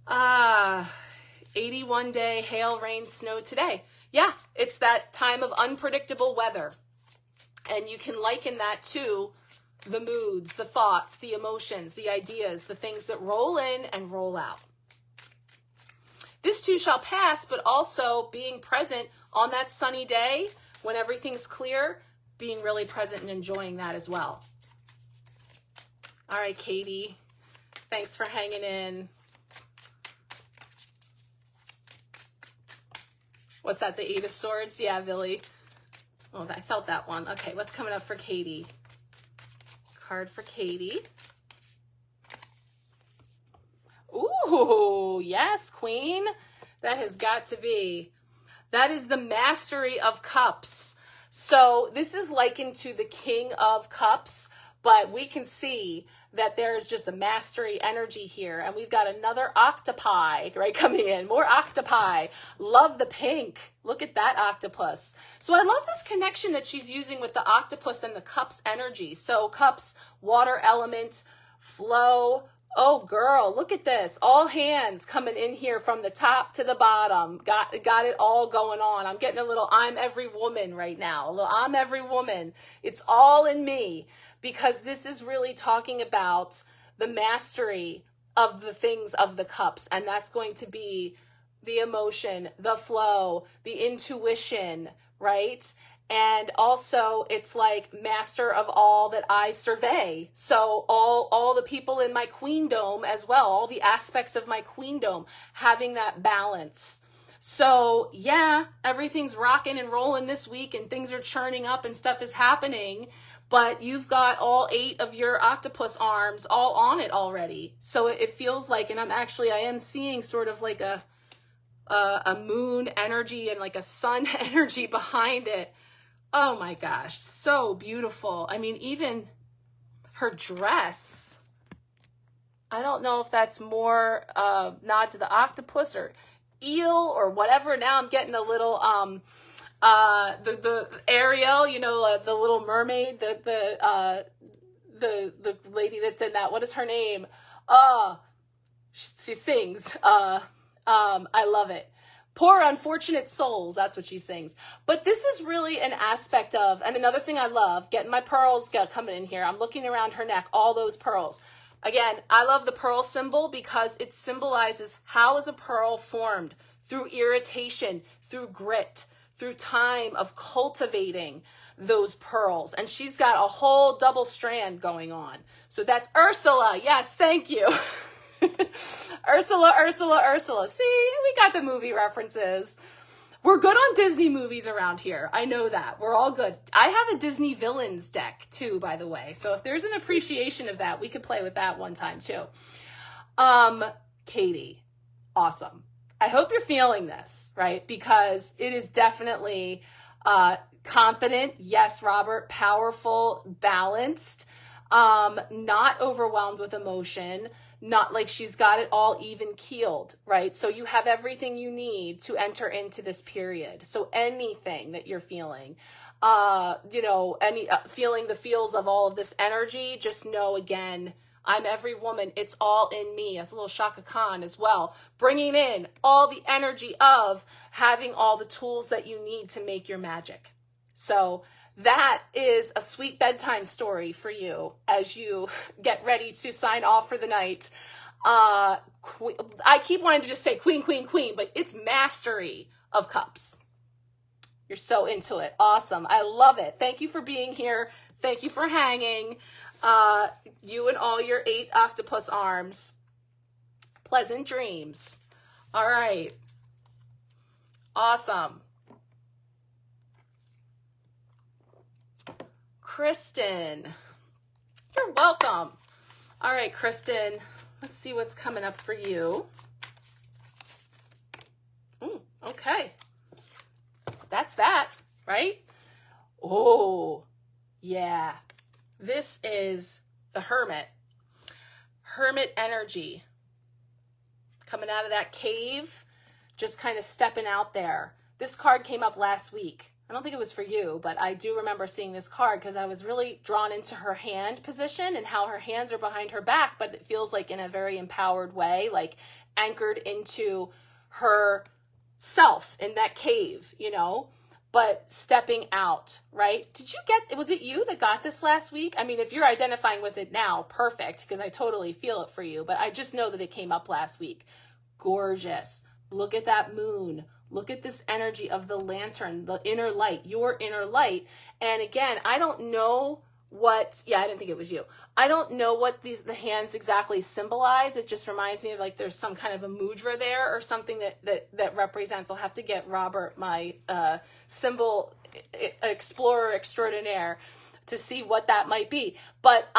81 day hail, rain, snow today. Yeah, it's that time of unpredictable weather. And you can liken that to the moods, the thoughts, the emotions, the ideas, the things that roll in and roll out. This too shall pass, but also being present on that sunny day when everything's clear, being really present and enjoying that as well. All right, Katie, thanks for hanging in. What's that, the Eight of Swords? Yeah, Billy. Oh, I felt that one. Okay, what's coming up for Katie? Card for Katie. Ooh, yes, Queen. That has got to be. That is the Mastery of Cups. So this is likened to the King of Cups, but we can see that there's just a mastery energy here. And we've got another octopi, right, coming in. More octopi. Love the pink. Look at that octopus. So I love this connection that she's using with the octopus and the cups energy. So cups, water element, flow. Oh, girl, look at this. All hands coming in here from the top to the bottom. Got it all going on. I'm getting a little I'm every woman right now. A little I'm every woman. It's all in me, because this is really talking about the mastery of the things of the cups. And that's going to be the emotion, the flow, the intuition, right? And also it's like master of all that I survey. So all the people in my queendom as well, all the aspects of my queendom, having that balance. So yeah, everything's rocking and rolling this week and things are churning up and stuff is happening, but you've got all 8 of your octopus arms all on it already. So it feels like, and I am seeing sort of like a moon energy and like a sun energy behind it. Oh my gosh, so beautiful. I mean, even her dress, I don't know if that's more nod to the octopus or eel or whatever. Now I'm getting a little the Ariel, you know, the Little Mermaid, the lady that's in that. What is her name? She sings. I love it. Poor unfortunate souls, that's what she sings. But this is really an aspect of, and another thing I love, getting my pearls coming in here. I'm looking around her neck, all those pearls. Again, I love the pearl symbol because it symbolizes how is a pearl formed? Through irritation, through grit, through time of cultivating those pearls. And she's got a whole double strand going on. So that's Ursula. Yes, thank you. Ursula. See, we got the movie references. We're good on Disney movies around here. I know that. We're all good. I have a Disney villains deck too, by the way. So if there's an appreciation of that, we could play with that one time too. Katie, awesome. I hope you're feeling this, right? Because it is definitely confident. Yes, Robert, powerful, balanced, not overwhelmed with emotion. Not like she's got it all even keeled, right? So you have everything you need to enter into this period. So anything that you're feeling, feeling the feels of all of this energy, just know again, I'm every woman. It's all in me. That's a little Shaka Khan as well. Bringing in all the energy of having all the tools that you need to make your magic. So that is a sweet bedtime story for you as you get ready to sign off for the night. I keep wanting to just say queen, but it's Mastery of Cups. You're so into it. Awesome. I love it. Thank you for being here. Thank you for hanging. You and all your 8 octopus arms. Pleasant dreams. All right. Awesome. Kristen, you're welcome. All right, Kristen, let's see what's coming up for you. Okay. That's that, right? Oh, yeah. This is the Hermit. Hermit energy. Coming out of that cave, just kind of stepping out there. This card came up last week. I don't think it was for you, but I do remember seeing this card because I was really drawn into her hand position and how her hands are behind her back, but it feels like in a very empowered way, like anchored into her self in that cave, you know, but stepping out, right? Was it you that got this last week? I mean, if you're identifying with it now, perfect, because I totally feel it for you, but I just know that it came up last week. Gorgeous. Look at that moon. Look at this energy of the lantern, the inner light, your inner light. And again, I don't know I didn't think it was you. I don't know what the hands exactly symbolize. It just reminds me of like there's some kind of a mudra there or something that represents. I'll have to get Robert, my symbol explorer extraordinaire, to see what that might be. But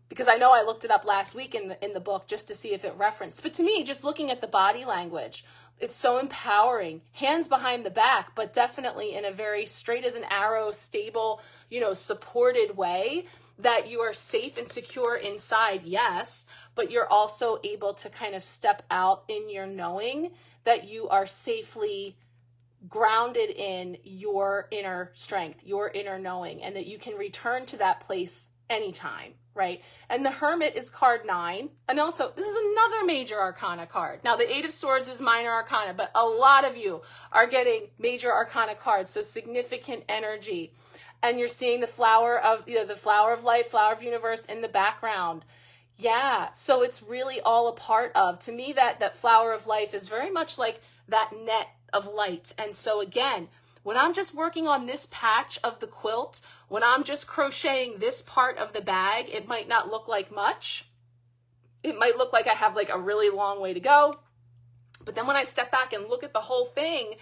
because I know I looked it up last week in the book just to see if it referenced. But to me, just looking at the body language, it's so empowering. Hands behind the back, but definitely in a very straight as an arrow, stable, supported way that you are safe and secure inside, yes, but you're also able to kind of step out in your knowing that you are safely grounded in your inner strength, your inner knowing, and that you can return to that place anytime, right? And the Hermit is card 9. And also, this is another major arcana card. Now, the 8 of Swords is minor arcana, but a lot of you are getting major arcana cards, so significant energy. And you're seeing the flower of, the flower of life, flower of universe in the background. Yeah, so it's really all a part of, to me, that flower of life is very much like that net of light. And so again, when I'm just working on this patch of the quilt, when I'm just crocheting this part of the bag, it might not look like much. It might look like I have like a really long way to go. But then when I step back and look at the whole thing,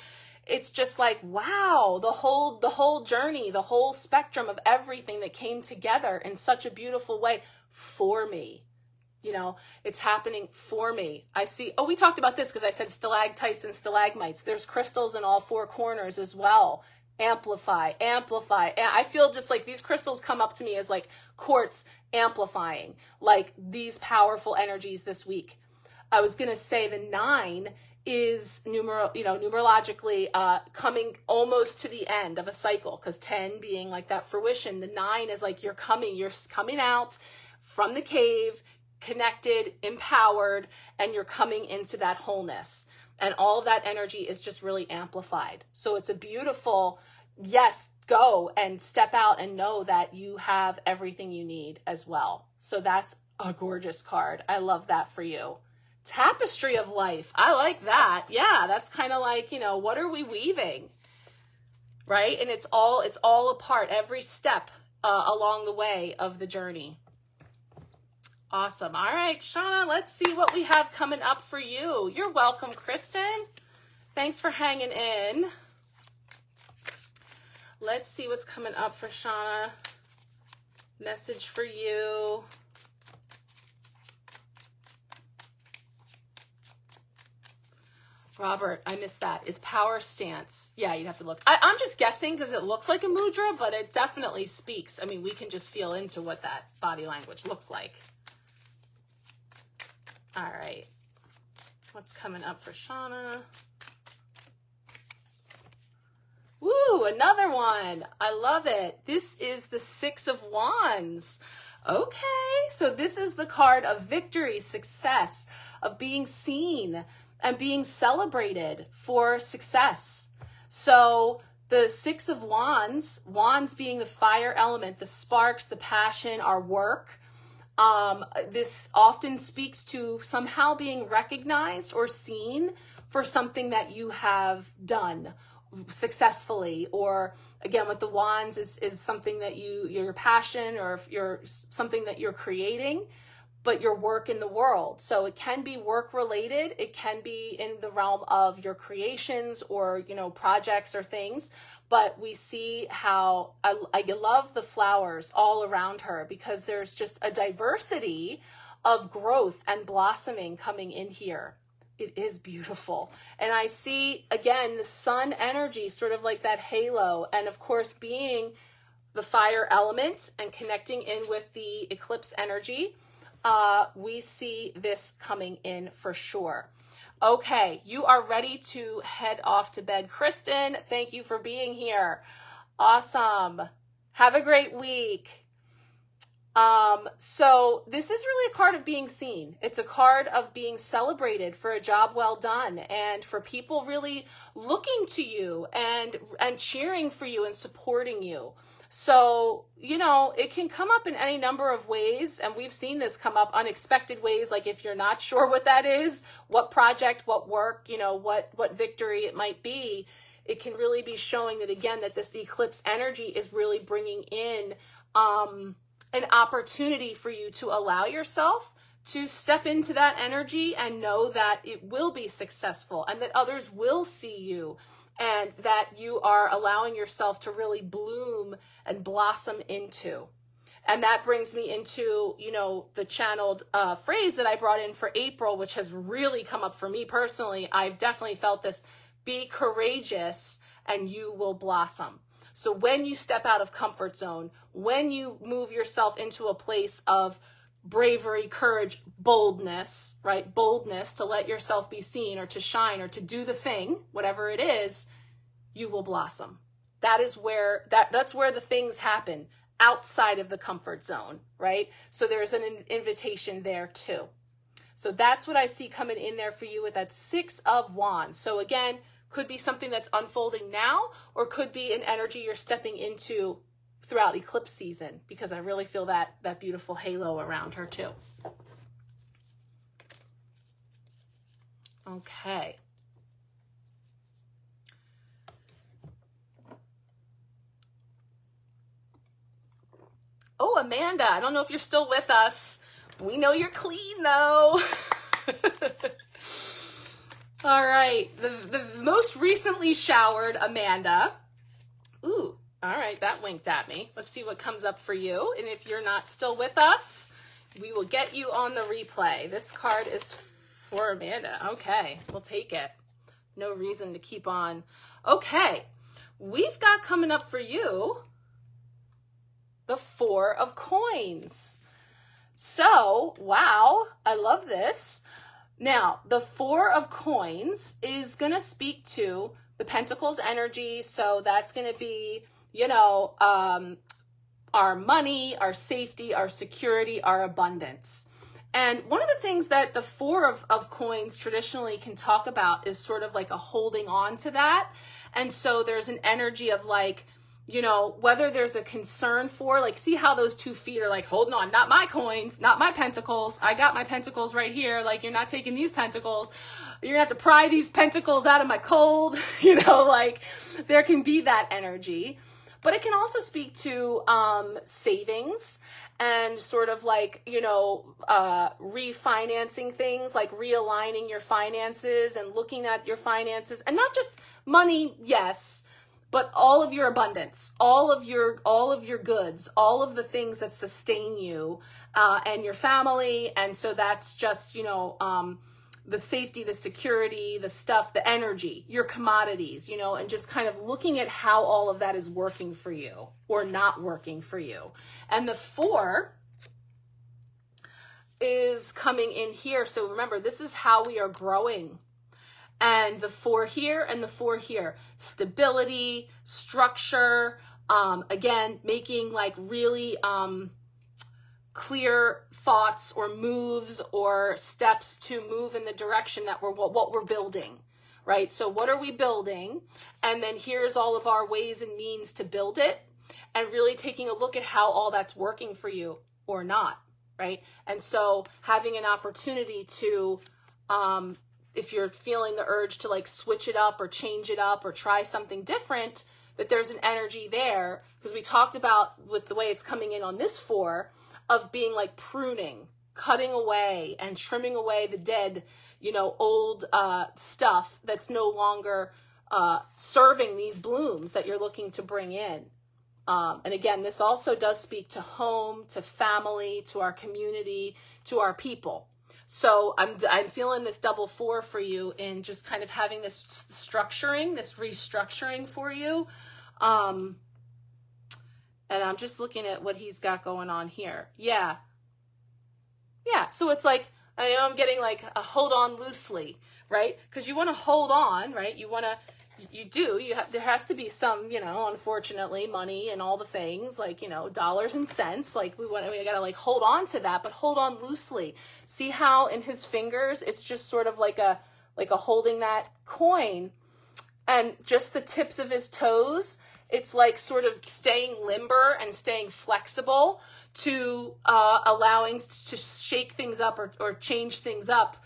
it's just like, wow, the whole journey, the whole spectrum of everything that came together in such a beautiful way for me. It's happening for me. I see, we talked about this because I said stalactites and stalagmites. There's crystals in all 4 corners as well. Amplify. And I feel just like these crystals come up to me as like quartz amplifying, like these powerful energies this week. I was going to say the 9 is numerologically coming almost to the end of a cycle, because 10 being like that fruition, the 9 is like you're coming out from the cave, connected, empowered, and you're coming into that wholeness. And all of that energy is just really amplified. So it's a beautiful, yes, go and step out and know that you have everything you need as well. So that's a gorgeous card. I love that for you. Tapestry of life. I like that. Yeah, that's kind of like, what are we weaving? Right? And it's all a part, every step along the way of the journey. Awesome. All right, Shauna, let's see what we have coming up for you. You're welcome, Kristen. Thanks for hanging in. Let's see what's coming up for Shauna. Message for you. Robert, I missed that. It's power stance. Yeah, you'd have to look. I'm just guessing because it looks like a mudra, but it definitely speaks. I mean, we can just feel into what that body language looks like. All right. What's coming up for Shauna? Woo, another one. I love it. This is the 6 of Wands. Okay, so this is the card of victory, success, of being seen and being celebrated for success. So the 6 of Wands, wands being the fire element, the sparks, the passion, our work. This often speaks to somehow being recognized or seen for something that you have done successfully, or again with the wands is something that your passion, or if you're something that you're creating, but your work in the world. So it can be work related, it can be in the realm of your creations or projects or things. But we see how I love the flowers all around her, because there's just a diversity of growth and blossoming coming in here. It is beautiful. And I see, again, the sun energy, sort of like that halo. And of course, being the fire element and connecting in with the eclipse energy, we see this coming in for sure. Okay, you are ready to head off to bed. Kristen, thank you for being here. Awesome. Have a great week. So this is really a card of being seen. It's a card of being celebrated for a job well done, and for people really looking to you and cheering for you and supporting you. So, you know, it can come up in any number of ways, and we've seen this come up unexpected ways, like if you're not sure what that is, what project, what work, you know, what victory it might be. It can really be showing that, again, that the eclipse energy is really bringing in an opportunity for you to allow yourself to step into that energy and know that it will be successful and that others will see you, and that you are allowing yourself to really bloom and blossom into. And that brings me into, you know, the channeled phrase that I brought in for April, which has really come up for me personally. I've definitely felt this: be courageous and you will blossom. So when you step out of comfort zone, when you move yourself into a place of bravery, courage, boldness, right? Boldness to let yourself be seen or to shine or to do the thing, whatever it is, you will blossom. That is where, that's where the things happen, outside of the comfort zone, right? So there's an invitation there too. So that's what I see coming in there for you with that Six of Wands. So again, could be something that's unfolding now, or could be an energy you're stepping into throughout eclipse season, because I really feel that beautiful halo around her too. Okay. Oh, Amanda, I don't know if you're still with us. We know you're clean though. All right, the most recently showered Amanda. Ooh, all right, that winked at me. Let's see what comes up for you. And if you're not still with us, we will get you on the replay. This card is for Amanda. Okay, we'll take it. No reason to keep on. Okay, we've got coming up for you the Four of Coins. So, wow, I love this. Now, the Four of Coins is going to speak to the Pentacles energy. So that's going to be, you know, our money, our safety, our security, our abundance. And one of the things that the Four of Coins traditionally can talk about is sort of like a holding on to that. And so there's an energy of like, you know, whether there's a concern for, like, see how those 2 feet are like holding on, not my coins, not my pentacles. I got my pentacles right here. Like, you're not taking these pentacles. You're gonna have to pry these pentacles out of my cold. You know, like there can be that energy, but it can also speak to savings and sort of like, you know, refinancing things, like realigning your finances and looking at your finances, and not just money, yes, but all of your abundance, all of your goods, all of the things that sustain you and your family. And so that's just, you know, the safety, the security, the stuff, the energy, your commodities, you know, and just kind of looking at how all of that is working for you or not working for you. And the 4 is coming in here. So remember, this is how we are growing. And the 4 here and the 4 here, stability, structure, again, making like really clear thoughts or moves or steps to move in the direction that what we're building, right? So what are we building? And then here's all of our ways and means to build it, and really taking a look at how all that's working for you or not, right? And so having an opportunity to, if you're feeling the urge to like switch it up or change it up or try something different, that there's an energy there, because we talked about with the way it's coming in on this 4 of being like pruning, cutting away and trimming away the dead, you know, old stuff that's no longer serving these blooms that you're looking to bring in. And again, this also does speak to home, to family, to our community, to our people. So I'm feeling this double 4 for you in just kind of having this structuring, this restructuring for you. And I'm just looking at what he's got going on here. Yeah. Yeah. So it's like, I know I'm getting like a hold on loosely, right? Because you want to hold on, right? There has to be some, unfortunately, money and all the things, like, dollars and cents. Like we got to like hold on to that, but hold on loosely. See how in his fingers, it's just sort of like a holding that coin, and just the tips of his toes, it's like sort of staying limber and staying flexible to allowing to shake things up or change things up,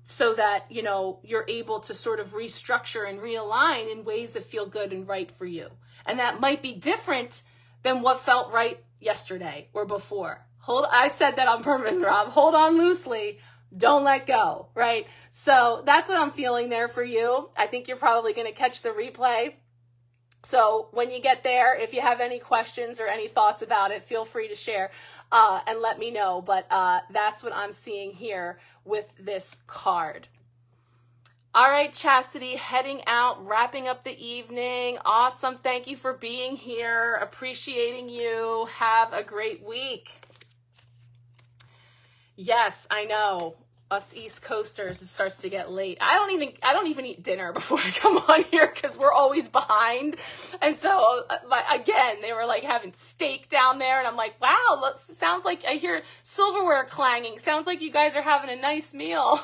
so that, you're able to sort of restructure and realign in ways that feel good and right for you. And that might be different than what felt right yesterday or before. I said that on purpose, Rob. Hold on loosely. Don't let go, right? So that's what I'm feeling there for you. I think you're probably going to catch the replay. So when you get there, if you have any questions or any thoughts about it, feel free to share and let me know. But that's what I'm seeing here with this card. All right, Chastity, heading out, wrapping up the evening. Awesome. Thank you for being here. Appreciating you. Have a great week. Yes, I know. Us East Coasters, it starts to get late. I don't even eat dinner before I come on here because we're always behind. And so, again, they were like having steak down there, and I'm like, wow, sounds like I hear silverware clanging. Sounds like you guys are having a nice meal.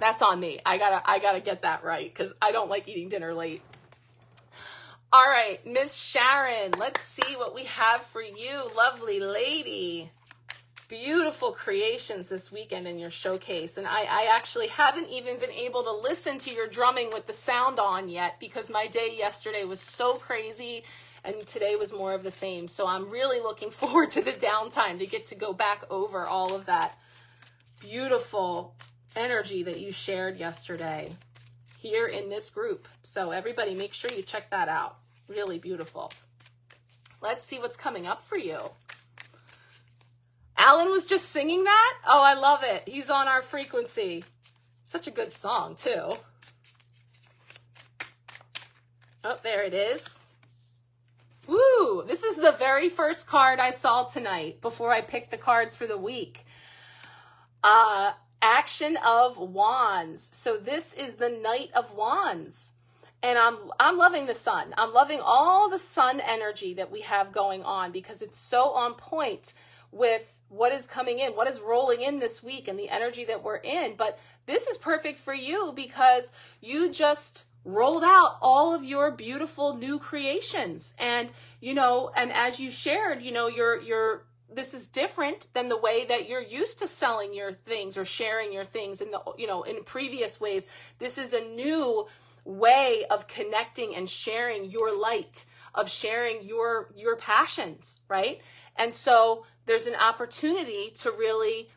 That's on me. I gotta get that right because I don't like eating dinner late. All right, Miss Sharon, let's see what we have for you, lovely lady. Beautiful creations this weekend in your showcase. And I actually haven't even been able to listen to your drumming with the sound on yet because my day yesterday was so crazy and today was more of the same. So I'm really looking forward to the downtime to get to go back over all of that beautiful energy that you shared yesterday here in this group. So everybody, make sure you check that out. Really beautiful. Let's see what's coming up for you. Alan was just singing that? Oh, I love it. He's on our frequency. Such a good song, too. Oh, there it is. Woo! This is the very first card I saw tonight before I picked the cards for the week. Action of Wands. So this is the Knight of Wands. And I'm loving the sun. I'm loving all the sun energy that we have going on because it's so on point with what is coming in, what is rolling in this week and the energy that we're in. But this is perfect for you because you just rolled out all of your beautiful new creations. And, and as you shared, this is different than the way that you're used to selling your things or sharing your things in in previous ways. This is a new way of connecting and sharing your light, of sharing your passions, right? And so there's an opportunity to really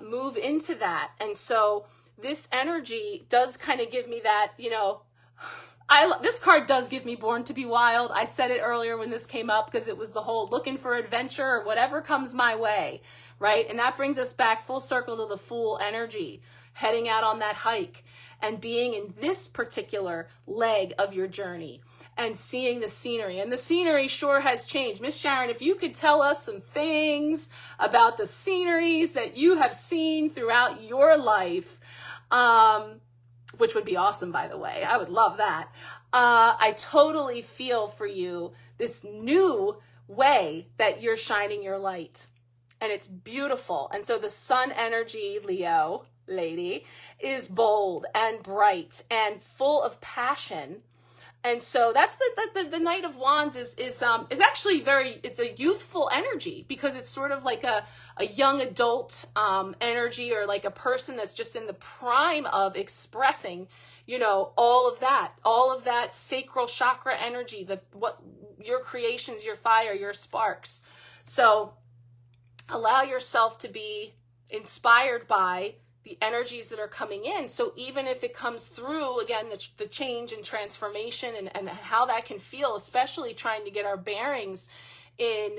move into that. And so this energy does kind of give me that, this card does give me Born to be Wild. I said it earlier when this came up because it was the whole looking for adventure or whatever comes my way, right? And that brings us back full circle to the Fool energy, heading out on that hike and being in this particular leg of your journey and seeing the scenery. And the scenery sure has changed. Miss Sharon, if you could tell us some things about the sceneries that you have seen throughout your life, which would be awesome, by the way. I would love that. I totally feel for you this new way that you're shining your light. And it's beautiful. And so the sun energy, Leo, lady, is bold and bright and full of passion. And so that's the Knight of Wands is actually it's a youthful energy because it's sort of like a young adult energy, or like a person that's just in the prime of expressing, all of that sacral chakra energy, what your creations, your fire, your sparks. So allow yourself to be inspired by the energies that are coming in. So even if it comes through, again, the change and transformation and how that can feel, especially trying to get our bearings in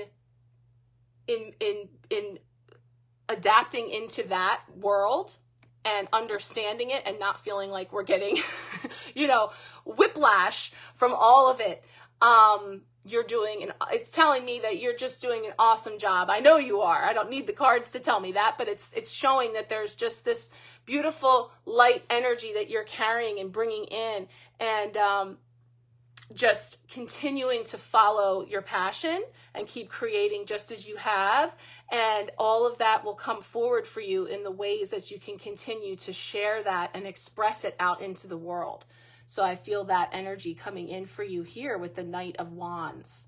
adapting into that world and understanding it and not feeling like we're getting, whiplash from all of it. It's telling me that you're just doing an awesome job. I know you are. I don't need the cards to tell me that, but it's showing that there's just this beautiful light energy that you're carrying and bringing in, and just continuing to follow your passion and keep creating just as you have. And all of that will come forward for you in the ways that you can continue to share that and express it out into the world. So I feel that energy coming in for you here with the Knight of Wands.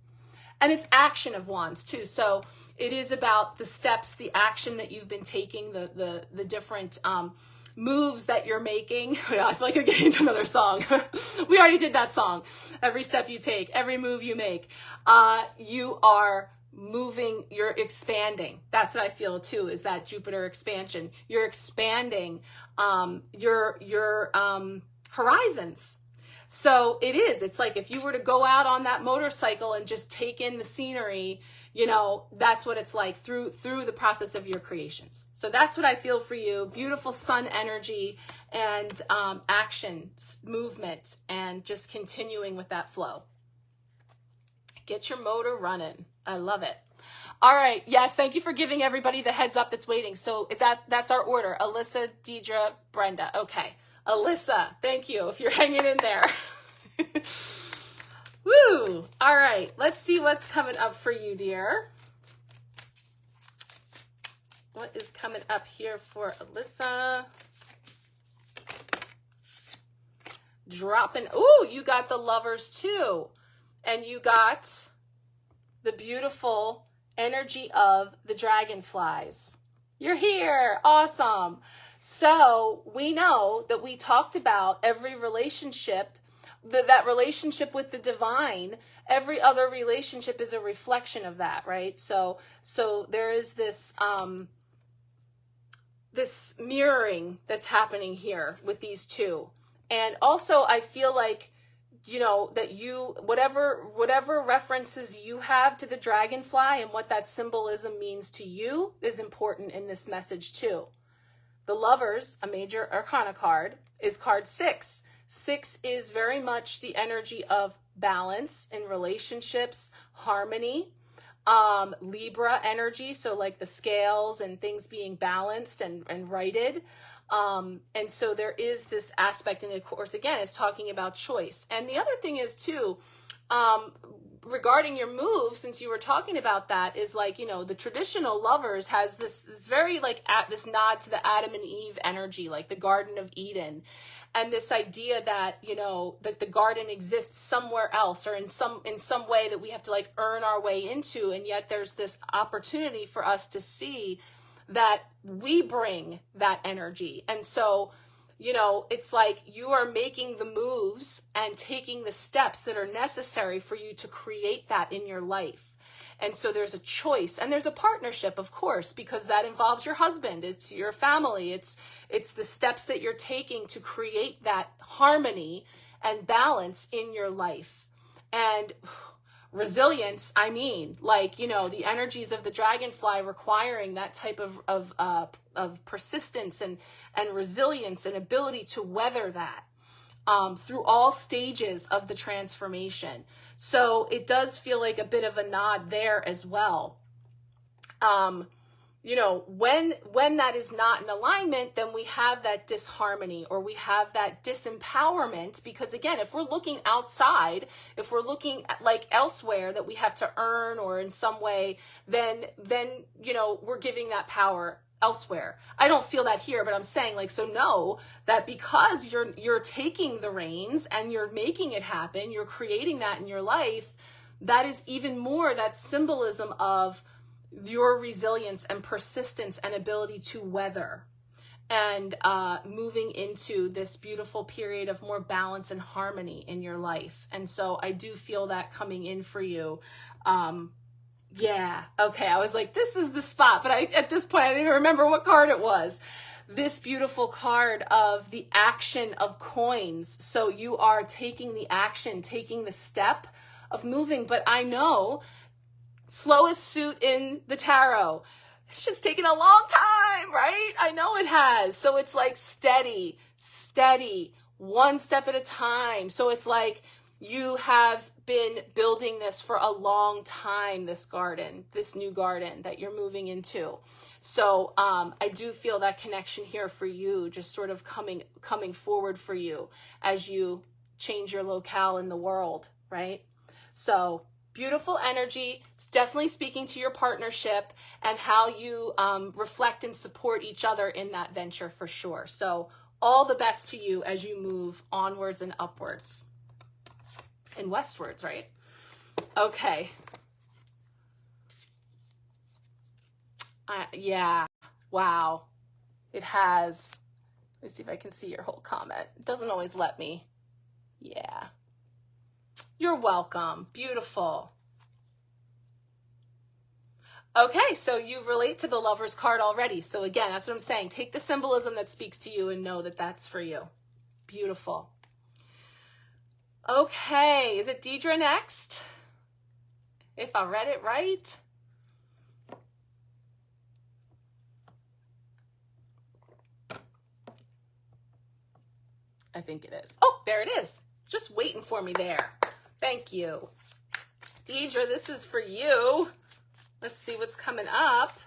And it's action of Wands too. So it is about the steps, the action that you've been taking, the different moves that you're making. Yeah, I feel like I'm getting into another song. We already did that song. Every step you take, every move you make, you are moving, you're expanding. That's what I feel too, is that Jupiter expansion. You're expanding your horizons. So it's like if you were to go out on that motorcycle and just take in the scenery, that's what it's like through the process of your creations. So that's what I feel for you. Beautiful sun energy and action, movement, and just continuing with that flow. Get your motor running. I love it. All right. Yes. Thank you for giving everybody the heads up that's waiting. So that's our order. Alyssa, Deidre, Brenda. Okay. Alyssa, thank you if you're hanging in there. Woo! All right, let's see what's coming up for you, dear. What is coming up here for Alyssa? Dropping. Ooh, you got the Lovers too. And you got the beautiful energy of the dragonflies. You're here. Awesome. So we know that we talked about every relationship, that relationship with the divine. Every other relationship is a reflection of that, right? So there is this this mirroring that's happening here with these two. And also I feel like, that whatever references you have to the dragonfly and what that symbolism means to you is important in this message too. The Lovers, a major arcana card, is card 6. 6 is very much the energy of balance in relationships, harmony, Libra energy, so like the scales and things being balanced and righted. And so there is this aspect, and of course, again, it's talking about choice. And the other thing is too, regarding your move, since you were talking about that, is like, the traditional Lovers has this very like this nod to the Adam and Eve energy, like the Garden of Eden. And this idea that, that the garden exists somewhere else or in some way that we have to like earn our way into. And yet there's this opportunity for us to see that we bring that energy. And so, it's like you are making the moves and taking the steps that are necessary for you to create that in your life. And so there's a choice and there's a partnership, of course, because that involves your husband. It's your family. It's the steps that you're taking to create that harmony and balance in your life. And resilience, the energies of the dragonfly requiring that type of persistence and resilience and ability to weather that through all stages of the transformation. So it does feel like a bit of a nod there as well. When that is not in alignment, then we have that disharmony or we have that disempowerment, because again, if we're looking outside, if we're looking at like elsewhere that we have to earn or in some way, then we're giving that power elsewhere. I don't feel that here, but I'm saying so know that because you're taking the reins and you're making it happen, you're creating that in your life, that is even more that symbolism of your resilience and persistence and ability to weather and moving into this beautiful period of more balance and harmony in your life. And so I do feel that coming in for you. Yeah. Okay. I was like, this is the spot, but at this point, I didn't even remember what card it was. This beautiful card of the action of coins. So you are taking the action, taking the step of moving. But I know slowest suit in the tarot, it's just taken a long time, right? I know it has. So it's like steady, one step at a time. So it's like, You have been building this for a long time, this garden, this new garden that you're moving into. So I do feel that connection here for you, just sort of coming forward for you as you change your locale in the world, right? So beautiful energy. It's definitely speaking to your partnership and how you reflect and support each other in that venture for sure. So all the best to you as you move onwards and upwards. And westwards, right? Okay. Yeah. Wow. It has. Let me see if I can see your whole comment. It doesn't always let me. Yeah. You're welcome. Beautiful. Okay, so you relate to the Lover's card already. So again, that's what I'm saying. Take the symbolism that speaks to you and know that that's for you. Beautiful. Okay, is it Deidre next? If I read it right. I think it is. Oh, there it is. Just waiting for me there. Thank you. Deidre, this is for you. Let's see what's coming up.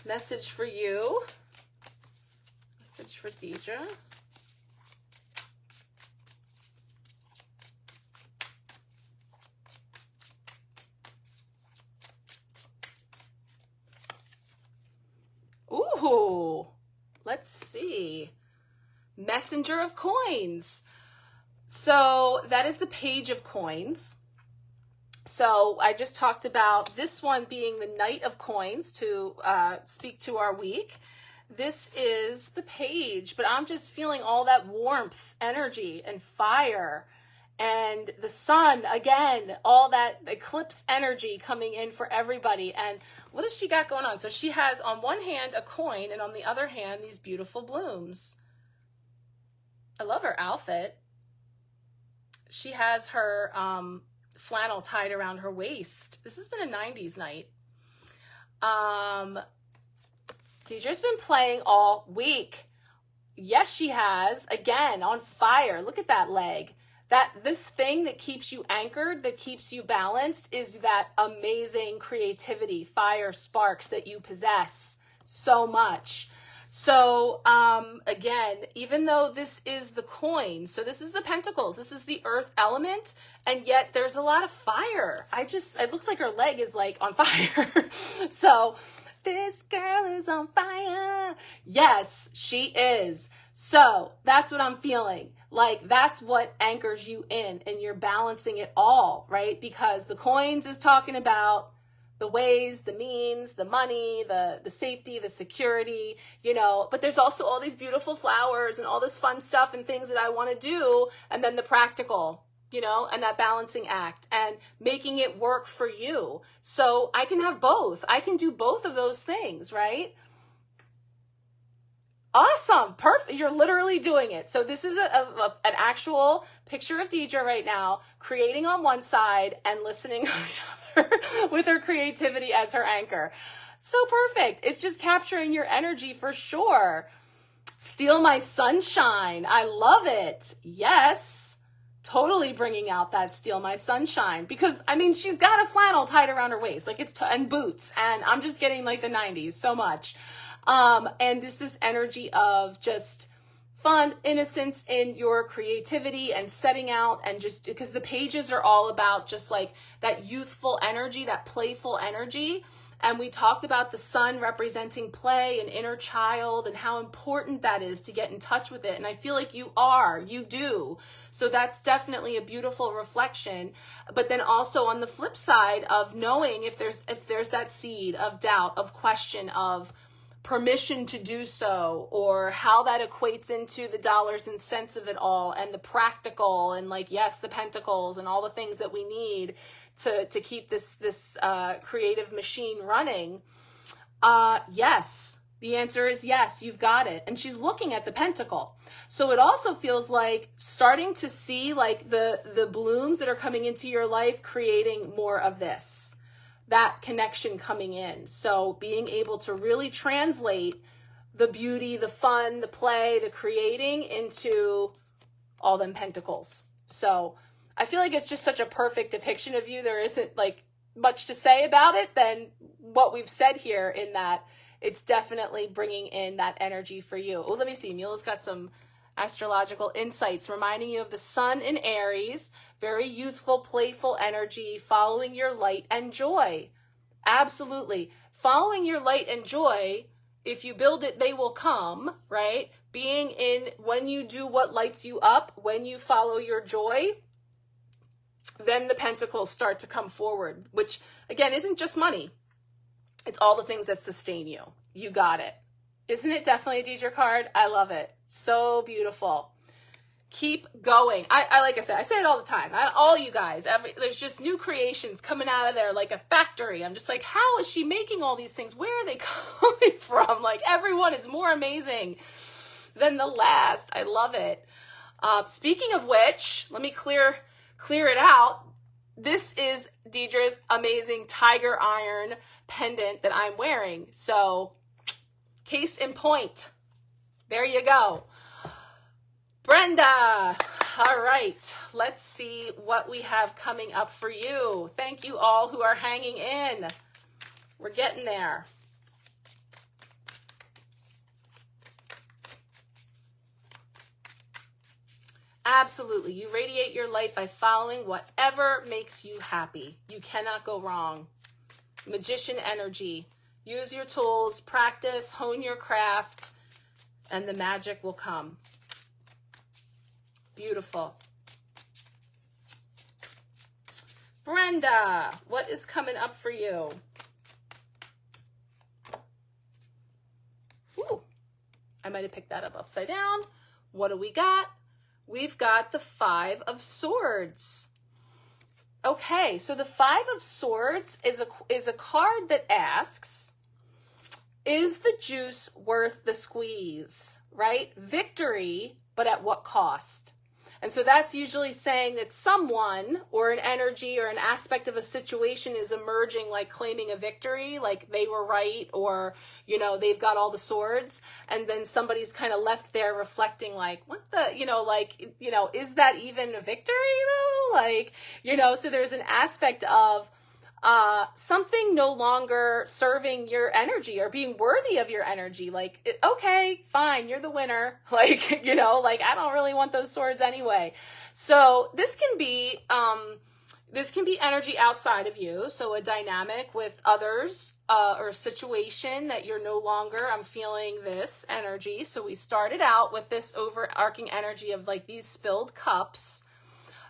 Message for you. Message for Deidre. Ooh, let's see. Messenger of Coins. So that is the Page of Coins. So I just talked about this one being the Knight of Coins to speak to our week. This is the Page, but I'm just feeling all that warmth, energy, and fire. And the sun, again, all that eclipse energy coming in for everybody. And what does she got going on? So she has on one hand a coin and on the other hand these beautiful blooms. I love her outfit. She has her flannel tied around her waist. This has been a 90s night. Deidre's been playing all week. Yes, she has. Again, on fire. Look at that leg. This thing that keeps you anchored, that keeps you balanced, is that amazing creativity, fire, sparks that you possess so much. So again, even though this is the coin, so this is the pentacles, this is the earth element, and yet there's a lot of fire. It looks like her leg is like on fire. So this girl is on fire. Yes, she is. So that's what I'm feeling. Like that's what anchors you in, and you're balancing it all, right? Because the coins is talking about the ways, the means, the money, the safety, the security, but there's also all these beautiful flowers and all this fun stuff and things that I want to do. And then the practical, and that balancing act and making it work for you. So I can have both. I can do both of those things, right? Awesome. Perfect. You're literally doing it. So this is an actual picture of Deidre right now, creating on one side and listening on the other with her creativity as her anchor. So perfect. It's just capturing your energy for sure. Steal my sunshine. I love it. Yes. Totally bringing out that steal my sunshine, because she's got a flannel tied around her waist, like and boots, and I'm just getting like the 90s so much. And there's this energy of just fun, innocence in your creativity and setting out, and just because the pages are all about just like that youthful energy, that playful energy. And we talked about the sun representing play and inner child and how important that is to get in touch with it. And I feel like you do. So that's definitely a beautiful reflection. But then also on the flip side of knowing if there's that seed of doubt, of question, of permission to do so, or how that equates into the dollars and cents of it all, and the practical, and like, yes, the pentacles and all the things that we need to keep this creative machine running. Yes, the answer is yes, you've got it. And she's looking at the pentacle. So it also feels like starting to see like the blooms that are coming into your life, creating more of this, that connection coming in. So being able to really translate the beauty, the fun, the play, the creating into all them pentacles. So I feel like it's just such a perfect depiction of you. There isn't like much to say about it than what we've said here, in that it's definitely bringing in that energy for you. Oh, let me see. Mila's got some astrological insights reminding you of the sun in Aries, very youthful, playful energy, following your light and joy. Absolutely. Following your light and joy, if you build it, they will come, right? Being in, when you do what lights you up, when you follow your joy, then the pentacles start to come forward, which again isn't just money. It's all the things that sustain you. You got it. Isn't it definitely a Deidre card? I love it. So beautiful. Keep going. I like I said, I say it all the time. All you guys, there's just new creations coming out of there like a factory. I'm just like, how is she making all these things? Where are they coming from? Like, everyone is more amazing than the last. I love it. Speaking of which, let me clear it out. This is Deidre's amazing tiger iron pendant that I'm wearing. So, case in point. There you go. Brenda. All right. Let's see what we have coming up for you. Thank you all who are hanging in. We're getting there. Absolutely. You radiate your light by following whatever makes you happy. You cannot go wrong. Magician energy. Use your tools, practice, hone your craft, and the magic will come. Beautiful. Brenda, what is coming up for you? Ooh, I might have picked that up upside down. What do we got? We've got the Five of Swords. Okay, so the Five of Swords is a card that asks, is the juice worth the squeeze, right? Victory, but at what cost? And so that's usually saying that someone or an energy or an aspect of a situation is emerging, like claiming a victory, like they were right, or, you know, they've got all the swords. And then somebody's kind of left there reflecting like, what the, you know, like, you know, is that even a victory though? Like, you know, so there's an aspect of something no longer serving your energy or being worthy of your energy. Like, okay, fine, you're the winner. Like, you know, like, I don't really want those swords anyway. So this can be energy outside of you. So a dynamic with others, or a situation that you're no longer, I'm feeling this energy. So we started out with this overarching energy of like these spilled cups.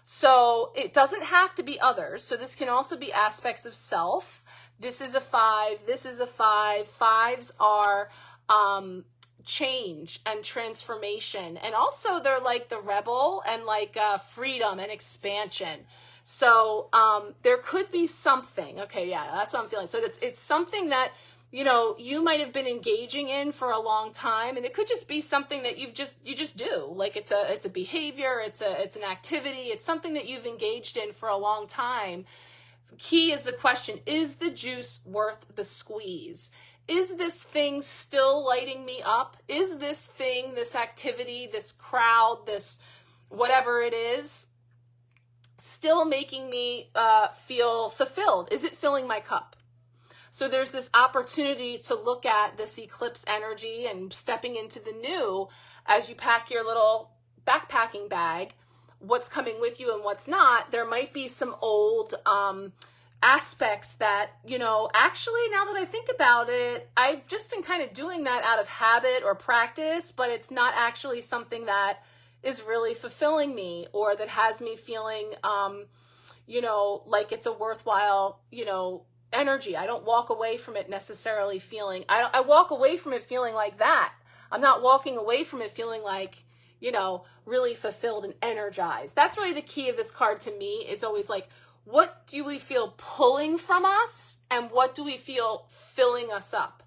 So it doesn't have to be others. So this can also be aspects of self. This is a 5. This is a 5. 5s are change and transformation. And also they're like the rebel and like freedom and expansion. So there could be something. Okay, yeah, that's what I'm feeling. So it's something that, you know, you might have been engaging in for a long time, and it could just be something that you just do. Like it's a behavior, it's an activity, it's something that you've engaged in for a long time. Key is the question, is the juice worth the squeeze? Is this thing still lighting me up? Is this thing, this activity, this crowd, this whatever it is, still making me feel fulfilled? Is it filling my cup? So there's this opportunity to look at this eclipse energy and stepping into the new as you pack your little backpacking bag, what's coming with you and what's not. There might be some old aspects that, you know, actually now that I think about it, I've just been kind of doing that out of habit or practice, but it's not actually something that is really fulfilling me or that has me feeling, you know, like it's a worthwhile, you know, energy. I don't walk away from it necessarily feeling, I walk away from it feeling like that. I'm not walking away from it feeling like, you know, really fulfilled and energized. That's really the key of this card to me. It's always like, what do we feel pulling from us and what do we feel filling us up?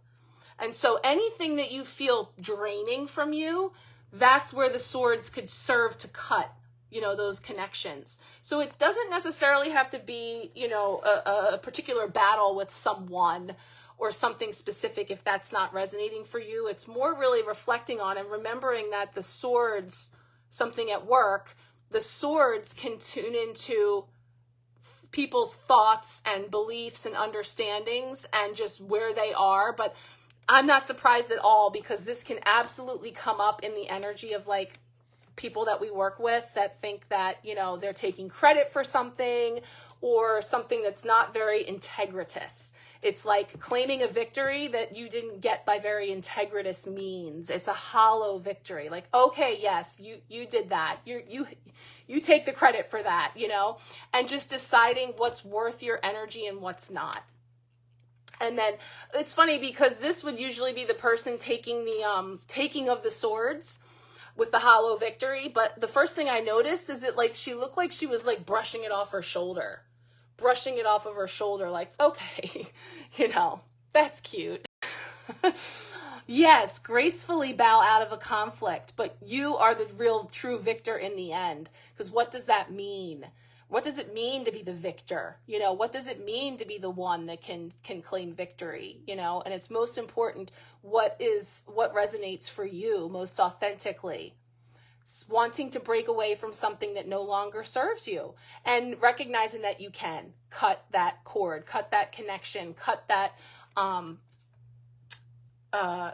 And so anything that you feel draining from you, that's where the swords could serve to cut, you know, those connections. So it doesn't necessarily have to be, you know, a particular battle with someone or something specific if that's not resonating for you. It's more really reflecting on and remembering that the swords, something at work, The swords can tune into people's thoughts and beliefs and understandings and just where they are. But I'm not surprised at all, because this can absolutely come up in the energy of like people that we work with that think that, you know, they're taking credit for something or something that's not very integritous. It's like claiming a victory that you didn't get by very integritous means. It's a hollow victory. Like, okay, yes, you did that. You take the credit for that, you know, and just deciding what's worth your energy and what's not. And then it's funny because this would usually be the person taking the taking of the swords with the hollow victory. But the first thing I noticed is it like she looked like she was like brushing it off her shoulder. Brushing it off of her shoulder, like, okay, you know, that's cute. Yes, gracefully bow out of a conflict, but you are the real true victor in the end. Because what does that mean? What does it mean to be the victor? You know, what does it mean to be the one that can claim victory? You know, and it's most important, what resonates for you most authentically. Wanting to break away from something that no longer serves you, and recognizing that you can cut that cord, cut that connection, cut that,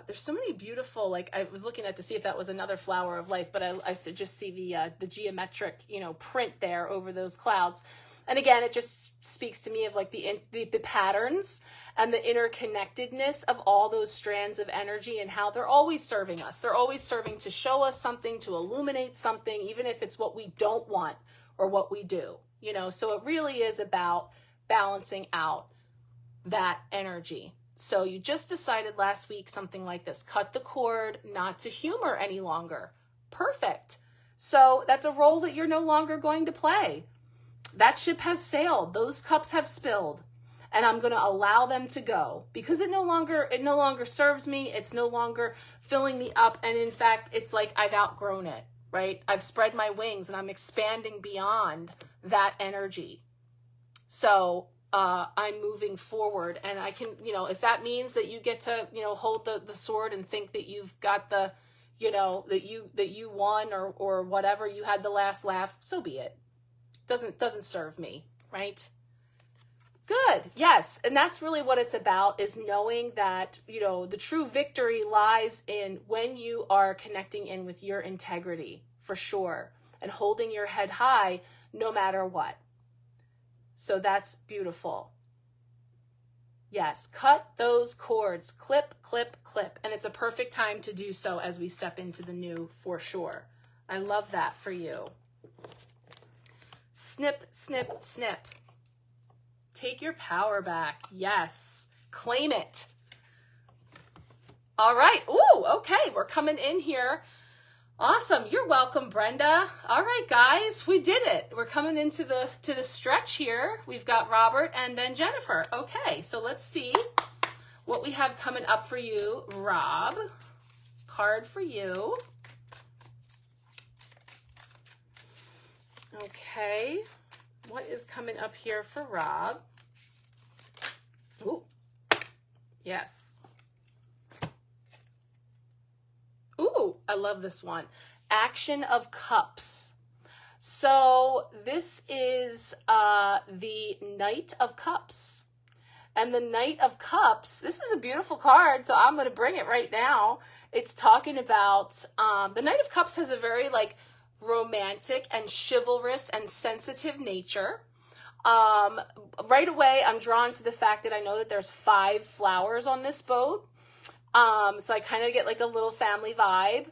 there's so many beautiful, like I was looking at to see if that was another flower of life, but I just see the geometric, you know, print there over those clouds. And again, it just speaks to me of like the patterns and the interconnectedness of all those strands of energy and how they're always serving us. They're always serving to show us something, to illuminate something, even if it's what we don't want or what we do, you know. So it really is about balancing out that energy. So you just decided last week something like this, cut the cord, not to humor any longer. Perfect. So that's a role that you're no longer going to play. That ship has sailed. Those cups have spilled, and I'm going to allow them to go because it no longer serves me. It's no longer filling me up. And in fact, it's like I've outgrown it, right? I've spread my wings and I'm expanding beyond that energy. So I'm moving forward, and I can, you know, if that means that you get to, you know, hold the sword and think that you've got the, you know, that you won or whatever, you had the last laugh, so be it. Doesn't serve me, right? Good. Yes. And that's really what it's about, is knowing that, you know, the true victory lies in when you are connecting in with your integrity, for sure, and holding your head high no matter what. So that's beautiful. Yes. Cut those cords. Clip, clip, clip. And it's a perfect time to do so as we step into the new, for sure. I love that for you. Snip, snip, snip. Take your power back. Yes. Claim it. All right. Ooh, okay. We're coming in here. Awesome. You're welcome, Brenda. All right, guys, we did it. We're coming into the stretch here. We've got Robert and then Jennifer. Okay, so let's see what we have coming up for you. Rob, card for you. Okay, what is coming up here for Rob? Ooh, yes. Ooh, I love this one. Action of Cups. So this is the Knight of Cups. And the Knight of Cups, this is a beautiful card, so I'm going to bring it right now. It's talking about, the Knight of Cups has a very like romantic and chivalrous and sensitive nature. Right away, I'm drawn to the fact that I know that there's 5 flowers on this boat. So I kind of get like a little family vibe.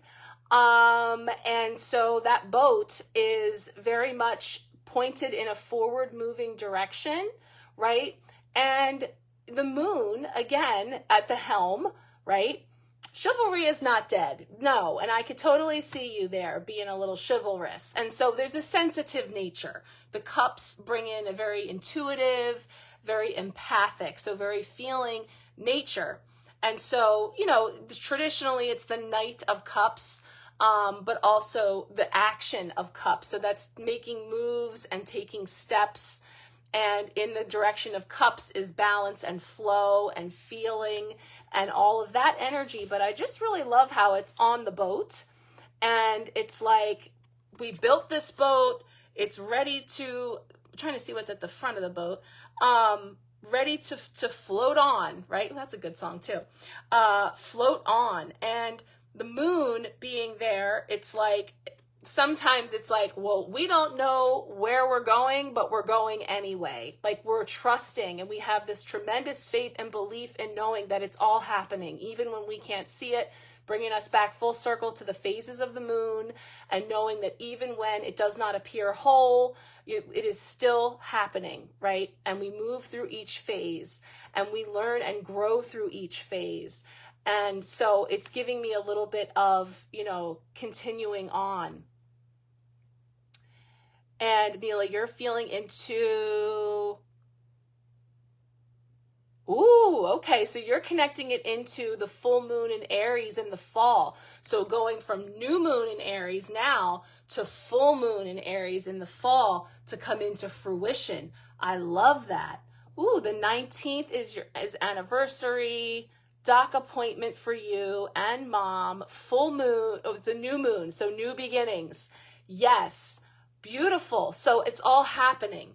And so that boat is very much pointed in a forward moving direction, right? And the moon, again, at the helm, right? Chivalry is not dead. No. And I could totally see you there being a little chivalrous. And so there's a sensitive nature. The cups bring in a very intuitive, very empathic, so very feeling nature. And so, you know, traditionally it's the Knight of Cups, but also the action of cups. So that's making moves and taking steps. And in the direction of cups is balance and flow and feeling and all of that energy. But I just really love how it's on the boat. And it's like, we built this boat. It's ready to, I'm trying to see what's at the front of the boat. Ready to float on, right? That's a good song too. Float on. And the moon being there, it's like, sometimes it's like, well, we don't know where we're going, but we're going anyway. Like, we're trusting, and we have this tremendous faith and belief in knowing that it's all happening, even when we can't see it, bringing us back full circle to the phases of the moon, and knowing that even when it does not appear whole, it is still happening, right? And we move through each phase, and we learn and grow through each phase. And so it's giving me a little bit of, continuing on. And Mila, you're feeling into, ooh, okay. So you're connecting it into the full moon in Aries in the fall. So going from new moon in Aries now to full moon in Aries in the fall to come into fruition. I love that. Ooh, the 19th is anniversary, doc appointment for you and mom, full moon. Oh, it's a new moon. So new beginnings. Yes. Beautiful. So it's all happening.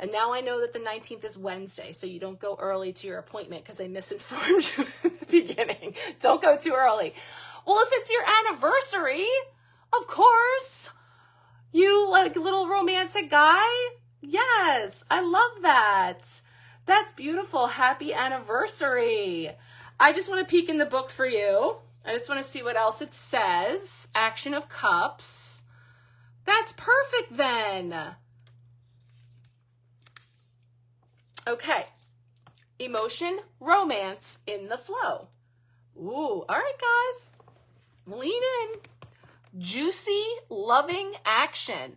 And now I know that the 19th is Wednesday, so you don't go early to your appointment because I misinformed you in the beginning. Don't go too early. Well, if it's your anniversary, of course, you like a little romantic guy. Yes, I love that. That's beautiful. Happy anniversary. I just want to peek in the book for you. I just want to see what else it says. Action of Cups. That's perfect then. Okay. Emotion, romance in the flow. Ooh, all right, guys. Lean in. Juicy, loving action.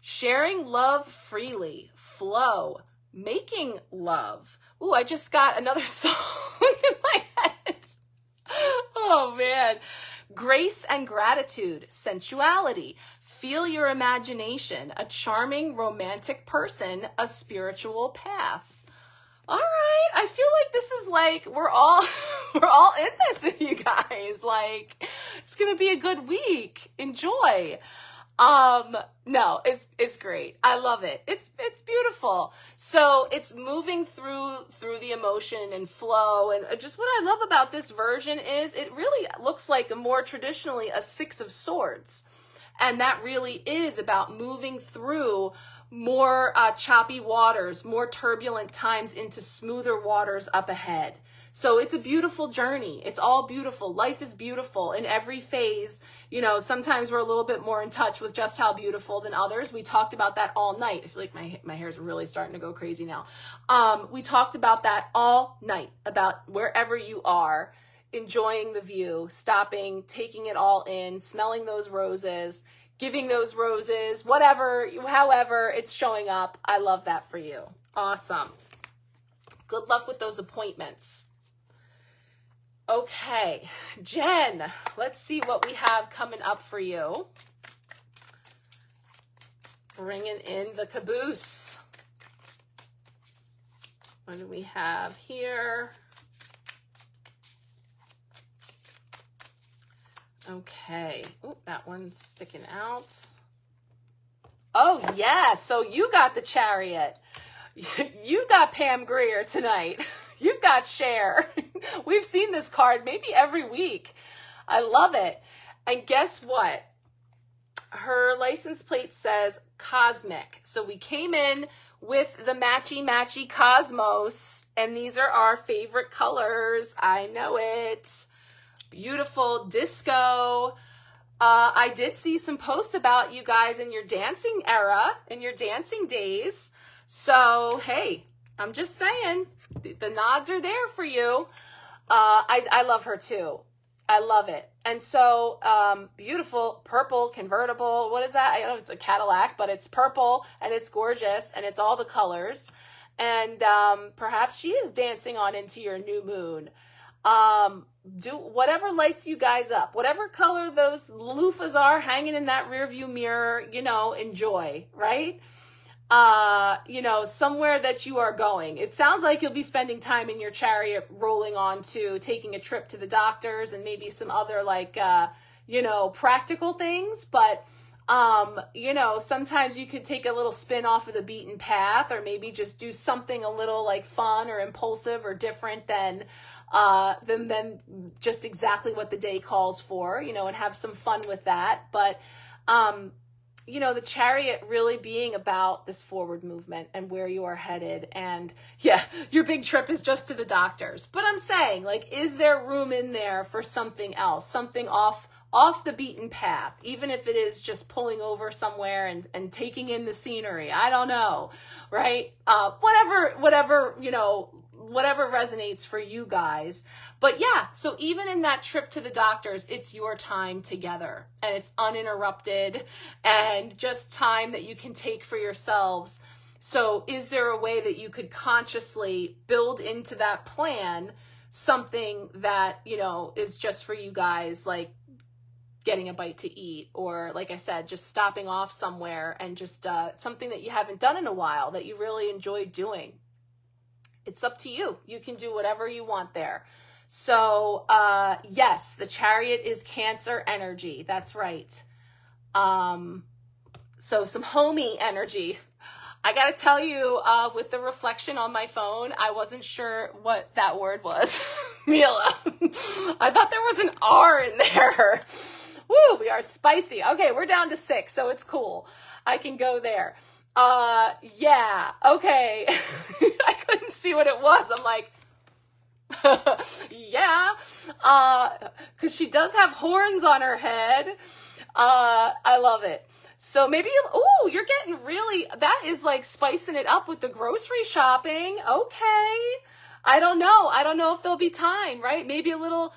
Sharing love freely. Flow. Making love. Ooh, I just got another song in my head. Oh, man. Grace and gratitude. Sensuality. Feel your imagination, a charming, romantic person, a spiritual path. All right, I feel like this is like we're all in this with you guys. Like, it's gonna be a good week. Enjoy. No, it's great. I love it. It's beautiful. So it's moving through the emotion and flow, and just what I love about this version is it really looks like more traditionally a Six of Swords. And that really is about moving through more choppy waters, more turbulent times into smoother waters up ahead. So it's a beautiful journey. It's all beautiful. Life is beautiful in every phase. Sometimes we're a little bit more in touch with just how beautiful than others. We talked about that all night. I feel like my hair's really starting to go crazy now. We talked about that all night, about wherever you are, enjoying the view, stopping, taking it all in, smelling those roses, giving those roses, however it's showing up. I love that for you. Awesome. Good luck with those appointments. Okay, Jen, let's see what we have coming up for you. Bringing in the caboose. What do we have here? Okay. Ooh, that one's sticking out. Oh, yeah. So you got the Chariot. You got Pam Grier tonight. You've got Cher. We've seen this card maybe every week. I love it. And guess what? Her license plate says Cosmic. So we came in with the matchy Cosmos, and these are our favorite colors. I know it. Beautiful disco. I did see some posts about you guys in your dancing era, in your dancing days. So, hey, I'm just saying, the nods are there for you. I love her too. I love it. And so, beautiful purple convertible. What is that? I know it's a Cadillac, but it's purple and it's gorgeous and it's all the colors. And perhaps she is dancing on into your new moon. Do whatever lights you guys up, whatever color those loofahs are hanging in that rear view mirror, enjoy, right? Somewhere that you are going. It sounds like you'll be spending time in your Chariot rolling on to taking a trip to the doctors and maybe some other practical things. But You know, sometimes you could take a little spin off of the beaten path, or maybe just do something a little like fun or impulsive or different than just exactly what the day calls for, you know, and have some fun with that. But, you know, the Chariot really being about this forward movement and where you are headed. And yeah, your big trip is just to the doctors. But I'm saying, like, is there room in there for something else, something off the beaten path, even if it is just pulling over somewhere and taking in the scenery? I don't know, right? Whatever, you know, whatever resonates for you guys. But yeah, so even in that trip to the doctors, it's your time together, and it's uninterrupted and just time that you can take for yourselves. So is there a way that you could consciously build into that plan something that, you know, is just for you guys, like getting a bite to eat, or like I said, just stopping off somewhere and just something that you haven't done in a while that you really enjoy doing? It's up to you. You can do whatever you want there. So yes, the Chariot is Cancer energy. That's right. So some homey energy. I got to tell you, with the reflection on my phone, I wasn't sure what that word was. Mila. I thought there was an R in there. Woo, we are spicy. Okay, we're down to 6, so it's cool. I can go there. Yeah, okay. I couldn't see what it was. I'm like, yeah, because she does have horns on her head. I love it. So maybe, oh, you're getting really, that is like spicing it up with the grocery shopping. Okay. I don't know. I don't know if there'll be time, right? Maybe a little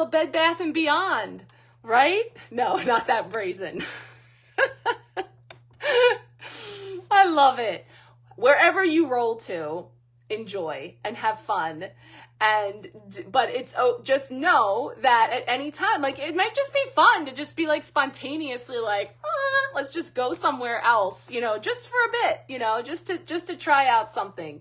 Bed Bath and Beyond, right? No, not that brazen. I love it. Wherever you roll to, enjoy and have fun. But it's, just know that at any time, like, it might just be fun to just be like spontaneously like, let's just go somewhere else, you know, just for a bit, you know, just to try out something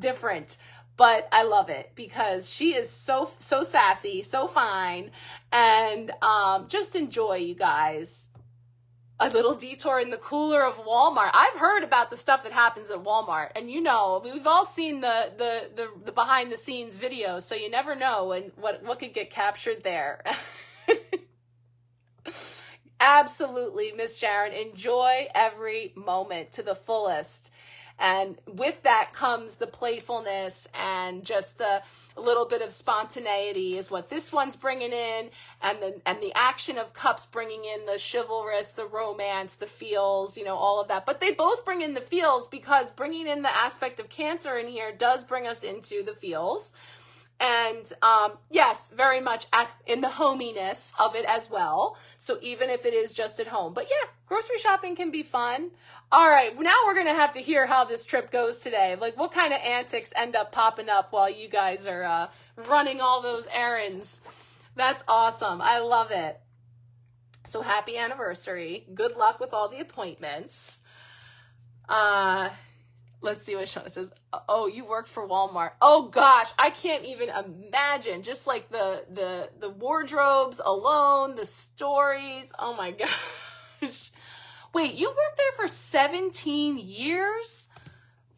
different. But I love it because she is so sassy, so fine, and just enjoy, you guys. A little detour in the cooler of Walmart. I've heard about the stuff that happens at Walmart, and you know, we've all seen the behind the scenes videos, so you never know what could get captured there. Absolutely, Miss Sharon, enjoy every moment to the fullest. And with that comes the playfulness and just the little bit of spontaneity is what this one's bringing in, and the Action of Cups bringing in the chivalrous, the romance, the feels, you know, all of that. But they both bring in the feels because bringing in the aspect of Cancer in here does bring us into the feels. And yes, very much in the hominess of it as well. So even if it is just at home. But yeah, grocery shopping can be fun. All right, now we're going to have to hear how this trip goes today. Like, what kind of antics end up popping up while you guys are running all those errands. That's awesome. I love it. So happy anniversary. Good luck with all the appointments. Let's see what Shauna says. Oh, you worked for Walmart. Oh gosh, I can't even imagine. Just like the wardrobes alone, the stories. Oh my gosh. Wait, you worked there for 17 years?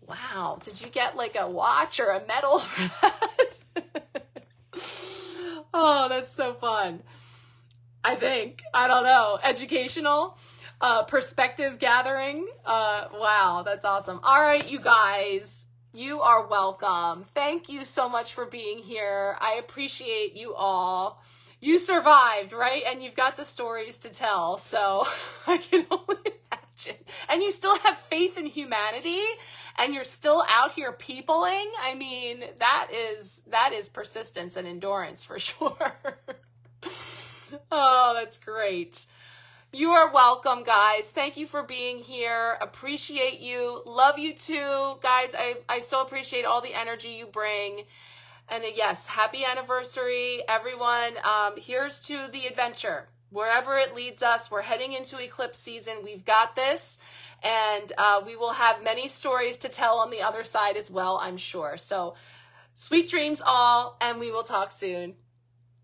Wow. Did you get like a watch or a medal for that? Oh, that's so fun. I think. I don't know. Educational. Perspective gathering. Wow, that's awesome. All right, you guys, you are welcome. Thank you so much for being here. I appreciate you all. You survived, right? And you've got the stories to tell, so I can only imagine. And you still have faith in humanity, and you're still out here peopling. I mean, that is persistence and endurance for sure. Oh, that's great. You are welcome, guys. Thank you for being here. Appreciate you. Love you too. Guys, I so appreciate all the energy you bring. And yes, happy anniversary, everyone. Here's to the adventure. Wherever it leads us, we're heading into eclipse season. We've got this. And we will have many stories to tell on the other side as well, I'm sure. So sweet dreams all, and we will talk soon.